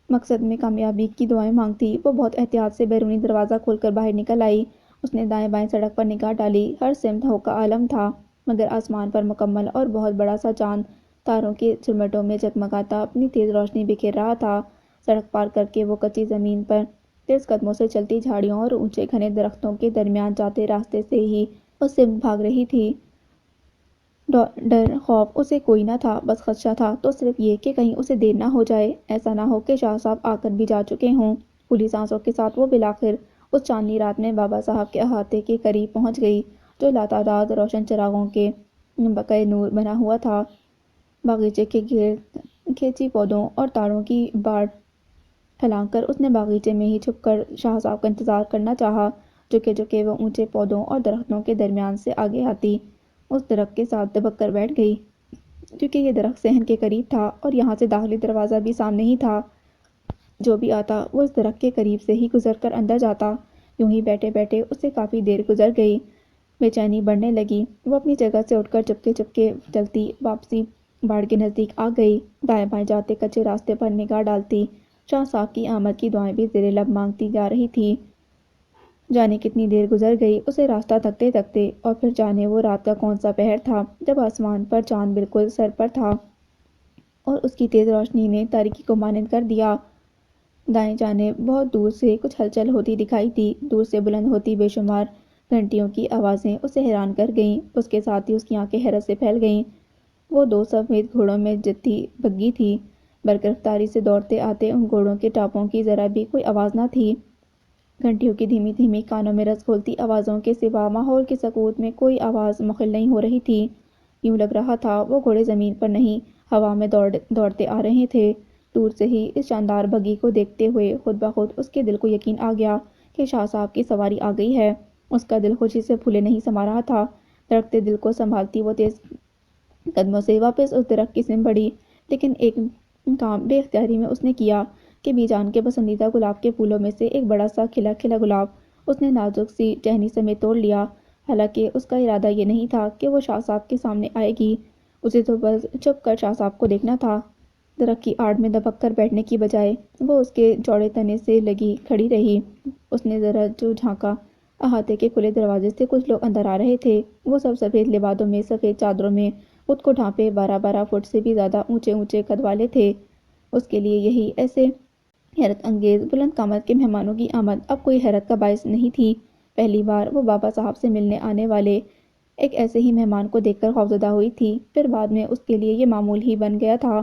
مقصد میں کامیابی کی دعائیں مانگتی، وہ بہت احتیاط سے بیرونی دروازہ کھول کر باہر نکل آئی۔ اس نے دائیں بائیں سڑک پر نگاہ ڈالی۔ ہر سمت ہو کا عالم تھا، مگر آسمان پر مکمل اور بہت بڑا سا چاند تاروں کے جھرمٹوں میں جگمگاتا اپنی تیز روشنی بکھیر رہا تھا۔ سڑک پار کر کے وہ کچی زمین پر تیز قدموں سے چلتی جھاڑیوں اور اونچے گھنے درختوں کے درمیان جاتے راستے سے ہی اس سمت بھاگ رہی تھی۔ ڈر خوف اسے کوئی نہ تھا، بس خدشہ تھا تو صرف یہ کہ کہیں اسے دیر نہ ہو جائے، ایسا نہ ہو کہ شاہ صاحب آ کر بھی جا چکے ہوں۔ پھولی سانسوں کے ساتھ وہ بالآخر اس چاندنی رات میں بابا صاحب کے احاطے کے قریب پہنچ گئی، جو لاتعداد روشن چراغوں کے بقع نور بنا ہوا تھا۔ باغیچے کے گرد کھیتی پودوں اور تاروں کی باڑ پھیلا کر اس نے باغیچے میں ہی چھپ کر شاہ صاحب کا انتظار کرنا چاہا۔ جھکے وہ اونچے پودوں اور درختوں کے درمیان سے آگے آتی اس درخت کے ساتھ دبک کر بیٹھ گئی، کیونکہ یہ درخت صحن کے قریب تھا اور یہاں سے داخلی دروازہ بھی سامنے ہی تھا۔ جو بھی آتا وہ اس درخت کے قریب سے ہی گزر کر اندر جاتا۔ یوں ہی بیٹھے بیٹھے اسے کافی دیر گزر گئی۔ بے چینی بڑھنے لگی۔ وہ اپنی جگہ سے اٹھ کر چپکے چپکے چلتی واپسی باڑ کے نزدیک آ گئی۔ دائیں بائیں جاتے کچے راستے پر نگاہ ڈالتی۔ شاہ صاحب کی آمد کی دعائیں بھی زیر لب مانگتی جا رہی تھی۔ جانے کتنی دیر گزر گئی اسے راستہ تکتے تکتے، اور پھر جانے وہ رات کا کون سا پہر تھا جب آسمان پر چاند بالکل سر پر تھا اور اس کی تیز روشنی نے تاریکی کو مانند کر دیا۔ دائیں جانب بہت دور سے کچھ ہلچل ہوتی دکھائی دی۔ دور سے بلند ہوتی بے شمار گھنٹیوں کی آوازیں اسے حیران کر گئیں۔ اس کے ساتھ ہی اس کی آنکھیں حیرت سے پھیل گئیں۔ وہ دو سفید گھوڑوں میں جتھی بگھی تھی۔ برق رفتاری سے دوڑتے آتے ان گھوڑوں کے ٹاپوں کی ذرا بھی کوئی آواز نہ تھی۔ گھنٹیوں کی دھیمی دھیمی کانوں میں رس گھولتی آوازوں کے سوا ماحول کی سکوت میں کوئی آواز مخل نہیں ہو رہی تھی۔ یوں لگ رہا تھا وہ گھوڑے زمین پر نہیں ہوا میں دوڑتے آ رہے تھے۔ دور سے ہی اس شاندار بگھی کو دیکھتے ہوئے خود بخود اس کے دل کو یقین آ گیا کہ شاہ صاحب کی سواری آ گئی ہے۔ اس کا دل خوشی سے پھولے نہیں سما رہا تھا۔ دھڑکتے دل کو سنبھالتی وہ تیز قدموں سے واپس اس درخت کی سمت بڑھی، لیکن ایک کام بے اختیاری میں اس نے کیا کہ بی جان کے پسندیدہ گلاب کے پھولوں میں سے ایک بڑا سا کھلا کھلا گلاب اس نے نازک سی ٹہنی سمیت توڑ لیا۔ حالانکہ اس کا ارادہ یہ نہیں تھا کہ وہ شاہ صاحب کے سامنے آئے گی، اسے تو بس چھپ کر شاہ صاحب کو دیکھنا تھا۔ درخت کی آڑ میں دبک کر بیٹھنے کی بجائے وہ اس کے چوڑے تنے سے لگی کھڑی رہی۔ اس نے ذرا جو جھانکا، احاطے کے کھلے دروازے سے کچھ لوگ اندر آ رہے تھے۔ وہ سب سفید لبادوں میں، سفید چادروں میں، خود کو ڈھانپے 12 فٹ سے بھی زیادہ اونچے اونچے قد والے تھے۔ اس کے لیے یہی ایسے حیرت انگیز بلند قامت کے مہمانوں کی آمد اب کوئی حیرت کا باعث نہیں تھی۔ پہلی بار وہ بابا صاحب سے ملنے آنے والے ایک ایسے ہی مہمان کو دیکھ کر خوفزدہ ہوئی تھی، پھر بعد میں اس کے لیے یہ معمول ہی بن گیا تھا۔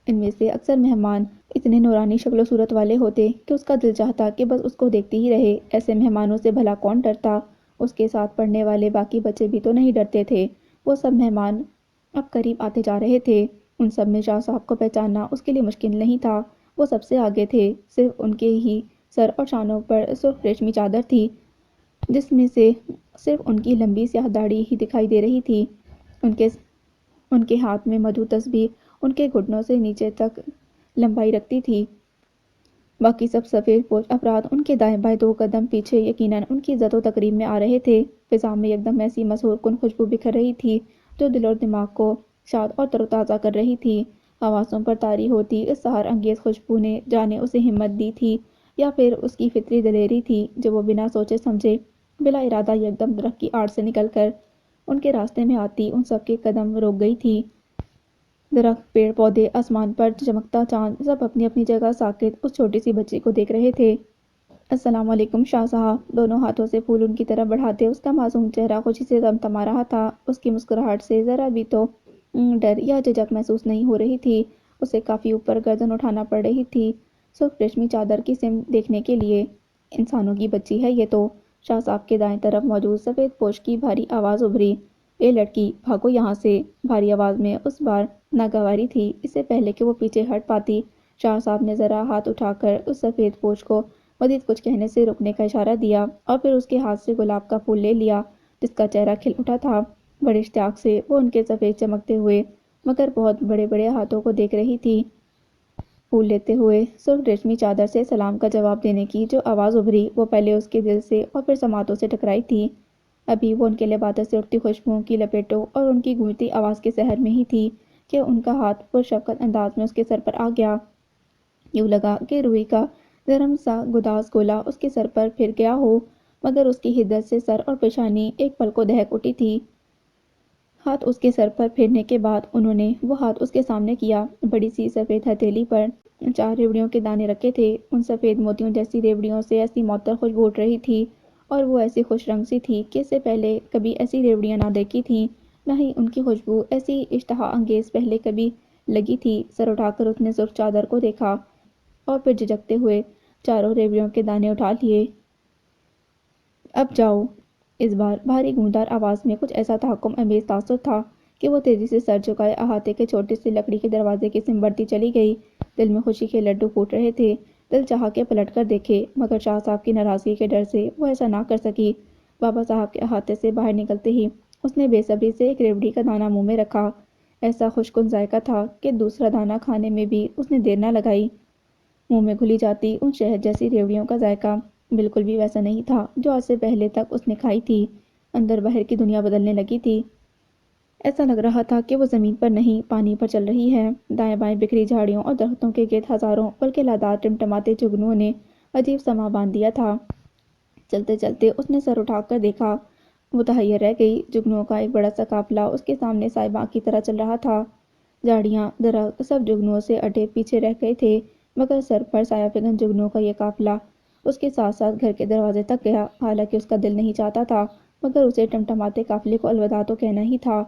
ان میں سے اکثر مہمان اتنے نورانی شکل و صورت والے ہوتے کہ اس کا دل چاہتا کہ بس اس کو دیکھتے ہی رہے۔ ایسے مہمانوں سے بھلا کون ڈرتا؟ اس کے ساتھ پڑھنے والے باقی بچے بھی تو نہیں ڈرتے تھے۔ وہ سب مہمان اب قریب آتے جا رہے تھے۔ ان سب میں شاہ صاحب کو پہچاننا اس کے لیے مشکل نہیں تھا۔ وہ سب سے آگے تھے۔ صرف ان کے ہی سر اور شانوں پر سرخ ریشمی چادر تھی، جس میں سے صرف ان کی لمبی سیاہ داڑھی ہی دکھائی دے رہی تھی۔ ان کے ہاتھ میں مدھو تسبیح ان کے گھٹنوں سے نیچے تک لمبائی رکھتی تھی۔ باقی سب سفید پوش افراد ان کے دائیں بائیں 2 قدم پیچھے یقیناً ان کی عزت و تکریم میں آ رہے تھے۔ فضا میں یکدم ایسی مسحور کن خوشبو بکھر رہی تھی جو دل اور دماغ کو شاد اور تر و تازہ کر رہی تھی۔ حواسوں پر طاری ہوتی اس سحر انگیز خوشبو نے جانے اسے ہمت دی تھی یا پھر اس کی فطری دلیری تھی جو وہ بنا سوچے سمجھے بلا ارادہ یکدم درخت کی آڑ سے نکل کر ان کے راستے میں آتی ان سب کے قدم روک گئی تھی۔ درخت، پیڑ پودے، آسمان پر چمکتا چاند، سب اپنی اپنی جگہ ساکت اس چھوٹی سی بچی کو دیکھ رہے تھے۔ السلام علیکم شاہ صاحب۔ دونوں ہاتھوں سے پھول ان کی طرف بڑھاتے اس کا معصوم چہرہ خوشی سے تمتما رہا تھا۔ اس کی مسکراہٹ سے ذرا بھی تو ڈر یا جھجک محسوس نہیں ہو رہی تھی۔ اسے کافی اوپر گردن اٹھانا پڑ رہی تھی سرخ ریشمی چادر کی سمت دیکھنے کے لیے۔ انسانوں کی بچی ہے یہ تو۔ شاہ صاحب کے دائیں طرف موجود سفید پوش کی بھاری آواز ابھری، اے لڑکی بھاگو یہاں سے۔ بھاری آواز میں اس بار ناگواری تھی۔ اس سے پہلے کہ وہ پیچھے ہٹ پاتی، شاہ صاحب نے ذرا ہاتھ اٹھا کر اس سفید پوش کو مزید کچھ کہنے سے رکنے کا اشارہ دیا اور پھر اس کے ہاتھ سے گلاب کا پھول لے لیا جس کا چہرہ کھل اٹھا تھا۔ بڑے اشتیاق سے وہ ان کے سفید چمکتے ہوئے مگر بہت بڑے بڑے ہاتھوں کو دیکھ رہی تھی۔ پھول لیتے ہوئے سرخ ریشمی چادر سے سلام کا جواب دینے کی جو آواز ابھری وہ پہلے اس کے دل سے اور پھر سماعتوں سے ٹکرائی تھی۔ ابھی وہ ان کے لبادہ سے اٹھتی خوشبوؤں کی لپیٹوں اور ان کی گونجتی آواز کے سحر میں ہی تھی کہ ان کا ہاتھ پرشفقت انداز میں اس کے سر پر آ گیا۔ یوں لگا کہ روئی کا نرم سا گداز گولا اس کے سر پر پھر گیا ہو، مگر اس کی حدت سے سر اور پیشانی ایک پل کو دہک اٹھی تھی۔ ہاتھ اس کے سر پر پھرنے کے بعد انہوں نے وہ ہاتھ اس کے سامنے کیا۔ بڑی سی سفید ہتھیلی پر 4 ریوڑیوں کے دانے رکھے تھے۔ ان سفید موتیوں جیسی ریوڑیوں سے ایسی معطر خوشبو اٹھ رہی تھی اور وہ ایسی خوش رنگ سی تھی کہ اس سے پہلے کبھی ایسی ریوڑیاں نہ دیکھی تھیں، نہ ہی ان کی خوشبو ایسی اشتہا انگیز پہلے کبھی لگی تھی۔ سر اٹھا کر اس نے سرخ چادر کو دیکھا اور پھر جھجکتے ہوئے 4 ریوڑیوں کے دانے اٹھا لیے۔ اب جاؤ۔ اس بار بھاری گونجدار آواز میں کچھ ایسا تحکم امیز تاثر تھا کہ وہ تیزی سے سر جھکائے احاطے کے چھوٹے سے لکڑی کے دروازے کی سمت بڑھتی چلی گئی۔ دل میں خوشی کے لڈو پھوٹ رہے تھے۔ دل چاہا کہ پلٹ کر دیکھے، مگر شاہ صاحب کی ناراضگی کے ڈر سے وہ ایسا نہ کر سکی۔ بابا صاحب کے احاطے سے باہر نکلتے ہی اس نے بے صبری سے ایک ریوڑی کا دانہ منہ میں رکھا۔ ایسا خوشگوار ذائقہ تھا کہ دوسرا دانہ کھانے میں بھی اس نے دیر نہ لگائی۔ منہ میں گھلی جاتی ان شہد جیسی ریوڑیوں کا ذائقہ بالکل بھی ویسا نہیں تھا جو آج سے پہلے تک اس نے کھائی تھی۔ اندر باہر کی دنیا بدلنے لگی تھی۔ ایسا لگ رہا تھا کہ وہ زمین پر نہیں، پانی پر چل رہی ہے۔ دائیں بائیں بکھری جھاڑیوں اور درختوں کے گرد ہزاروں بلکہ لادار ٹمٹماتے جگنوؤں نے عجیب سما باندھ دیا تھا۔ چلتے چلتے اس نے سر اٹھا کر دیکھا۔ وہ متحیر رہ گئی۔ جگنوؤں کا ایک بڑا سا قافلہ اس کے سامنے سائباں کی طرح چل رہا تھا۔ جھاڑیاں، درخت سب جگنوؤں سے اٹے پیچھے رہ گئے تھے، مگر سر پر سایہ فگن جگنوؤں کا یہ قافلہ اس کے ساتھ ساتھ گھر کے دروازے تک گیا۔ حالانکہ اس کا دل نہیں چاہتا تھا، مگر اسے ٹمٹماتے قافلے کو الوداع تو کہنا ہی تھا۔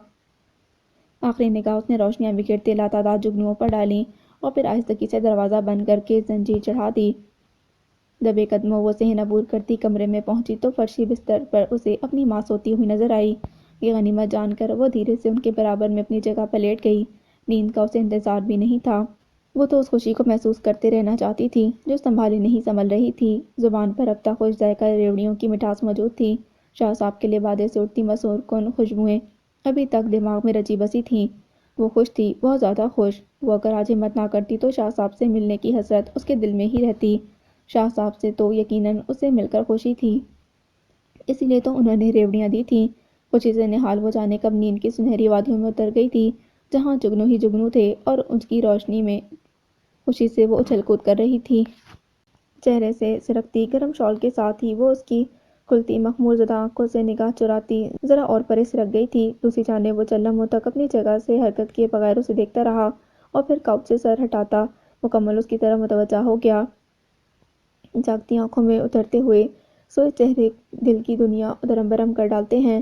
آخری نگاہ اس نے روشنیاں بکھیرتے لاتعداد جگنوؤں پر ڈالیں اور پھر آہستگی سے دروازہ بند کر کے زنجیر چڑھا دی۔ دبے قدموں وہ صحن عبور کرتی کمرے میں پہنچی تو فرشی بستر پر اسے اپنی ماں سوتی ہوئی نظر آئی۔ یہ غنیمت جان کر وہ دھیرے سے ان کے برابر میں اپنی جگہ پر لیٹ گئی۔ نیند کا اسے انتظار بھی نہیں تھا۔ وہ تو اس خوشی کو محسوس کرتے رہنا چاہتی تھی جو سنبھالی نہیں سنبھل رہی تھی۔ زبان پر اب تک خوش ذائقہ ریوڑیوں کی مٹھاس موجود تھی۔ شاہ صاحب کے لبادے سے اٹھتی مسحور کن خوشبوئیں ابھی تک دماغ میں رچی بسی تھیں۔ وہ خوش تھی، بہت زیادہ خوش۔ وہ اگر آج ہمت نہ کرتی تو شاہ صاحب سے ملنے کی حسرت اس کے دل میں ہی رہتی۔ شاہ صاحب سے تو یقیناً اسے مل کر خوشی تھی، اسی لیے تو انہوں نے ریوڑیاں دی تھیں۔ خوشی سے نہال وہ جانے کب نیند کی سنہری وادیوں میں اتر گئی تھی، جہاں جگنو ہی جگنو تھے اور اس کی روشنی میں خوشی سے وہ اچھل کود کر رہی تھی۔ چہرے سے سرکتی گرم شال کے ساتھ ہی وہ اس کی کھلتی مخمور زدہ آنکھوں سے نگاہ چراتی ذرا اور پرے سرک گئی تھی۔ دوسری جانب وہ چند لمحوں تک اپنی جگہ سے حرکت کیے بغیر اسے دیکھتا رہا اور پھر کاؤچ سے سر ہٹاتا مکمل اس کی طرف متوجہ ہو گیا۔ جاگتی آنکھوں میں اترتے ہوئے سوئے چہرے دل کی دنیا دھرم برہم کر ڈالتے ہیں۔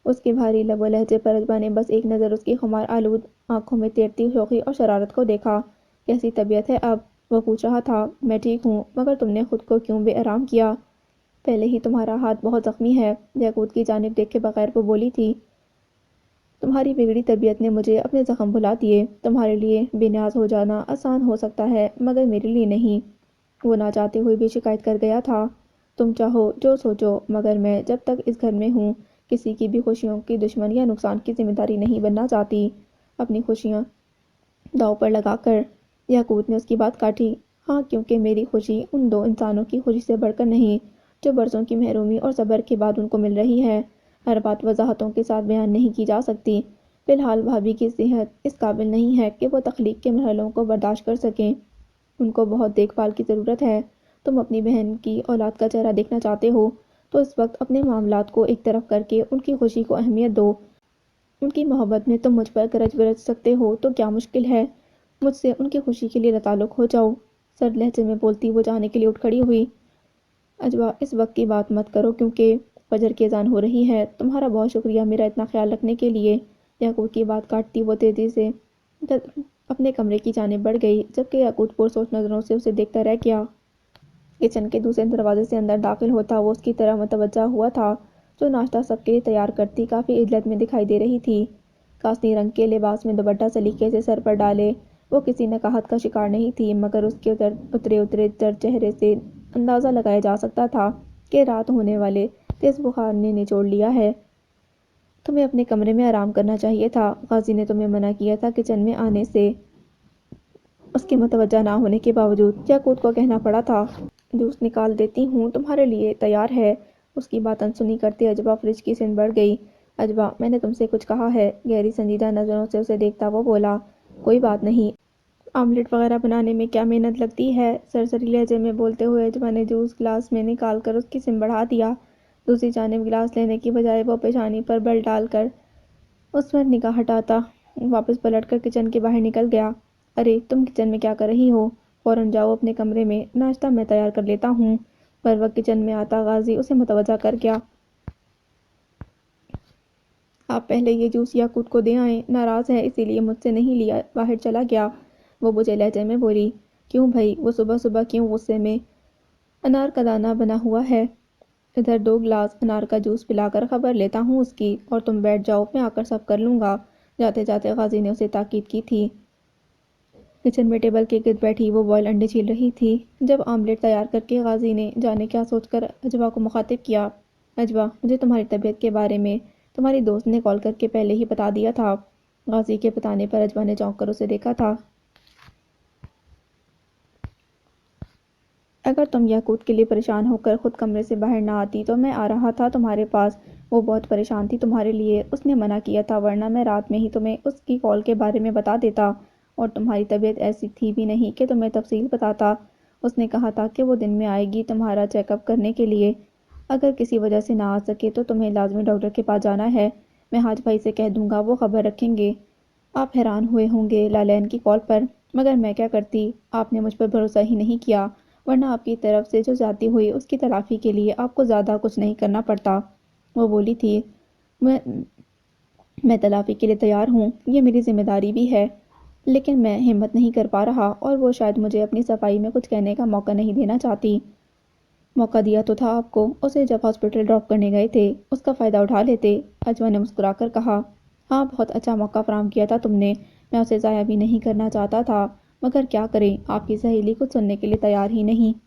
اس کے بھاری لب و لہجے پر اجبا نے بس ایک نظر اس کی خمار آلود آنکھوں میں تیرتی شوخی اور شرارت کو دیکھا۔ کیسی طبیعت ہے اب؟ وہ پوچھ رہا تھا۔ میں ٹھیک ہوں، مگر تم نے خود کو کیوں بے آرام کیا؟ پہلے ہی تمہارا ہاتھ بہت زخمی ہے۔ یعقوب کی جانب دیکھے بغیر وہ بولی تھی۔ تمہاری بگڑی طبیعت نے مجھے اپنے زخم بھلا دیے۔ تمہارے لیے بے نیاز ہو جانا آسان ہو سکتا ہے، مگر میرے لیے نہیں۔ وہ نہ چاہتے ہوئے بھی شکایت کر گیا تھا۔ تم چاہو جو سوچو، مگر میں جب تک اس گھر میں ہوں کسی کی بھی خوشیوں کی دشمن یا نقصان کی ذمہ داری نہیں بننا چاہتی۔ اپنی خوشیاں داؤ پر لگا کر یعقوب نے اس کی بات کاٹی۔ ہاں، کیونکہ میری خوشی ان دو انسانوں کی خوشی سے بڑھ کر نہیں جو برسوں کی محرومی اور صبر کے بعد ان کو مل رہی ہے۔ ہر بات وضاحتوں کے ساتھ بیان نہیں کی جا سکتی۔ فی الحال بھابھی کی صحت اس قابل نہیں ہے کہ وہ تخلیق کے مرحلوں کو برداشت کر سکیں۔ ان کو بہت دیکھ بھال کی ضرورت ہے۔ تم اپنی بہن کی اولاد کا چہرہ دیکھنا چاہتے ہو تو اس وقت اپنے معاملات کو ایک طرف کر کے ان کی خوشی کو اہمیت دو۔ ان کی محبت میں تم مجھ پر گرج برج سکتے ہو تو کیا مشکل ہے؟ مجھ سے ان کی خوشی کے لیے تعلق ہو جاؤ۔ سرد لہجے میں بولتی وہ جانے کے لیے اٹھ کھڑی ہوئی۔ اجبا، اس وقت کی بات مت کرو کیونکہ فجر کی اذان ہو رہی ہے۔ تمہارا بہت شکریہ میرا اتنا خیال رکھنے کے لیے۔ یعقوب کی بات کاٹتی وہ تیزی سے اپنے کمرے کی جانب بڑھ گئی، جبکہ یعقوب پرسوچ نظروں سے اسے دیکھتا رہ گیا۔ کچن کے دوسرے دروازے سے اندر داخل ہوتا وہ اس کی طرف متوجہ ہوا تھا، جو ناشتہ سب کے لیے تیار کرتی کافی عجلت میں دکھائی دے رہی تھی۔ کاسنی رنگ کے لباس میں دوپٹہ سلیقے سے سر پر ڈالے وہ کسی نکہت کا شکار نہیں تھی، مگر اس کے اترے زرد چہرے سے اندازہ لگایا جا سکتا تھا کہ رات ہونے والے تیز بخار نے نچوڑ لیا ہے۔ تمہیں اپنے کمرے میں آرام کرنا چاہیے تھا۔ غازی نے تمہیں منع کیا تھا کچن میں آنے سے۔ اس کے متوجہ نہ ہونے کے باوجود یعقوب کو کہنا پڑا تھا۔ جوس نکال دیتی ہوں، تمہارے لیے تیار ہے۔ اس کی بات انسنی کرتے اجبا فریج کی سمت بڑھ گئی۔ اجبا، میں نے تم سے کچھ کہا ہے؟ گہری سنجیدہ نظروں سے اسے دیکھتا وہ بولا۔ کوئی بات نہیں۔ آملیٹ وغیرہ بنانے میں کیا محنت لگتی ہے؟ سرسری لہجے میں بولتے ہوئے اجبا نے جوس گلاس میں نکال کر اس کی سمت بڑھا دیا۔ دوسری جانب گلاس لینے کی بجائے وہ پیشانی پر بل ڈال کر اس پر نگاہ ہٹاتا واپس پلٹ کر کچن کے باہر نکل گیا۔ ارے تم کچن میں کیا کر رہی ہو؟ فوراً جاؤ اپنے کمرے میں، ناشتہ میں تیار کر لیتا ہوں۔ بروقت کچن میں آتا غازی اسے متوجہ کر گیا۔ آپ پہلے یہ جوس یعقوب کو دے آئیں، ناراض ہے اسی لیے مجھ سے نہیں لیا، باہر چلا گیا۔ وہ بجھے لہجے میں بولی۔ کیوں بھئی، وہ صبح صبح کیوں غصے میں؟ انار کا دانہ بنا ہوا ہے۔ ادھر 2 گلاس انار کا جوس پلا کر خبر لیتا ہوں اس کی، اور تم بیٹھ جاؤ، میں آ کر سب کر لوں گا۔ جاتے جاتے غازی نے اسے تاکید کی تھی۔ کچن میں ٹیبل کے گرد بیٹھی وہ بوائل انڈے چھیل رہی تھی، جب آملیٹ تیار کر کے غازی نے جانے کیا سوچ کر اجوا کو مخاطب کیا۔ اجوا، مجھے تمہاری طبیعت کے بارے میں تمہاری دوست نے کال کر کے پہلے ہی بتا دیا تھا۔ غازی کے بتانے پر اجوا نے چونک کر اسے دیکھا تھا۔ اگر تم یاقوت کے لیے پریشان ہو کر خود کمرے سے باہر نہ آتی تو میں آ رہا تھا تمہارے پاس۔ وہ بہت پریشان تھی تمہارے لیے، اس نے منع کیا تھا، ورنہ میں رات میں ہی تمہیں اس کی کال کے بارے میں بتا دیتا، اور تمہاری طبیعت ایسی تھی بھی نہیں کہ تمہیں تفصیل بتاتا۔ اس نے کہا تھا کہ وہ دن میں آئے گی تمہارا چیک اپ کرنے کے لیے۔ اگر کسی وجہ سے نہ آ سکے تو تمہیں لازمی ڈاکٹر کے پاس جانا ہے۔ میں حاج بھائی سے کہہ دوں گا، وہ خبر رکھیں گے۔ آپ حیران ہوئے ہوں گے لالین کی کال پر، مگر میں کیا کرتی؟ آپ نے مجھ پر بھروسہ ہی نہیں کیا، ورنہ آپ کی طرف سے جو زیادتی ہوئی اس کی تلافی کے لیے آپ کو زیادہ کچھ نہیں کرنا پڑتا۔ وہ بولی تھی، میں تلافی کے لیے تیار ہوں، یہ میری ذمہ داری بھی ہے، لیکن میں ہمت نہیں کر پا رہا، اور وہ شاید مجھے اپنی صفائی میں کچھ کہنے کا موقع نہیں دینا چاہتی۔ موقع دیا تو تھا آپ کو، اسے جب ہاسپٹل ڈراپ کرنے گئے تھے، اس کا فائدہ اٹھا لیتے۔ اجوا نے مسکرا کر کہا، ہاں بہت اچھا موقع فراہم کیا تھا تم نے، میں اسے ضائع بھی نہیں کرنا چاہتا تھا، مگر کیا کریں، آپ کی سہیلی کچھ سننے کے لیے تیار ہی نہیں۔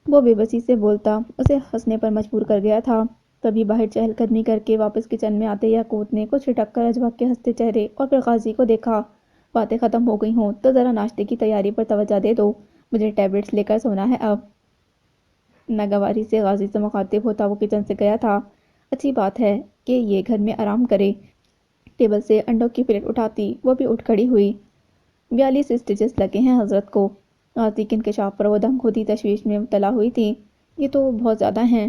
وہ بے بسی سے بولتا اسے ہنسنے پر مجبور کر گیا تھا۔ تبھی باہر چہل قدمی کر کے واپس کچن میں آتے یاقوت نے کچھ رٹک کر اجوا کے ہنستے چہرے اور پھر غازی کو دیکھا۔ باتیں ختم ہو گئی ہوں تو ذرا ناشتے کی تیاری پر توجہ دے دو، مجھے ٹیبلٹس لے کر سونا ہے اب۔ ناگواری سے غازی سے مخاطب ہوتا وہ کچن سے گیا تھا۔ اچھی بات ہے کہ یہ گھر میں آرام کرے۔ ٹیبل سے انڈوں کی پلیٹ اٹھاتی وہ بھی اٹھ کھڑی ہوئی۔ 42 اسٹچز لگے ہیں حضرت کو۔ غازی کے انکشاف پر وہ دم خودی تشویش میں مبتلا ہوئی تھی۔ یہ تو بہت زیادہ ہیں،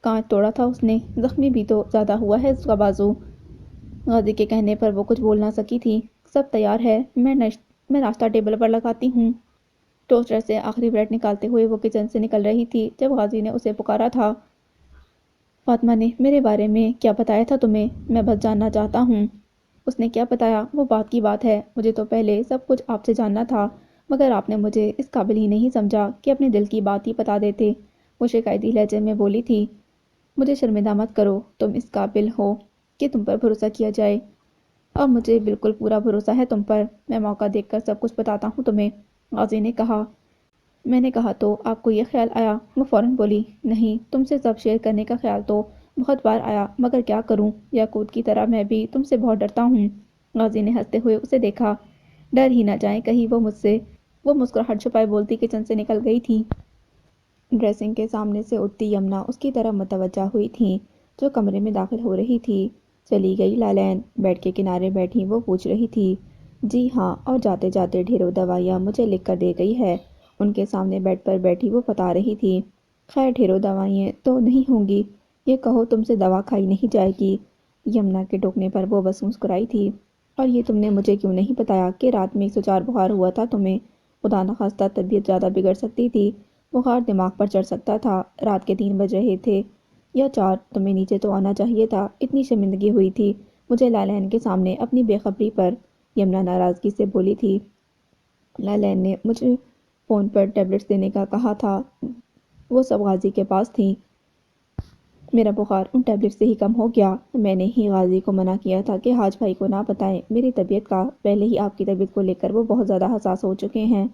کانچ توڑا تھا اس نے، زخمی بھی تو زیادہ ہوا ہے اس کا بازو۔ غازی کے کہنے پر وہ کچھ بول نہ سکی تھی۔ سب تیار ہے، میں ناشتہ ٹیبل پر لگاتی ہوں۔ ٹوسٹر سے آخری بریڈ نکالتے ہوئے وہ کچن سے نکل رہی تھی جب غازی نے اسے پکارا تھا۔ فاطمہ نے میرے بارے میں کیا بتایا تھا تمہیں؟ میں بس جاننا چاہتا ہوں۔ اس نے کیا بتایا، وہ بات کی بات ہے، مجھے تو پہلے سب کچھ آپ سے جاننا تھا، مگر آپ نے مجھے اس قابل ہی نہیں سمجھا کہ اپنے دل کی بات ہی بتا دیتے۔ وہ شکایتی لہجے میں بولی تھی، مجھے شرمندہ مت کرو، تم اس قابل ہو کہ تم پر بھروسہ کیا جائے۔ اب مجھے بالکل پورا بھروسہ ہے تم پر، میں موقع دیکھ کر سب کچھ بتاتا ہوں تمہیں۔ غازی نے کہا، میں نے کہا تو آپ کو یہ خیال آیا؟ وہ فوراً بولی، نہیں، تم سے سب شیئر کرنے کا خیال تو بہت بار آیا، مگر کیا کروں، یاقوت کی طرح میں بھی تم سے بہت ڈرتا ہوں۔ غازی نے ہنستے ہوئے اسے دیکھا، ڈر ہی نہ جائیں کہیں وہ مجھ سے۔ وہ مسکراہٹ چھپائے بولتی کچن سے نکل گئی تھی۔ ڈریسنگ کے سامنے سے اٹھتی یمنا اس کی طرف متوجہ ہوئی تھیں، جو کمرے میں داخل ہو رہی تھی۔ چلی گئی لالین؟ بیڈ کے کنارے بیٹھی وہ پوچھ رہی تھی۔ جی ہاں، اور جاتے جاتے ڈھیروں دوائیاں مجھے لکھ کر دے گئی ہے، ان کے سامنے بیڈ پر بیٹھی وہ بتا رہی تھی۔ خیر ڈھیروں دوائیں تو نہیں ہوں گی، یہ کہو تم سے دوا کھائی نہیں جائے گی۔ یمنا کے ٹوکنے پر وہ بس مسکرائی تھی۔ اور یہ تم نے مجھے کیوں نہیں بتایا کہ رات میں 104 بخار ہوا تھا تمہیں؟ خدا نخواستہ طبیعت زیادہ بگڑ سکتی تھی، بخار دماغ پر چڑھ سکتا تھا، رات کے 3 بج رہے تھے یا 4، تمہیں نیچے تو آنا چاہیے تھا، اتنی شرمندگی ہوئی تھی مجھے لالین کے سامنے اپنی بے خبری پر، یمنا ناراضگی سے بولی تھی۔ لالین نے مجھے فون پر ٹیبلٹس دینے کا کہا تھا، وہ سب غازی کے پاس تھیں، میرا بخار ان ٹیبلٹ سے ہی کم ہو گیا، میں نے ہی غازی کو منع کیا تھا کہ حاج بھائی کو نہ بتائیں میری طبیعت کا، پہلے ہی آپ کی طبیعت کو لے کر وہ بہت زیادہ حساس ہو چکے ہیں۔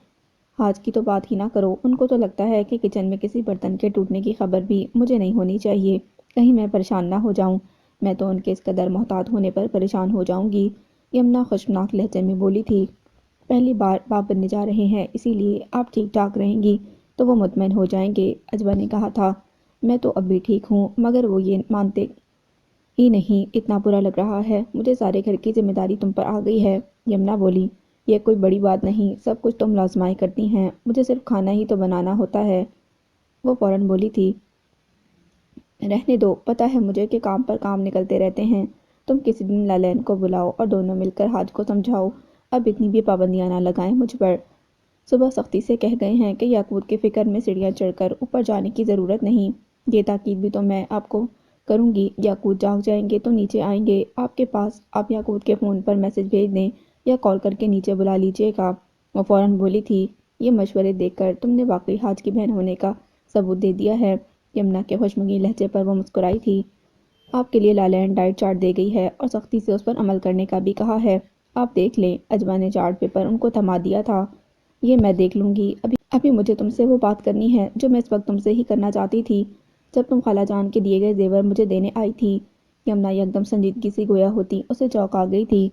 حاج کی تو بات ہی نہ کرو، ان کو تو لگتا ہے کہ کچن میں کسی برتن کے ٹوٹنے کی خبر بھی مجھے نہیں ہونی چاہیے، کہیں میں پریشان نہ ہو جاؤں، میں تو ان کے اس قدر محتاط ہونے پر پریشان ہو جاؤں گی۔ یمنا خشمناک لہجے میں بولی تھی، پہلی بار باپ بننے جا رہے ہیں، اسی لیے آپ ٹھیک ٹھاک رہیں گی تو وہ مطمئن ہو جائیں گے۔ اجوا نے کہا تھا، میں تو اب بھی ٹھیک ہوں، مگر وہ یہ مانتے ہی نہیں، اتنا برا لگ رہا ہے، مجھے سارے گھر کی ذمہ داری تم پر آ گئی ہے۔ یمنا بولی، یہ کوئی بڑی بات نہیں، سب کچھ تم لازمائی کرتی ہیں، مجھے صرف کھانا ہی تو بنانا ہوتا ہے۔ وہ فوراً بولی تھی، رہنے دو، پتہ ہے مجھے کہ کام پر کام نکلتے رہتے ہیں، تم کسی دن لالین کو بلاؤ اور دونوں مل کر حاج کو سمجھاؤ، اب اتنی بھی پابندیاں نہ لگائیں مجھ پر۔ صبح سختی سے کہہ گئے ہیں کہ یاقوت کی فکر میں سیڑھیاں چڑھ کر اوپر جانے کی ضرورت نہیں، یہ تاکید بھی تو میں آپ کو کروں گی، یاقوت جاگ جائیں گے تو نیچے آئیں گے آپ کے پاس، آپ یاقوت کے فون پر میسج بھیج دیں یا کال کر کے نیچے بلا لیجئے گا۔ وہ فوراً بولی تھی، یہ مشورے دیکھ کر تم نے واقعی حاج کی بہن ہونے کا ثبوت دے دیا ہے، یمنا کے خوشمگی لہجے پر وہ مسکرائی تھی۔ آپ کے لیے لالین ڈائٹ چارٹ دے گئی ہے اور سختی سے اس پر عمل کرنے کا بھی کہا ہے۔ آپ دیکھ لیں۔ اجوا نے چارٹ پیپر ان کو تھما دیا تھا۔ یہ میں دیکھ لوں گی۔ ابھی مجھے تم سے وہ بات کرنی ہے جو میں اس وقت تم سے ہی کرنا چاہتی تھی جب تم خالہ جان کے دیے گئے زیور مجھے دینے آئی تھی۔ یمنا یکدم سنجیدگی سے گویا ہوتی اسے چونکا گئی تھی۔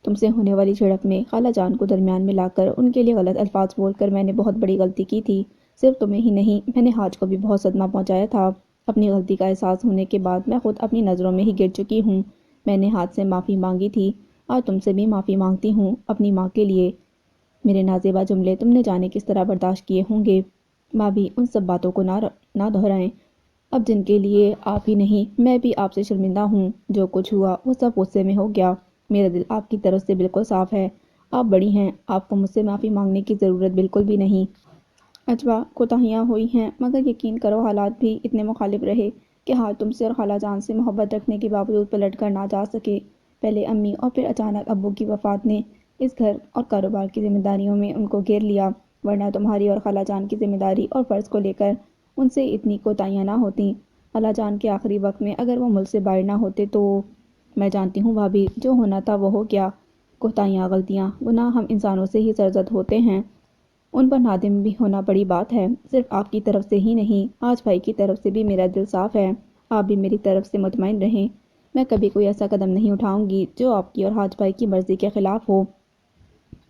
تم سے ہونے والی جھڑپ میں خالہ جان کو درمیان میں لا کر ان کے لیے غلط الفاظ بول کر میں نے بہت بڑی غلطی کی تھی۔ صرف تمہیں ہی نہیں، میں نے حاج کو بھی بہت صدمہ پہنچایا تھا۔ اپنی غلطی کا احساس ہونے کے بعد میں خود اپنی نظروں میں ہی گر چکی ہوں۔ میں نے حاج سے معافی مانگی تھی۔ آج تم سے بھی معافی مانگتی ہوں، اپنی ماں کے لیے۔ میرے نازیبا جملے تم نے جانے کس طرح برداشت کیے ہوں گے۔ ماں بھی ان سب باتوں کو نہ دہرائیں، اب جن کے لیے آپ ہی نہیں میں بھی آپ سے شرمندہ ہوں۔ جو کچھ ہوا وہ سب غصے میں ہو گیا۔ میرا دل آپ کی طرف سے بالکل صاف ہے۔ آپ بڑی ہیں، آپ کو مجھ سے معافی مانگنے کی ضرورت بالکل بھی نہیں۔ اجوا، کوتاہیاں ہوئی ہیں مگر یقین کرو حالات بھی اتنے مخالف رہے کہ حاج تم سے اور خالہ جان سے محبت رکھنے کے باوجود پلٹ کر نہ جا سکے۔ پہلے امی اور پھر اچانک ابو کی وفات نے اس گھر اور کاروبار کی ذمہ داریوں میں ان کو گھیر لیا، ورنہ تمہاری اور خالہ جان کی ذمہ داری اور فرض کو لے کر ان سے اتنی کوتاہیاں نہ ہوتیں۔ خالہ جان کے آخری وقت میں اگر وہ ملک سے باہر نہ ہوتے تو… میں جانتی ہوں بھابھی، جو ہونا تھا وہ ہو گیا۔ کوتاہیاں، غلطیاں، گناہ ہم انسانوں سے ہی سرزد ہوتے ہیں، ان پر نادم بھی ہونا بڑی بات ہے۔ صرف آپ کی طرف سے ہی نہیں، حاج بھائی کی طرف سے بھی میرا دل صاف ہے۔ آپ بھی میری طرف سے مطمئن رہیں، میں کبھی کوئی ایسا قدم نہیں اٹھاؤں گی جو آپ کی اور حاج بھائی کی مرضی کے خلاف ہو۔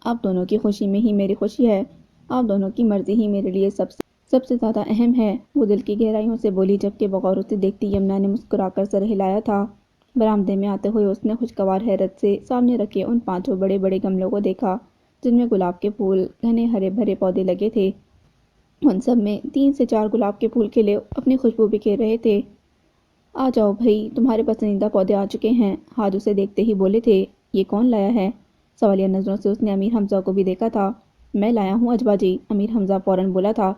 آپ دونوں کی خوشی میں ہی میری خوشی ہے، آپ دونوں کی مرضی ہی میرے لیے سب سے زیادہ اہم ہے۔ وہ دل کی گہرائیوں سے بولی، جبکہ بغور اسے دیکھتی یمنا نے مسکرا کر سر ہلایا تھا۔ برآمدے میں آتے ہوئے اس نے خوشگوار حیرت سے سامنے رکھے ان 5 بڑے بڑے گملوں کو دیکھا جن میں گلاب کے پھول، گھنے ہرے بھرے پودے لگے تھے۔ ان سب میں 3 سے 4 گلاب کے پھول کھلے اپنی خوشبو بکھیر رہے تھے۔ آ جاؤ بھائی، تمہارے پسندیدہ پودے آ چکے ہیں، حاج اسے دیکھتے ہی بولے تھے۔ یہ کون لایا ہے؟ سوالیہ نظروں سے اس نے امیر حمزہ کو بھی دیکھا تھا۔ میں لایا ہوں اجوا جی، امیر حمزہ فوراً بولا تھا۔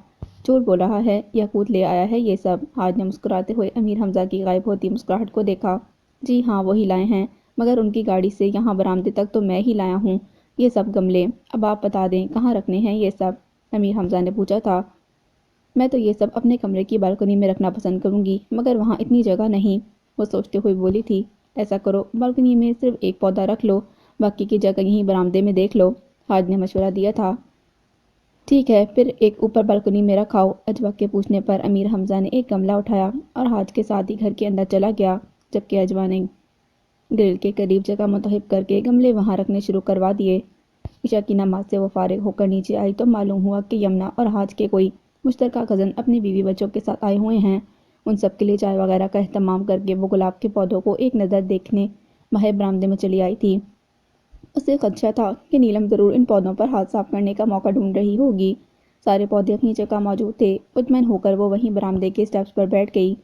جھوٹ بول رہا ہے، یاقوت لے آیا ہے یہ سب۔ حاج نے مسکراتے ہوئے امیر حمزہ کی غائب ہوتی مسکراہٹ کو دیکھا۔ جی ہاں، وہی لائے ہیں، مگر ان کی گاڑی سے یہاں برآمدے تک تو میں ہی لایا ہوں یہ سب گملے۔ اب آپ بتا دیں کہاں رکھنے ہیں یہ سب؟ امیر حمزہ نے پوچھا تھا۔ میں تو یہ سب اپنے کمرے کی بالکنی میں رکھنا پسند کروں گی، مگر وہاں اتنی جگہ نہیں، وہ سوچتے ہوئے بولی تھی۔ ایسا کرو، بالکنی میں صرف ایک پودا رکھ لو، باقی کی جگہ یہیں برآمدے میں دیکھ لو، حاج نے مشورہ دیا تھا۔ ٹھیک ہے، پھر ایک اوپر بالکنی میں رکھاؤ۔ اجوا کے پوچھنے پر امیر حمزہ نے ایک گملہ اٹھایا اور حاج کے ساتھ ہی گھر کے اندر چلا گیا، جبکہ اجوا نے گرل کے قریب جگہ منتخب کر کے گملے وہاں رکھنے شروع کروا دیے۔ عشاء کی نماز سے وہ فارغ ہو کر نیچے آئی تو معلوم ہوا کہ یمنا اور حاج کے کوئی مشترکہ کزن اپنی بیوی بچوں کے ساتھ آئے ہوئے ہیں۔ ان سب کے لیے چائے وغیرہ کا اہتمام کر کے وہ گلاب کے پودوں کو ایک نظر دیکھنے باہر برآمدے میں چلی آئی تھی۔ اسے خدشہ تھا کہ نیلم ضرور ان پودوں پر ہاتھ صاف کرنے کا موقع ڈھونڈ رہی ہوگی۔ سارے پودے اپنی جگہ موجود تھے۔ مطمئن ہو کر وہ وہیں برآمدے کے اسٹیپس پر بیٹھ گئی۔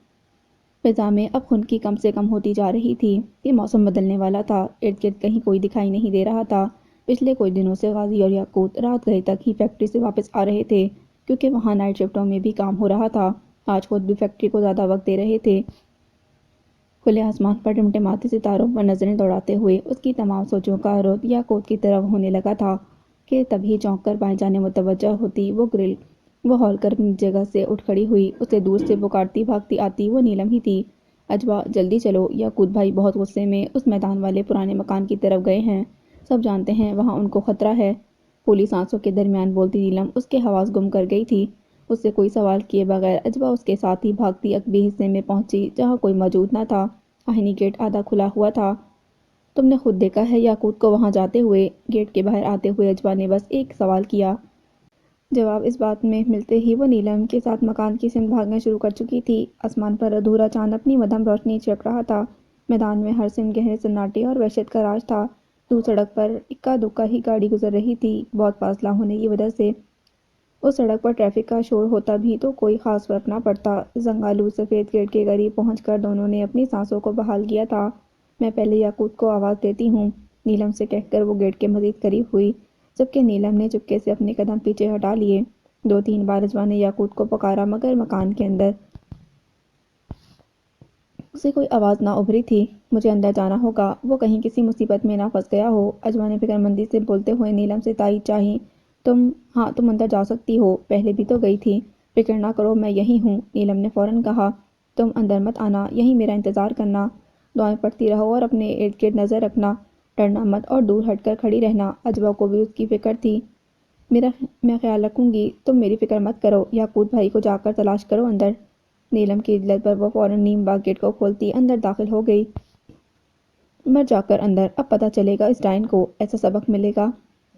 فضا میں اب خنکی کم سے کم ہوتی جا رہی تھی کہ موسم بدلنے والا تھا۔ ارد گرد کہیں کوئی دکھائی نہیں دے رہا تھا۔ پچھلے کچھ دنوں سے غازی اور یاقوت رات گئے تک ہی فیکٹری سے واپس آ رہے تھے، کیونکہ وہاں نائٹ شفٹوں میں بھی کام ہو رہا تھا۔ آج خود بھی فیکٹری کو زیادہ وقت دے رہے تھے۔ کھلے آسمان پر ٹمٹماتے ستاروں پر نظریں دوڑاتے ہوئے اس کی تمام سوچوں کا رخ یاقوت کی طرف ہونے لگا تھا کہ تبھی چونک کر بائیں جانب متوجہ ہوتی وہ ہول کر اپنی جگہ سے اٹھ کھڑی ہوئی۔ اسے دور سے پکارتی بھاگتی آتی وہ نیلم ہی تھی۔ اجوا، جلدی چلو، یاقوت بھائی بہت غصے میں اس میدان والے پرانے مکان کی طرف گئے ہیں، سب جانتے ہیں وہاں ان کو خطرہ ہے۔ پھولی سانسوں کے درمیان بولتی نیلم اس کے حواس گم کر گئی تھی۔ اس سے کوئی سوال کیے بغیر اجوا اس کے ساتھ ہی بھاگتی عقبی حصے میں پہنچی جہاں کوئی موجود نہ تھا۔ آہنی گیٹ آدھا کھلا ہوا تھا۔ تم نے خود دیکھا ہے یاقوت کو وہاں جاتے ہوئے؟ گیٹ کے باہر آتے ہوئے اجوا نے بس ایک سوال کیا۔ جواب اس بات میں ملتے ہی وہ نیلم کے ساتھ مکان کی سمت بھاگنا شروع کر چکی تھی۔ آسمان پر ادھورا چاند اپنی مدھم روشنی چھڑک رہا تھا۔ میدان میں ہر سمت گہرے سناٹے اور وحشت کا راج تھا۔ دور سڑک پر اکا دکا ہی گاڑی گزر رہی تھی۔ بہت فاصلہ ہونے کی وجہ سے اس سڑک پر ٹریفک کا شور ہوتا بھی تو کوئی خاص فرق نہ پڑتا۔ زنگآلود سفید گیٹ کے قریب پہنچ کر دونوں نے اپنی سانسوں کو بحال کیا تھا۔ میں پہلے یاقوت کو آواز دیتی ہوں، نیلم سے کہہ کر وہ گیٹ کے مزید قریب ہوئی، جبکہ نیلم نے چپکے سے اپنے قدم پیچھے ہٹا لیے۔ 2-3 بار اجوا نے یاقوت کو پکارا مگر مکان کے اندر سے کوئی آواز نہ ابھری تھی۔ مجھے اندر جانا ہوگا، وہ کہیں کسی مصیبت میں نہ پھنس گیا ہو، اجوا نے فکرمندی سے بولتے ہوئے نیلم سے تائید چاہی۔ ہاں، تم اندر جا سکتی ہو، پہلے بھی تو گئی تھی، فکر نہ کرو، میں یہیں ہوں، نیلم نے فوراً کہا۔ تم اندر مت آنا، یہیں میرا انتظار کرنا، دعائیں پڑھتی رہو اور اپنے ارد گرد نظر رکھنا، ڈرنا مت اور دور ہٹ کر کھڑی رہنا۔ اجوا کو بھی اس کی فکر تھی۔ میں خیال رکھوں گی، تم میری فکر مت کرو، یاقوت بھائی کو جا کر تلاش کرو اندر۔ نیلم کی اجلت پر وہ فوراً نیم باغ گیٹ کو کھولتی اندر داخل ہو گئی۔ مر جا کر اندر، اب پتہ چلے گا اس ڈائن کو، ایسا سبق ملے گا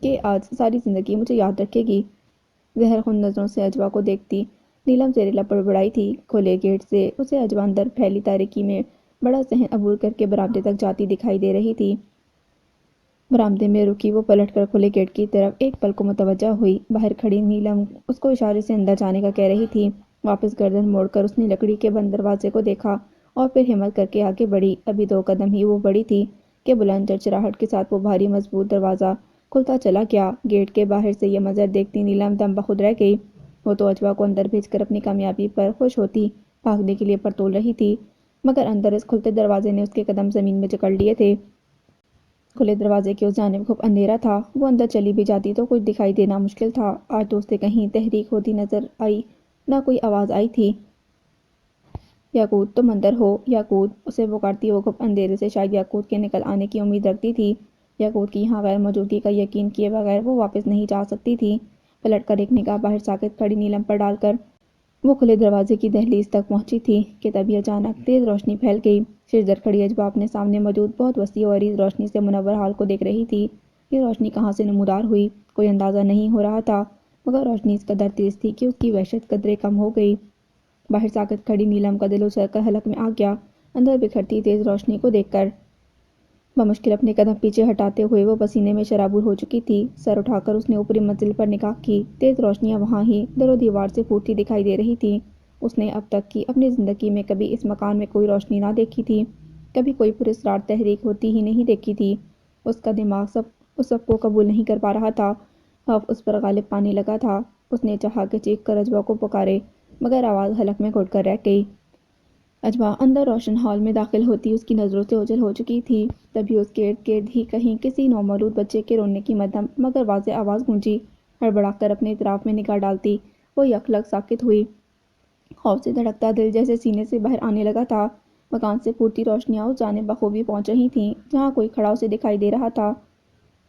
کہ آج ساری زندگی مجھے یاد رکھے گی۔ زہر خون نظروں سے اجوا کو دیکھتی نیلم زیر لب بڑبڑائی تھی۔ کھلے گیٹ سے اسے اجوا اندر پھیلی تاریکی میں بڑا صحن عبور کر کے برآمدے تک جاتی دکھائی دے رہی تھی۔ برآمدے میں رکی وہ پلٹ کر کھلے گیٹ کی طرف ایک پل کو متوجہ ہوئی۔ باہر کھڑی نیلم اس کو اشارے سے اندر جانے کا کہہ رہی تھی۔ واپس گردن موڑ کر اس نے لکڑی کے بند دروازے کو دیکھا اور پھر ہمت کر کے آگے بڑھی۔ ابھی 2 قدم ہی وہ بڑھی تھی کہ بلند چرچراہٹ کے ساتھ وہ بھاری مضبوط دروازہ کھلتا چلا گیا۔ گیٹ کے باہر سے یہ منظر دیکھتی نیلم دم بخود رہ گئی۔ وہ تو اجوا کو اندر بھیج کر اپنی کامیابی پر خوش ہوتی، بھاگنے کے لیے پرتول رہی تھی، مگر اندر اس کھلتے دروازے نے اس کے قدم زمین میں جکڑ لیے تھے۔ کھلے دروازے کی اس جانب خوب اندھیرا تھا۔ وہ اندر چلی بھی جاتی تو کچھ دکھائی دینا مشکل تھا۔ آج تو اسے کہیں تحریک ہوتی نظر آئی نہ کوئی آواز آئی تھی۔ یاقوت، تم اندر ہو؟ یاقوت، اسے پکارتی وہ خوب اندھیرے سے شاید یاقوت کے نکل آنے کی امید رکھتی تھی۔ یاقوت کی یہاں غیر موجودگی کا یقین کیے بغیر وہ واپس نہیں جا سکتی تھی۔ پلٹ کر ایک نگاہ باہر ساکت کھڑی نیلم پر ڈال کر وہ کھلے دروازے کی دہلیز تک پہنچی تھی کہ تبھی اچانک تیز روشنی پھیل گئی۔ سجدر کھڑی اجوا اپنے سامنے موجود بہت وسیع و عریض روشنی سے منور حال کو دیکھ رہی تھی۔ یہ روشنی کہاں سے نمودار ہوئی کوئی اندازہ نہیں ہو رہا تھا، مگر روشنی اس قدر تیز تھی کہ اس کی وحشت قدرے کم ہو گئی۔ باہر ساکت کھڑی نیلم کا دل اچھل کر حلق میں آ گیا اندر بکھرتی تیز روشنی کو دیکھ کر۔ بمشکل اپنے قدم پیچھے ہٹاتے ہوئے وہ پسینے میں شرابور ہو چکی تھی۔ سر اٹھا کر اس نے اوپری منزل پر نگاہ کی۔ تیز روشنیاں وہاں ہی در و دیوار سے پھوٹتی دکھائی دے رہی تھیں۔ اس نے اب تک کی اپنی زندگی میں کبھی اس مکان میں کوئی روشنی نہ دیکھی تھی، کبھی کوئی پراسرار تحریک ہوتی ہی نہیں دیکھی تھی۔ اس کا دماغ اس سب کو قبول نہیں کر پا رہا تھا، خوف اس پر غالب پانے لگا تھا۔ اس نے چاہا کہ چیخ کر اجوا کو پکارے، مگر آواز حلق میں گھٹ کر رہ گئی۔ اجوا اندر روشن ہال میں داخل ہوتی اس کی نظروں سے اوجھل ہو چکی تھی۔ تبھی اس کے ارد گرد ہی کہیں کسی نومولود بچے کے رونے کی مدھم مگر واضح آواز گونجی۔ ہڑبڑا کر اپنے اطراف میں نگاہ ڈالتی وہ یک لگ ساکت ہوئی۔ خوف سے دھڑکتا دل جیسے سینے سے باہر آنے لگا تھا۔ مکان سے پھوٹتی روشنیاں اس جانب بخوبی پہنچ رہی تھیں جہاں کوئی کھڑا اسے دکھائی دے رہا تھا۔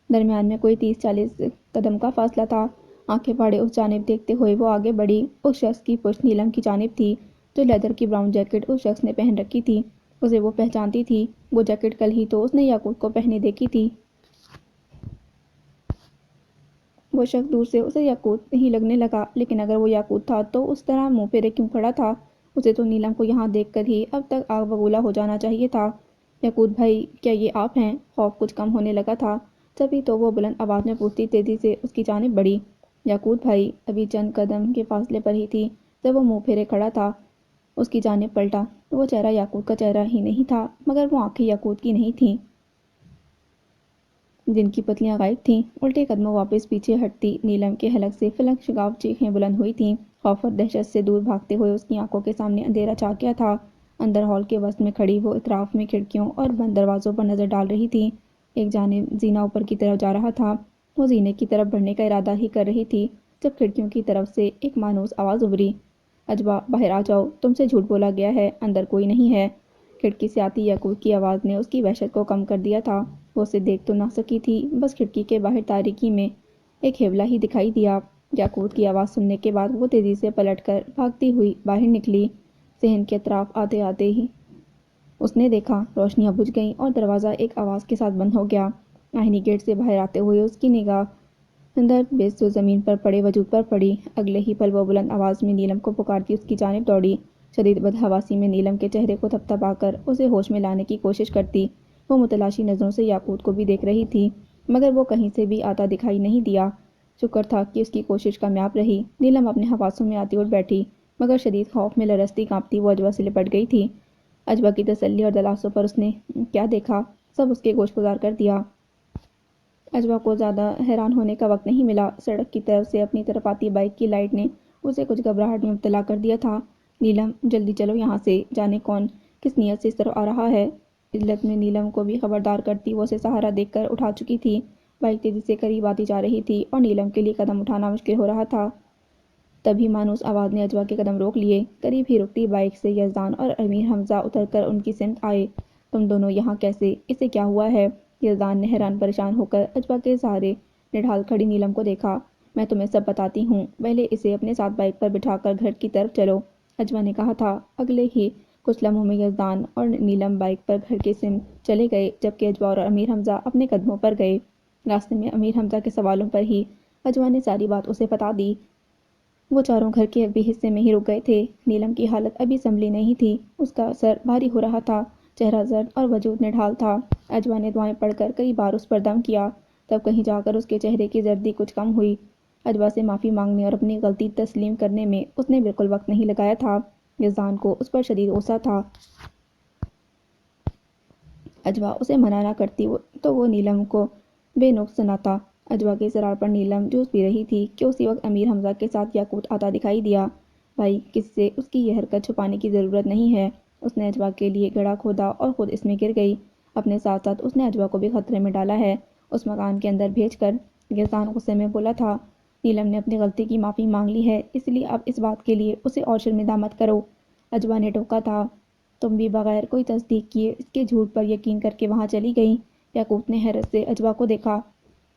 درمیان میں کوئی 30-40 قدم کا فاصلہ تھا۔ آنکھیں پھاڑے اس جانب دیکھتے ہوئے وہ آگے بڑھی۔ اس شخص کی پشت نیلم کی جانب تھی جو لیدر کی براؤن جیکٹ اس شخص نے پہن رکھی تھی۔ اسے وہ پہچانتی تھی، وہ جیکٹ کل ہی تو اس نے یاقوت کو پہنے دیکھی تھی۔ وہ شخص دور سے اسے یاقوت ہی لگنے لگا، لیکن اگر وہ یاقوت تھا تو اس طرح منہ پھیرے کیوں کھڑا تھا؟ اسے تو نیلم کو یہاں دیکھ کر ہی اب تک آگ ببولا ہو جانا چاہیے تھا۔ یاقوت بھائی، کیا یہ آپ ہیں؟ خوف کچھ کم ہونے لگا تھا، تبھی تو وہ بلند آواز میں پوچھتی تیزی سے اس کی جانب بڑھی۔ یاقوت بھائی ابھی چند قدم کے فاصلے پر ہی تھی جب وہ منہ پھیرے کھڑا تھا۔ اس کی جانب پلٹا تو وہ چہرہ یاقوت کا چہرہ ہی نہیں تھا، مگر وہ آنکھیں یاقوت کی نہیں تھیں جن کی پتلیاں غائب تھیں۔ الٹے قدموں واپس پیچھے ہٹتی نیلم کے حلق سے فلک شگاف چیخیں بلند ہوئی تھیں۔ خوف اور دہشت سے دور بھاگتے ہوئے اس کی آنکھوں کے سامنے اندھیرا چھا گیا تھا۔ اندر ہال کے وسط میں کھڑی وہ اطراف میں کھڑکیوں اور بند دروازوں پر نظر ڈال رہی تھی۔ ایک جانب زینہ اوپر کی طرف جا رہا تھا۔ وہ زینے کی طرف بڑھنے کا ارادہ ہی کر رہی تھی جب کھڑکیوں کی طرف سے ایک مانوس آواز ابھری، اجوا باہر آ جاؤ، تم سے جھوٹ بولا گیا ہے، اندر کوئی نہیں ہے۔ کھڑکی سے آتی یاقوت کی آواز نے اس کی وحشت کو کم کر دیا تھا۔ وہ اسے دیکھ تو نہ سکی تھی، بس کھڑکی کے باہر تاریکی میں ایک ہیولا ہی دکھائی دیا۔ یاقوت کی آواز سننے کے بعد وہ تیزی سے پلٹ کر بھاگتی ہوئی باہر نکلی۔ صحن کے اطراف آتے آتے ہی اس نے دیکھا روشنیاں بجھ گئیں اور دروازہ ایک آواز کے ساتھ بند ہو گیا۔ آہنی گیٹ سے باہر آتے ہوئے اس کی نگاہ درد بیزو زمین پر پڑے وجود پر پڑی۔ اگلے ہی پل وہ بلند آواز میں نیلم کو پکارتی اس کی جانب دوڑی۔ شدید بدحواسی میں نیلم کے چہرے کو تھپتھپا کر اسے ہوش میں لانے کی کوشش کرتی وہ متلاشی نظروں سے یاقوت کو بھی دیکھ رہی تھی، مگر وہ کہیں سے بھی آتا دکھائی نہیں دیا۔ شکر تھا کہ اس کی کوشش کامیاب رہی۔ نیلم اپنے حواسوں میں آتی اٹھ بیٹھی، مگر شدید خوف میں لرزتی کانپتی وہ اجوا سے لپٹ گئی تھی۔ اجوا کی تسلی اور دلاسوں پر اس نے کیا دیکھا سب اس کے گوش گزار کر دیا۔ اجوا کو زیادہ حیران ہونے کا وقت نہیں ملا۔ سڑک کی طرف سے اپنی طرف آتی بائیک کی لائٹ نے اسے کچھ گھبراہٹ میں مبتلا کر دیا تھا۔ نیلم، جلدی چلو یہاں سے، جانے کون کس نیت سے اس طرف آ رہا ہے۔ عجلت میں نیلم کو بھی خبردار کرتی وہ اسے سہارا دیکھ کر اٹھا چکی تھی۔ بائیک تیزی سے قریب آتی جا رہی تھی اور نیلم کے لیے قدم اٹھانا مشکل ہو رہا تھا۔ تبھی مانوس آواز نے اجوا کے قدم روک لیے۔ قریب ہی رکتی بائیک سے یزدان اور امیر حمزہ اتر کر ان کی سمت آئے۔ تم دونوں یہاں کیسے؟ اسے کیا ہوا ہے؟ یزدان نے حیران پریشان ہو کر اجوا کے سہارے نڈھال کھڑی نیلم کو دیکھا۔ میں تمہیں سب بتاتی ہوں، پہلے اسے اپنے ساتھ بائیک پر بٹھا کر گھر کی طرف چلو، اجوا نے کہا تھا۔ اگلے ہی کچھ لمحوں میں یزدان اور نیلم بائیک پر گھر کی سمت چلے گئے، جبکہ اجوا اور امیر حمزہ اپنے قدموں پر گئے۔ راستے میں امیر حمزہ کے سوالوں پر ہی اجوا نے ساری بات اسے بتا دی۔ وہ چاروں گھر کے ابھی حصے میں ہی رک گئے تھے۔ نیلم کی حالت ابھی سنبھلی نہیں تھی، اس کا سر بھاری ہو رہا تھا، چہرہ زرد اور وجود نڈھال تھا۔ اجوا نے دعائیں پڑھ کر کئی بار اس پر دم کیا، تب کہیں جا کر اس کے چہرے کی زردی کچھ کم ہوئی۔ اجوا سے معافی مانگنے اور اپنی غلطی تسلیم کرنے میں اس نے بالکل وقت نہیں لگایا تھا۔ یزدان کو اس پر شدید غصہ تھا۔ اجوا اسے منع نہ کرتی تو وہ نیلم کو بے نقص سناتا۔ اجوا کے اصرار پر نیلم جوس پی رہی تھی کہ اسی وقت امیر حمزہ کے ساتھ یاقوت آتا دکھائی دیا۔ بھائی، کسی سے اس کی یہ حرکت چھپانے کی ضرورت نہیں ہے۔ اس نے اجوا کے لیے گڑھا کھودا اور خود اس میں گر گئی۔ اپنے ساتھ ساتھ اس نے اجوا کو بھی خطرے میں ڈالا ہے، اس مکان کے اندر بھیج کر۔ یزدان غصے میں بولا تھا۔ نیلم نے اپنی غلطی کی معافی مانگ لی ہے، اس لیے اب اس بات کے لیے اسے اور شرمندہ مت کرو، اجوا نے ٹوکا تھا۔ تم بھی بغیر کوئی تصدیق کیے اس کے جھوٹ پر یقین کر کے وہاں چلی گئیں۔ یاقوت نے حیرت سے اجوا کو دیکھا۔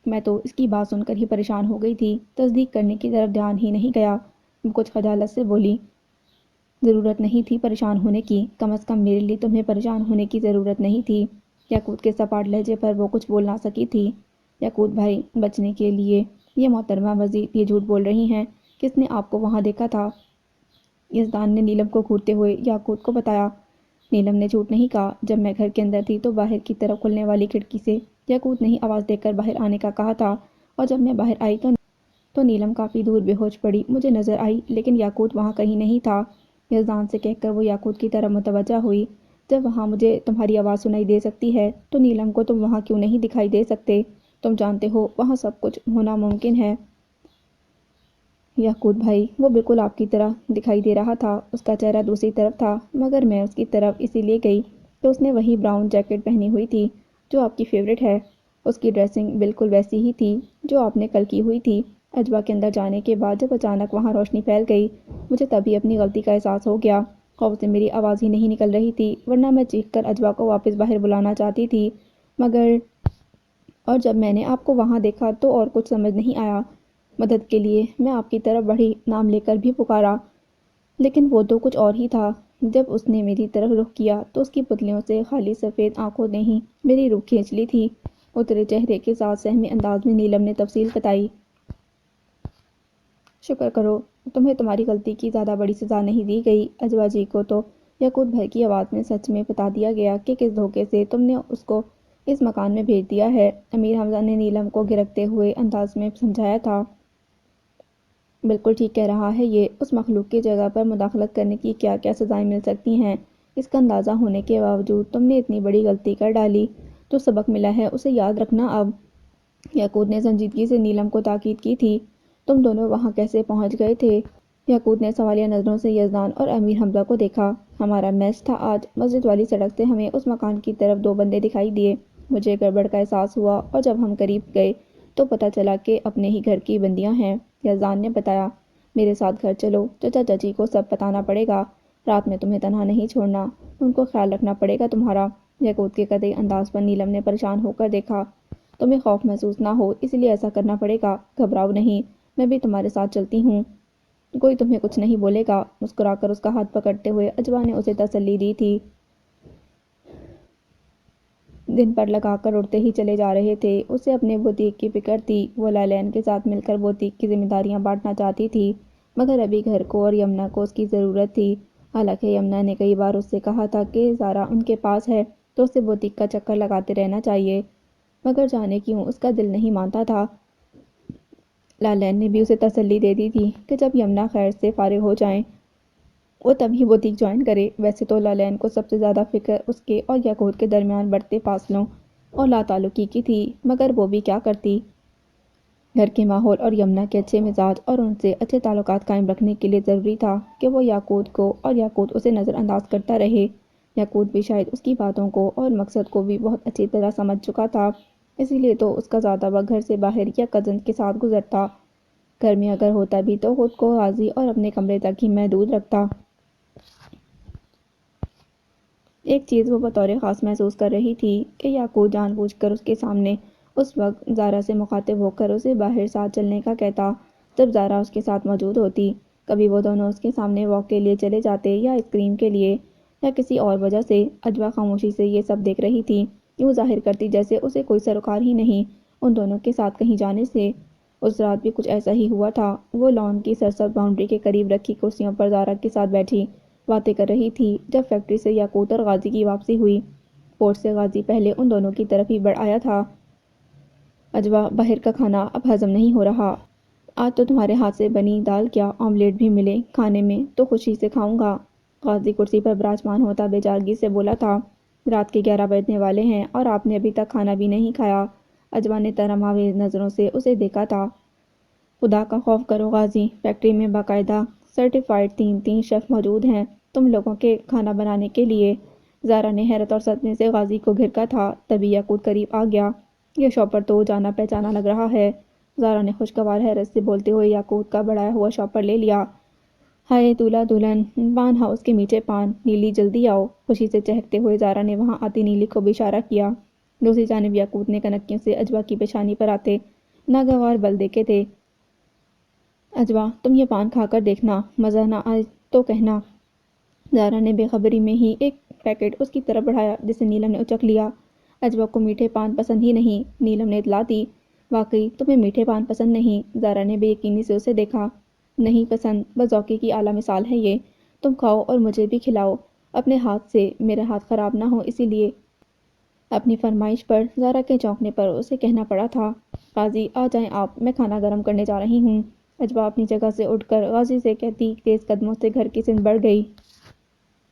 میں تو اس کی بات سن کر ہی پریشان ہو گئی تھی، تصدیق کرنے کی طرف دھیان ہی نہیں گیا، کچھ خجالت سے بولی۔ ضرورت نہیں تھی پریشان ہونے کی، کم از کم میرے لیے تمہیں پریشان ہونے کی ضرورت نہیں تھی۔ یاقوت کے سپاٹ لہجے پر وہ کچھ بول نہ سکی تھی۔ یاقوت بھائی، بچنے کے لیے یہ محترمہ وزیر یہ جھوٹ بول رہی ہیں، کس نے آپ کو وہاں دیکھا تھا؟ یزدان نے نیلم کو گھورتے ہوئے یاقوت کو بتایا۔ نیلم نے جھوٹ نہیں کہا، جب میں گھر کے اندر تھی تو باہر کی طرف کھلنے والی کھڑکی سے یاقوت نے ہی آواز دے کر باہر آنے کا کہا تھا، اور جب میں باہر آئی تو نیلم کافی دور بے ہوش پڑی مجھے نظر آئی، لیکن یاقوت وہاں کہیں نہیں تھا۔ یزدان سے کہہ کر وہ یاقوت کی طرف متوجہ ہوئی۔ جب وہاں مجھے تمہاری آواز سنائی دے سکتی ہے تو نیلم کو تم وہاں کیوں نہیں دکھائی دے سکتے؟ تم جانتے ہو وہاں سب کچھ ہونا ممکن ہے۔ یاقوت بھائی، وہ بالکل آپ کی طرح دکھائی دے رہا تھا، اس کا چہرہ دوسری طرف تھا، مگر میں اس کی طرف اسی لیے گئی کہ اس نے وہی براؤن جیکٹ پہنی ہوئی تھی جو آپ کی فیورٹ ہے۔ اس کی ڈریسنگ بالکل ویسی ہی تھی جو آپ نے کل کی ہوئی تھی۔ اجوا کے اندر جانے کے بعد جب اچانک وہاں روشنی پھیل گئی، مجھے تبھی اپنی غلطی کا احساس ہو گیا۔ خوف سے میری آواز ہی نہیں نکل رہی تھی، ورنہ میں چیخ کر اجوا کو واپس باہر بلانا چاہتی تھی، مگر اور جب میں نے آپ کو وہاں دیکھا تو اور کچھ سمجھ نہیں آیا۔ مدد کے لیے میں آپ کی طرف بڑھی، نام لے کر بھی پکارا، لیکن وہ تو کچھ اور ہی تھا۔ جب اس نے میری طرف رخ کیا تو اس کی پتلیوں سے خالی سفید آنکھوں نے ہی میری روح کھینچ لی تھی۔ اترے چہرے کے ساتھ سہمے انداز میں نیلم نے تفصیل بتائی۔ شکر کرو تمہیں تمہاری غلطی کی زیادہ بڑی سزا نہیں دی گئی۔ اجوا جی کو تو یاقوت بھائی کی آواز میں سچ میں بتا دیا گیا کہ کس دھوکے سے تم نے اس کو اس مکان میں بھیج دیا ہے، امیر حمزہ نے نیلم کو گرکتے ہوئے انداز میں سمجھایا تھا۔ بالکل ٹھیک کہہ رہا ہے یہ، اس مخلوق کی جگہ پر مداخلت کرنے کی کیا کیا سزائیں مل سکتی ہیں، اس کا اندازہ ہونے کے باوجود تم نے اتنی بڑی غلطی کر ڈالی، تو سبق ملا ہے اسے یاد رکھنا اب۔ یاقوت نے سنجیدگی سے نیلم کو تاکید کی تھی۔ تم دونوں وہاں کیسے پہنچ گئے تھے؟ یاقوت نے سوالیہ نظروں سے یزدان اور امیر حمزہ کو دیکھا۔ ہمارا میچ تھا آج، مسجد والی سڑک سے ہمیں اس مکان کی طرف دو بندے دکھائی دیے، مجھے گڑبڑ کا احساس ہوا اور جب ہم قریب گئے تو پتہ چلا کہ اپنے ہی گھر کی بندیاں ہیں، یزدان نے بتایا۔ میرے ساتھ گھر چلو، چچا چچی کو سب بتانا پڑے گا، رات میں تمہیں تنہا نہیں چھوڑنا، ان کو خیال رکھنا پڑے گا تمہارا۔ یاقوت کے قطعی انداز پر نیلم نے پریشان ہو کر دیکھا۔ تمہیں خوف محسوس نہ ہو اس لیے ایسا کرنا پڑے گا، گھبراؤ نہیں، میں بھی تمہارے ساتھ چلتی ہوں، کوئی تمہیں کچھ نہیں بولے گا۔ مسکرا کر اس کا ہاتھ پکڑتے ہوئے اجوا نے اسے تسلی دی تھی۔ دن پر لگا کر اڑتے ہی چلے جا رہے تھے، اسے اپنے بوتیک کی فکر تھی، وہ لالین کے ساتھ مل کر بوتیک کی ذمہ داریاں بانٹنا چاہتی تھی، مگر ابھی گھر کو اور یمنا کو اس کی ضرورت تھی۔ حالانکہ یمنا نے کئی بار اس سے کہا تھا کہ زارا ان کے پاس ہے تو اسے بوتیک کا چکر لگاتے رہنا چاہیے، مگر جانے کیوں اس کا دل نہیں مانتا تھا۔ لالین نے بھی اسے تسلی دے دی تھی کہ جب یمنا خیر سے فارغ ہو جائیں وہ تبھی بوتیک جوائن کرے۔ ویسے تو لالین کو سب سے زیادہ فکر اس کے اور یاقوت کے درمیان بڑھتے فاصلوں اور لاتعلقی کی تھی، مگر وہ بھی کیا کرتی۔ گھر کے ماحول اور یمنا کے اچھے مزاج اور ان سے اچھے تعلقات قائم رکھنے کے لیے ضروری تھا کہ وہ یاقوت کو اور یاقوت اسے نظر انداز کرتا رہے۔ یاقوت بھی شاید اس کی باتوں کو اور مقصد کو بھی بہت اچھی طرح سمجھ چکا تھا، اسی لیے تو اس کا زیادہ وقت گھر سے باہر یا کزنز کے ساتھ گزرتا۔ گھر میں اگر ہوتا بھی تو خود کو غازی اور اپنے کمرے تک ہی محدود رکھتا۔ ایک چیز وہ بطور خاص محسوس کر رہی تھی کہ یعقوب جان بوجھ کر اس کے سامنے اس وقت زارا سے مخاطب ہو کر اسے باہر ساتھ چلنے کا کہتا جب زارا اس کے ساتھ موجود ہوتی۔ کبھی وہ دونوں اس کے سامنے واک کے لیے چلے جاتے یا آئس کریم کے لیے یا کسی اور وجہ سے۔ اجوا خاموشی سے یہ سب دیکھ رہی تھی، یوں ظاہر کرتی جیسے اسے کوئی سروکار ہی نہیں ان دونوں کے ساتھ کہیں جانے سے۔ اس رات بھی کچھ ایسا ہی ہوا تھا۔ وہ لان کی سرسبز باؤنڈری کے قریب رکھی کرسیوں پر زارا کے ساتھ بیٹھی باتیں کر رہی تھی جب فیکٹری سے یاقوت اور غازی کی واپسی ہوئی۔ پورٹ سے غازی پہلے ان دونوں کی طرف ہی بڑھ آیا تھا۔ اجوا، باہر کا کھانا اب ہضم نہیں ہو رہا۔ آج تو تمہارے ہاتھ سے بنی دال کیا آملیٹ بھی ملے کھانے میں تو خوشی سے کھاؤں گا۔ غازی کرسی پر براجمان ہوتا بے چارگی سے بولا تھا۔ رات کے 11 بجنے والے ہیں اور آپ نے ابھی تک کھانا بھی نہیں کھایا۔ اجوا نے ترہم آمیز نظروں سے اسے دیکھا تھا۔ خدا کا خوف کرو غازی، فیکٹری میں باقاعدہ سرٹیفائیڈ تین شیف موجود ہیں تم لوگوں کے کھانا بنانے کے لیے۔ زارا نے حیرت اور صدمے سے غازی کو گھرکا تھا، تبھی یاقوت قریب آ گیا۔ یہ شاپر تو جانا پہچانا لگ رہا ہے۔ زارا نے خوشگوار حیرت سے بولتے ہوئے یاقوت کا بڑھایا ہوا شاپر لے لیا۔ ہائے دولہا دلہن، پان ہاؤس کے میٹھے پان، نیلی جلدی آؤ۔ خوشی سے چہکتے ہوئے زارا نے وہاں آتی نیلی کو بھی اشارہ کیا۔ دوسری جانب یاقوت نے کنکیوں سے اجوا کی پیشانی پر آتے ناگوار بل دیکھے تھے۔ اجوا، تم یہ پان کھا کر دیکھنا، مزہ نہ آئے تو کہنا۔ زارا نے بے خبری میں ہی ایک پیکٹ اس کی طرف بڑھایا جسے نیلم نے اچک لیا۔ اجوا کو میٹھے پان پسند ہی نہیں، نیلم نے اطلاع دی۔ واقعی تمہیں میٹھے پان پسند نہیں؟ زارا نے بے یقینی سے اسے دیکھا۔ نہیں پسند، بدذوقی کی اعلیٰ مثال ہے یہ۔ تم کھاؤ اور مجھے بھی کھلاؤ اپنے ہاتھ سے، میرا ہاتھ خراب نہ ہو اسی لیے۔ اپنی فرمائش پر زارا کے چونکنے پر اسے کہنا پڑا تھا۔ غازی آ جائیں آپ، میں کھانا گرم کرنے جا رہی ہوں۔ اجوا اپنی جگہ سے اٹھ کر غازی سے کہتی تیز قدموں سے گھر کی سمت بڑھ گئی۔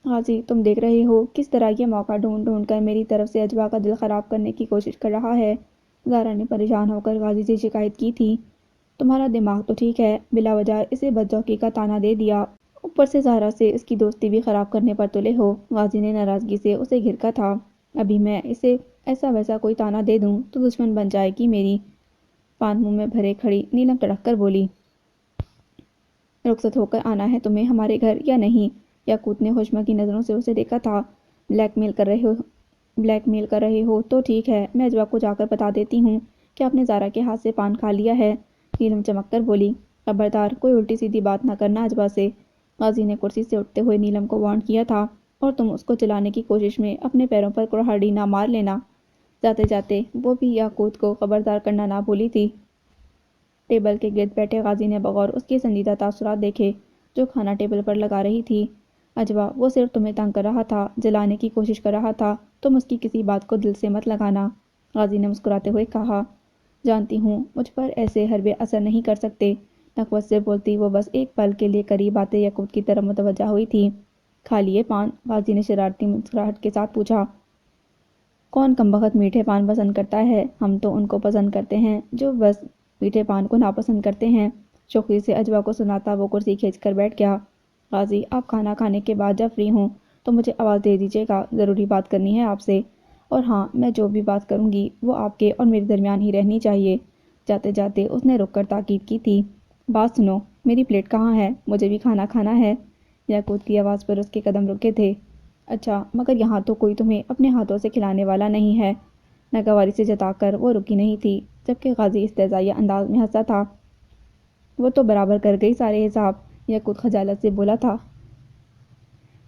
غازی، تم دیکھ رہے ہو کس طرح یہ موقع ڈھونڈ ڈھونڈ کر میری طرف سے اجوا کا دل خراب کرنے کی کوشش کر رہا ہے۔ زارا نے پریشان ہو کر غازی سے شکایت کی تھی۔ تمہارا دماغ تو ٹھیک ہے، بلا وجہ اسے بدذوقی کا طعنہ دے دیا، اوپر سے زارا سے اس کی دوستی بھی خراب کرنے پر تلے ہو۔ غازی نے ناراضگی سے اسے گھرکا تھا۔ ابھی میں اسے ایسا ویسا کوئی طعنہ دے دوں تو دشمن بن جائے گی میری۔ پان منہ میں بھرے کھڑی نیلم تڑک کر بولی۔ رخصت ہو کر آنا ہے تمہیں ہمارے گھر یا نہیں؟ یاقوت نے خوشمکی نظروں سے اسے دیکھا تھا۔ بلیک میل کر رہے ہو تو ٹھیک ہے، میں اجوا کو جا کر بتا دیتی ہوں کہ آپ نے زارا کے ہاتھ سے پان کھا لیا ہے۔ نیلم چمک کر بولی۔ خبردار کوئی الٹی سیدھی بات نہ کرنا اجوا سے۔ غازی نے کرسی سے اٹھتے ہوئے نیلم کو وارن کیا تھا، اور تم اس کو چلانے کی کوشش میں اپنے پیروں پر کلہاڑی نہ مار لینا۔ جاتے جاتے وہ بھی یاقوت کو خبردار کرنا نہ بھولی تھی۔ ٹیبل کے گرد بیٹھے غازی نے بغور اس کے سنجیدہ تاثرات دیکھے جو کھانا ٹیبل پر لگا رہی تھی۔ اجوا، وہ صرف تمہیں تنگ کر رہا تھا، جلانے کی کوشش کر رہا تھا، تم اس کی کسی بات کو دل سے مت لگانا۔ غازی نے مسکراتے ہوئے کہا۔ جانتی ہوں مجھ پر ایسے حربے اثر نہیں کر سکتے۔ نخوت سے بولتی وہ بس ایک پل کے لیے قریب آتے یاقوت کی طرف متوجہ ہوئی تھی۔ کھا لیے پان؟ غازی نے شرارتی مسکراہٹ کے ساتھ پوچھا۔ کون کمبخت میٹھے پان پسند کرتا ہے؟ ہم تو ان کو پسند کرتے ہیں جو بس میٹھے پان کو ناپسند کرتے ہیں۔ شوخی سے اجوا کو سناتا وہ کرسی کھینچ کر بیٹھ گیا۔ غازی، آپ کھانا کھانے کے بعد جب فری ہوں تو مجھے آواز دے دیجیے گا، ضروری بات کرنی ہے آپ سے۔ اور ہاں، میں جو بھی بات کروں گی وہ آپ کے اور میرے درمیان ہی رہنی چاہیے۔ جاتے جاتے اس نے رک کر تاکید کی تھی۔ بات سنو، میری پلیٹ کہاں ہے؟ مجھے بھی کھانا کھانا ہے۔ یاقوت کی آواز پر اس کے قدم رکے تھے۔ اچھا، مگر یہاں تو کوئی تمہیں اپنے ہاتھوں سے کھلانے والا نہیں ہے۔ ناگواری سے جتا کر وہ رکی نہیں تھی، جبکہ غازی استہزائیہ انداز میں ہنسا تھا۔ وہ تو برابر کر گئی سارے حساب، یاقوت خجالت سے بولا تھا۔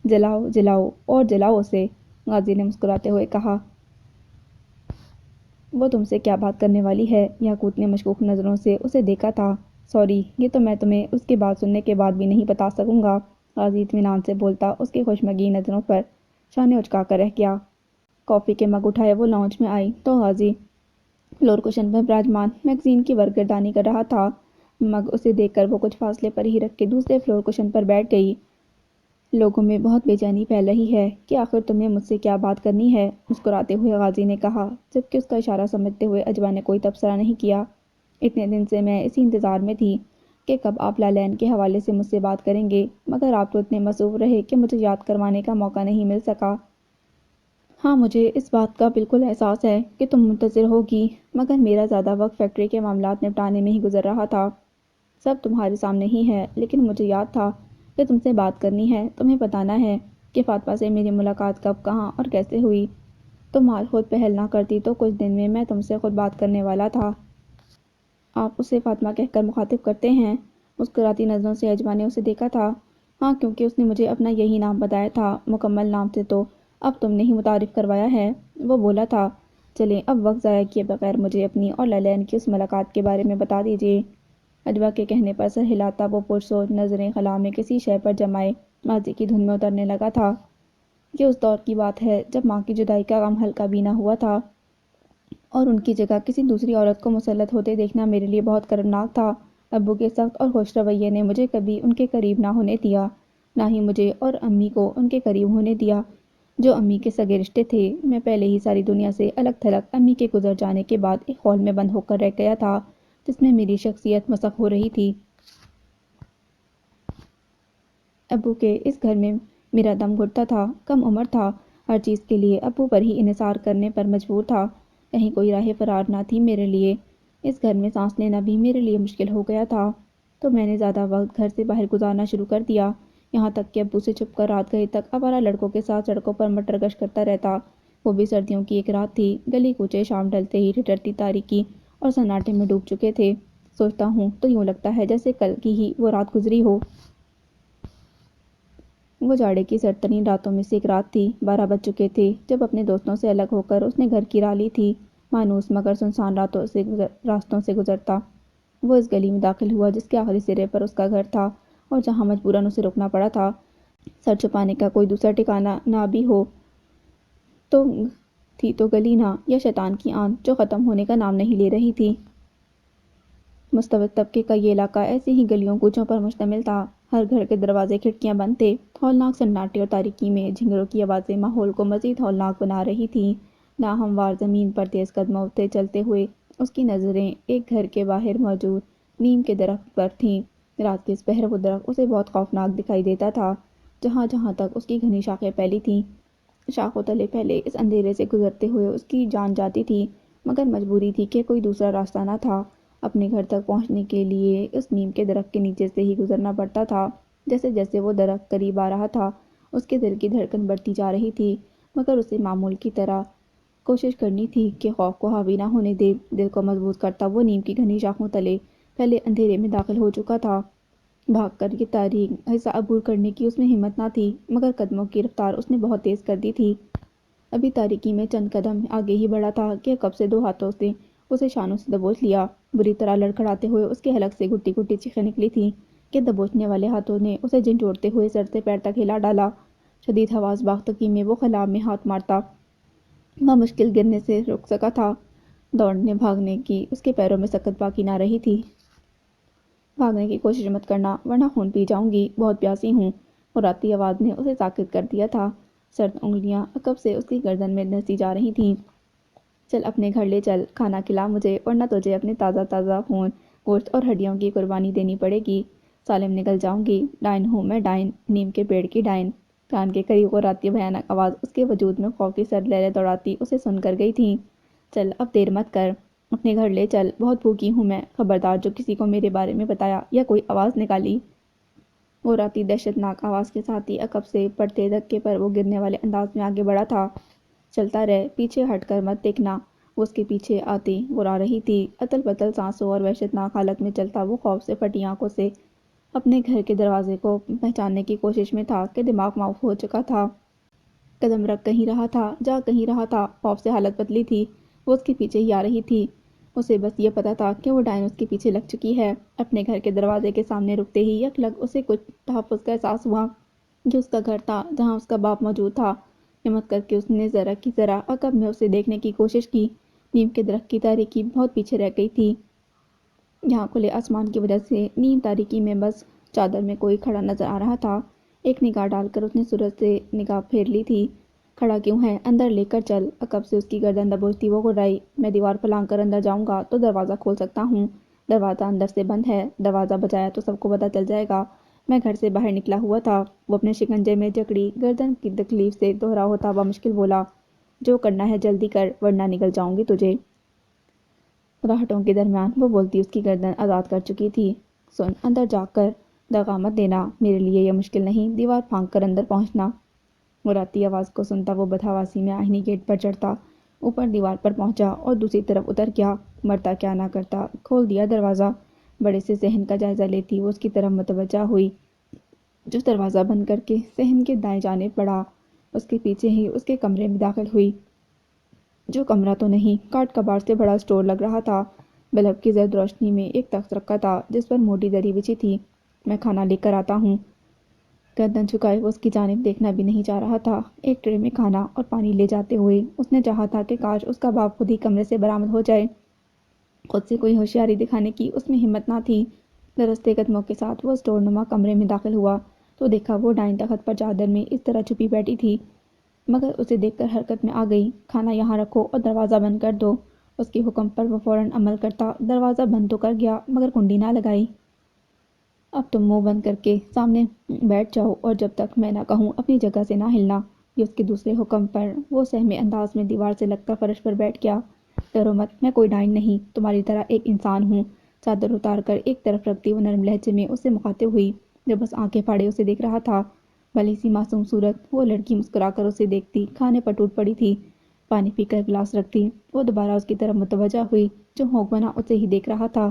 جلاؤ جلاؤ اور جلاؤ اسے، غازی نے مسکراتے ہوئے کہا۔ وہ تم سے کیا بات کرنے والی ہے؟ یاقوت نے مشکوک نظروں سے اسے دیکھا تھا۔ سوری، یہ تو میں تمہیں اس کی بات سننے کے بعد بھی نہیں بتا سکوں گا۔ غازی اطمینان سے بولتا اس کی خوشمگی نظروں پر شانے اچکا کر رہ گیا۔ کافی کے مگ اٹھائے وہ لاؤنج میں آئی تو غازی فلور کشن پر براجمان میگزین کی ورق گردانی کر رہا تھا۔ مگ اسے دیکھ کر وہ کچھ فاصلے پر ہی رکھ کے دوسرے فلور کشن پر بیٹھ گئی۔ لوگوں میں بہت بے چینی پھیل رہی ہے کہ آخر تمہیں مجھ سے کیا بات کرنی ہے، مسکراتے ہوئے غازی نے کہا، جبکہ اس کا اشارہ سمجھتے ہوئے اجوا نے کوئی تبصرہ نہیں کیا۔ اتنے دن سے میں اسی انتظار میں تھی کہ کب آپ لالین کے حوالے سے مجھ سے بات کریں گے، مگر آپ تو اتنے مصروف رہے کہ مجھے یاد کروانے کا موقع نہیں مل سکا۔ ہاں، مجھے اس بات کا بالکل احساس ہے کہ تم منتظر ہوگی، مگر میرا زیادہ وقت فیکٹری کے معاملات نپٹانے میں ہی گزر رہا تھا۔ سب تمہارے سامنے ہی ہے، لیکن مجھے یاد تھا کہ تم سے بات کرنی ہے، تمہیں بتانا ہے کہ فاطمہ سے میری ملاقات کب، کہاں اور کیسے ہوئی۔ تم آج خود پہل نہ کرتی تو کچھ دن میں تم سے خود بات کرنے والا تھا۔ آپ اسے فاطمہ کہہ کر مخاطب کرتے ہیں؟ مسکراتی نظروں سے اجوا نے اسے دیکھا تھا۔ ہاں، کیونکہ اس نے مجھے اپنا یہی نام بتایا تھا، مکمل نام سے تو اب تم نے ہی متعارف کروایا ہے، وہ بولا تھا۔ چلیں اب وقت ضائع کیے بغیر مجھے اپنی اور للین کی اس ملاقات کے بارے میں بتا دیجیے۔ اجوا کے کہنے پر سر ہلاتا وہ پرسوچ نظریں خلا میں کسی شے پر جمائے ماضی کی دھن میں اترنے لگا تھا۔ یہ اس دور کی بات ہے جب ماں کی جدائی کا غم ہلکا بھی نہ ہوا تھا، اور ان کی جگہ کسی دوسری عورت کو مسلط ہوتے دیکھنا میرے لیے بہت کربناک تھا۔ ابو کے سخت اور خوش رویے نے مجھے کبھی ان کے قریب نہ ہونے دیا، نہ ہی مجھے اور امی کو ان کے قریب ہونے دیا، جو امی کے سگے رشتے تھے۔ میں پہلے ہی ساری دنیا سے الگ تھلگ امی کے گزر جانے کے بعد ایک خول میں بند ہو کر رہ گیا تھا جس میں میری شخصیت مسخ ہو رہی تھی۔ ابو کے اس گھر میں میرا دم گھٹتا تھا، کم عمر تھا، ہر چیز کے لیے ابو پر ہی انحصار کرنے پر مجبور تھا، کہیں کوئی راہ فرار نہ تھی میرے لیے۔ اس گھر میں سانس لینا بھی میرے لیے مشکل ہو گیا تھا، تو میں نے زیادہ وقت گھر سے باہر گزارنا شروع کر دیا، یہاں تک کہ ابو سے چھپ کر رات گئے تک آوارہ لڑکوں کے ساتھ سڑکوں پر مٹر گشت کرتا رہتا۔ وہ بھی سردیوں کی ایک رات تھی، گلی کوچے شام ڈھلتے ہی ٹھٹرتی تاریکی اور سناٹے میں ڈوب چکے تھے۔ سوچتا ہوں تو یوں لگتا ہے جیسے کل کی ہی وہ رات گزری ہو۔ وہ جاڑے کی سردترین راتوں میں سے ایک رات تھی، 12 بج چکے تھے جب اپنے دوستوں سے الگ ہو کر اس نے گھر کی راہ لی تھی۔ مانوس مگر سنسان راستوں سے گزرتا وہ اس گلی میں داخل ہوا جس کے آخری سرے پر اس کا گھر تھا، اور جہاں مجبوراً اسے رکنا پڑا تھا۔ سر چھپانے کا کوئی دوسرا ٹھکانہ نہ بھی ہو تو تھی تو گلی نہ، یا شیطان کی آنت جو ختم ہونے کا نام نہیں لے رہی تھی۔ مستبد طبقے کا یہ علاقہ ایسی ہی گلیوں کوچوں پر مشتمل تھا، ہر گھر کے دروازے کھڑکیاں بند تھے۔ ہولناک سناٹے اور تاریکی میں جھینگروں کی آوازیں ماحول کو مزید ہولناک بنا رہی تھیں۔ ناہموار زمین پر تیز قدموں سے چلتے ہوئے اس کی نظریں ایک گھر کے باہر موجود نیم کے درخت پر تھیں۔ رات کے اس پہر وہ درخت اسے بہت خوفناک دکھائی دیتا تھا، جہاں جہاں تک اس کی گھنی شاخیں پھیلی تھیں۔ شاخوں تلے پھیلے اس اندھیرے سے گزرتے ہوئے اس کی جان جاتی تھی، مگر مجبوری تھی کہ کوئی دوسرا راستہ نہ تھا۔ اپنے گھر تک پہنچنے کے لیے اس نیم کے درخت کے نیچے سے ہی گزرنا پڑتا تھا۔ جیسے جیسے وہ درخت قریب آ رہا تھا اس کے دل کی دھڑکن بڑھتی جا رہی تھی، مگر اسے معمول کی طرح کوشش کرنی تھی کہ خوف کو حاوی نہ ہونے دے۔ دل کو مضبوط کرتا وہ نیم کی گھنی شاخوں تلے پھیلے اندھیرے میں داخل ہو چکا تھا۔ بھاگ کر یہ تاریک حصہ عبور کرنے کی اس میں ہمت نہ تھی، مگر قدموں کی رفتار اس نے بہت تیز کر دی تھی۔ ابھی تاریکی میں چند قدم آگے ہی بڑھا تھا کہ کب سے 2 ہاتھوں سے اسے شانوں سے دبوچ لیا۔ بری طرح لڑکھڑاتے ہوئے اس کے حلق سے گھٹی گھٹی چیخیں نکلی تھیں کہ دبوچنے والے ہاتھوں نے اسے جھنجھوڑتے ہوئے سر سے پیر تک ہلا ڈالا۔ شدید حواس باختگی میں وہ خلا میں ہاتھ مارتا، بمشکل گرنے سے رک سکا تھا۔ دوڑنے بھاگنے کی اس کے پیروں میں سکت باقی نہ رہی تھی۔ بھاگنے کی کوشش مت کرنا ورنہ خون پی جاؤں گی، بہت پیاسی ہوں، مراتی آواز نے اسے ساکت کر دیا تھا۔ سرد انگلیاں عقب سے اس کی گردن میں دھنسی جا رہی تھیں۔ چل اپنے گھر لے چل، کھانا کھلا مجھے، ورنہ تجھے اپنے تازہ تازہ خون، گوشت اور ہڈیوں کی قربانی دینی پڑے گی۔ سالم نکل جاؤں گی، ڈائن ہوں میں، ڈائن، نیم کے پیڑ کی ڈائن۔ کان کے قریب غراتی بھیانک آواز اس کے وجود میں خوف کی سرد لہریں دوڑاتی اسے سن کر گئی تھیں۔ چل اب دیر مت کر، اپنے گھر لے چل، بہت بھوکی ہوں میں، خبردار جو کسی کو میرے بارے میں بتایا یا کوئی آواز نکالی۔ غراتی دہشت ناک آواز کے ساتھ ہی عقب سے پڑتے دھکے پر وہ گرنے والے انداز میں آگے بڑھا تھا۔ چلتا رہ، پیچھے ہٹ کر مت دیکھنا۔ وہ اس کے پیچھے آتی غرا رہی تھی، اتل پتل سانسوں اور وحشت ناک حالت میں چلتا وہ خوف سے پھٹی آنکھوں سے اپنے گھر کے دروازے کو پہچاننے کی کوشش میں تھا کہ دماغ معاف ہو چکا تھا۔ قدم رکھ کہیں رہا تھا، جا کہیں رہا تھا، خوف سے حالت بدلی تھی۔ وہ اس کے پیچھے ہی آ رہی تھی، اسے بس یہ پتا تھا کہ وہ ڈائن اس کے پیچھے لگ چکی ہے۔ اپنے گھر کے دروازے کے سامنے رکتے ہی یک لگ اسے کچھ تحفظ کا احساس ہوا۔ یہ اس کا گھر تھا جہاں اس کا باپ موجود تھا۔ ہمت کر کے اس نے ذرا کی ذرا عقب میں اسے دیکھنے کی کوشش کی۔ نیم کے درخت کی تاریکی بہت پیچھے رہ گئی تھی۔ یہاں کھلے آسمان کی وجہ سے نیم تاریکی میں بس چادر میں کوئی کھڑا نظر آ رہا تھا۔ ایک نگاہ ڈال کر اس نے سورج سے نگاہ پھیر لی تھی۔ کھڑا کیوں ہے، اندر لے کر چل۔ عقب سے اس کی گردن دبوچتی وہ گھرائی، میں دیوار پھلانگ کر اندر جاؤں گا تو دروازہ کھول سکتا ہوں، دروازہ اندر سے بند ہے، دروازہ بجایا تو سب کو پتہ چل جائے گا میں گھر سے باہر نکلا ہوا تھا۔ وہ اپنے شکنجے میں جکڑی گردن کی تکلیف سے دوہرا ہوتا بمشکل بولا، جو کرنا ہے جلدی کر ورنہ نگل جاؤں گی تجھے۔ راہٹوں کے درمیان وہ بولتی اس کی گردن آزاد کر چکی تھی۔ سن، اندر جا کر دغا مت دینا، میرے لیے یہ مشکل نہیں دیوار پھانک کر اندر پہنچنا۔ مراتی آواز کو سنتا وہ بدحواسی میں آہنی گیٹ پر چڑھتا، اوپر دیوار پر پہنچا اور دوسری طرف اتر گیا۔ مرتا کیا نہ کرتا، کھول دیا دروازہ۔ بڑے سے صحن کا جائزہ لیتی وہ اس کی طرف متوجہ ہوئی، جو دروازہ بند کر کے صحن کے دائیں جانب بڑھا۔ اس کے پیچھے ہی اس کے کمرے میں داخل ہوئی، جو کمرہ تو نہیں، کاٹ کباڑ سے بڑا اسٹور لگ رہا تھا۔ بلب کی زرد روشنی میں ایک تخت رکھا تھا جس پر موٹی دری بچھی تھی۔ میں کھانا لے کر آتا ہوں۔ گردن جھکائے وہ اس کی جانب دیکھنا بھی نہیں چاہ رہا تھا۔ ایک ٹرے میں کھانا اور پانی لے جاتے ہوئے اس نے چاہا تھا کہ کاش اس کا باپ خود ہی کمرے سے برآمد ہو جائے۔ خود سے کوئی ہوشیاری دکھانے کی اس میں ہمت نہ تھی۔ درستے قدموں کے ساتھ وہ اسٹور نما کمرے میں داخل ہوا تو دیکھا وہ ڈائننگ تخت پر چادر میں اس طرح چھپی بیٹھی تھی، مگر اسے دیکھ کر حرکت میں آ گئی۔ کھانا یہاں رکھو اور دروازہ بند کر دو۔ اس کے حکم پر وہ فوراً عمل کرتا۔ دروازہ بند تو کر گیا مگر کنڈی نہ لگائی۔ اب تم منہ بند کر کے سامنے بیٹھ جاؤ اور جب تک میں نہ کہوں اپنی جگہ سے نہ ہلنا۔ یہ اس کے دوسرے حکم پر وہ سہمے انداز میں دیوار سے لگ کر فرش پر بیٹھ گیا۔ ڈرو مت، میں کوئی ڈائن نہیں، تمہاری طرح ایک انسان ہوں۔ چادر اتار کر ایک طرف رکھتی وہ نرم لہجے میں اس سے مخاطب ہوئی، جو بس آنکھیں پھاڑے اسے دیکھ رہا تھا۔ بھلی سی معصوم صورت، وہ لڑکی مسکرا کر اسے دیکھتی کھانے پر ٹوٹ پڑی تھی۔ پانی پی کر گلاس رکھتی وہ دوبارہ اس کی طرف متوجہ ہوئی، جو ہونک بنا اسے ہی دیکھ رہا تھا۔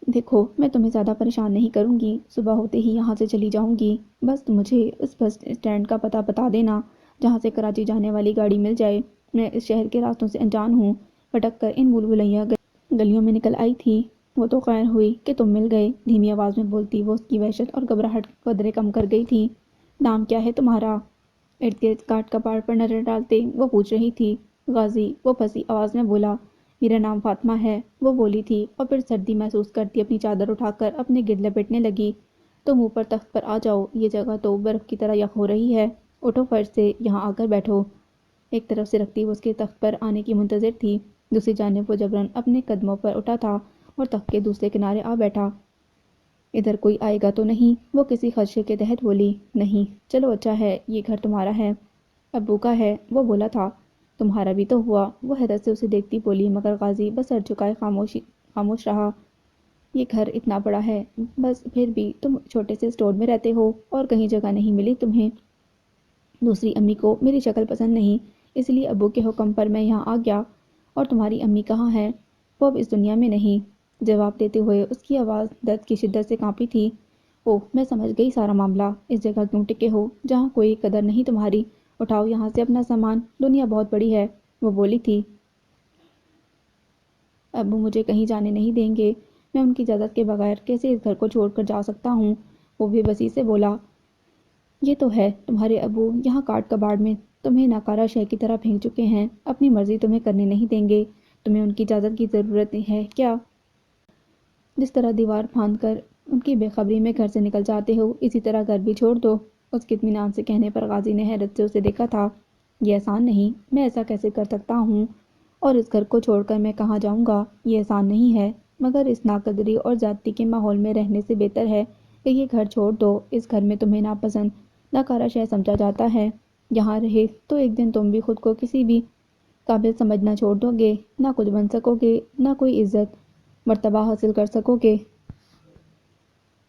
دیکھو، میں تمہیں زیادہ پریشان نہیں کروں گی، صبح ہوتے ہی یہاں سے چلی جاؤں گی۔ بس مجھے اس بس اسٹینڈ کا پتہ بتا دینا جہاں سے کراچی جانے والی گاڑی مل جائے۔ میں اس شہر کے راستوں سے انجان ہوں، بھٹک کر ان بھول بھلیا گلیوں میں نکل آئی تھی۔ وہ تو خیر ہوئی کہ تم مل گئے۔ دھیمی آواز میں بولتی وہ اس کی وحشت اور گھبراہٹ قدرے کم کر گئی تھی۔ نام کیا ہے تمہارا؟ ارد گرد کاٹ کباڑ پر نظر ڈالتے وہ پوچھ رہی تھی۔ غازی، وہ پھنسی آواز میں بولا۔ میرا نام فاطمہ ہے، وہ بولی تھی اور پھر سردی محسوس کرتی اپنی چادر اٹھا کر اپنے گرد لپیٹنے لگی۔ تم اوپر تخت پر آ جاؤ، یہ جگہ تو برف کی طرح یخ ہو رہی ہے۔ اٹھو فرش سے، یہاں آ کر بیٹھو۔ ایک طرف سے رکھتی وہ اس کے تخت پر آنے کی منتظر تھی، دوسری جانب وہ جبراً اپنے قدموں پر اٹھا تھا اور تخت کے دوسرے کنارے آ بیٹھا۔ ادھر کوئی آئے گا تو نہیں؟ وہ کسی خدشے کے تحت بولی۔ نہیں، چلو اچھا ہے، یہ گھر تمہارا ہے۔ ابو کا ہے، وہ بولا تھا۔ تمہارا بھی تو ہوا، وہ حیرت سے اسے دیکھتی بولی، مگر غازی بس سر جھکائے خاموش رہا۔ یہ گھر اتنا بڑا ہے، بس پھر بھی تم چھوٹے سے اسٹور میں رہتے ہو اور کہیں جگہ نہیں ملی تمہیں۔ دوسری امی کو میری شکل پسند نہیں، اس لیے ابو کے حکم پر میں یہاں آ گیا۔ اور تمہاری امی کہاں ہے؟ وہ اب اس دنیا میں نہیں۔ جواب دیتے ہوئے اس کی آواز درد کی شدت سے کانپی تھی۔ اوہ، میں سمجھ گئی سارا معاملہ۔ اس جگہ کیوں ٹکے ہو جہاں کوئی قدر نہیں تمہاری؟ اٹھاؤ یہاں سے اپنا سامان، دنیا بہت بڑی ہے، وہ بولی تھی۔ ابو مجھے کہیں جانے نہیں دیں گے، میں ان کی اجازت کے بغیر کیسے اس گھر کو چھوڑ کر جا سکتا ہوں؟ وہ بے بسی سے بولا۔ یہ تو ہے، تمہارے ابو یہاں کاٹ کباڑ میں تمہیں ناکارہ شے کی طرح پھینک چکے ہیں، اپنی مرضی تمہیں کرنے نہیں دیں گے۔ تمہیں ان کی اجازت کی ضرورت ہے کیا؟ جس طرح دیوار پھاند کر ان کی بے خبری میں گھر سے نکل جاتے ہو، اسی طرح گھر بھی چھوڑ دو۔ اس کے اطمینان سے کہنے پر غازی نے حیرت سے اسے دیکھا تھا۔ یہ آسان نہیں، میں ایسا کیسے کر سکتا ہوں؟ اور اس گھر کو چھوڑ کر میں کہاں جاؤں گا؟ یہ آسان نہیں ہے، مگر اس ناقدری اور زیادتی کے ماحول میں رہنے سے بہتر ہے کہ یہ گھر چھوڑ دو۔ اس گھر میں تمہیں ناپسند، ناکارہ شے سمجھا جاتا ہے۔ یہاں رہے تو ایک دن تم بھی خود کو کسی بھی قابل سمجھنا چھوڑ دو گے، نہ کچھ بن سکو گے، نہ کوئی عزت مرتبہ حاصل کر سکو گے۔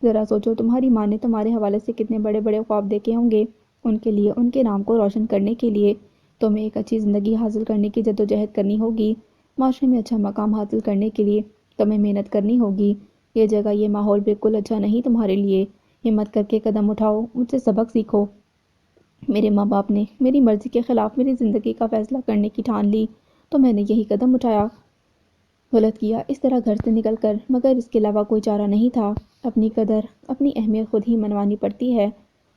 ذرا سوچو، تمہاری ماں نے تمہارے حوالے سے کتنے بڑے بڑے خواب دیکھے ہوں گے۔ ان کے لیے، ان کے نام کو روشن کرنے کے لیے تمہیں ایک اچھی زندگی حاصل کرنے کی جدوجہد کرنی ہوگی۔ معاشرے میں اچھا مقام حاصل کرنے کے لیے تمہیں محنت کرنی ہوگی۔ یہ جگہ، یہ ماحول بالکل اچھا نہیں تمہارے لیے۔ ہمت کر کے قدم اٹھاؤ، مجھ سے سبق سیکھو۔ میرے ماں باپ نے میری مرضی کے خلاف میری زندگی کا فیصلہ کرنے کی ٹھان لی تو میں نے یہی قدم اٹھایا۔ غلط کیا اس طرح گھر سے نکل کر، مگر اس کے علاوہ کوئی چارہ نہیں تھا۔ اپنی قدر، اپنی اہمیت خود ہی منوانی پڑتی ہے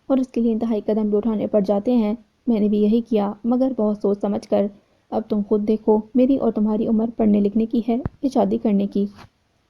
اور اس کے لیے انتہائی قدم بھی اٹھانے پڑ جاتے ہیں۔ میں نے بھی یہی کیا، مگر بہت سوچ سمجھ کر۔ اب تم خود دیکھو، میری اور تمہاری عمر پڑھنے لکھنے کی ہے یا شادی کرنے کی؟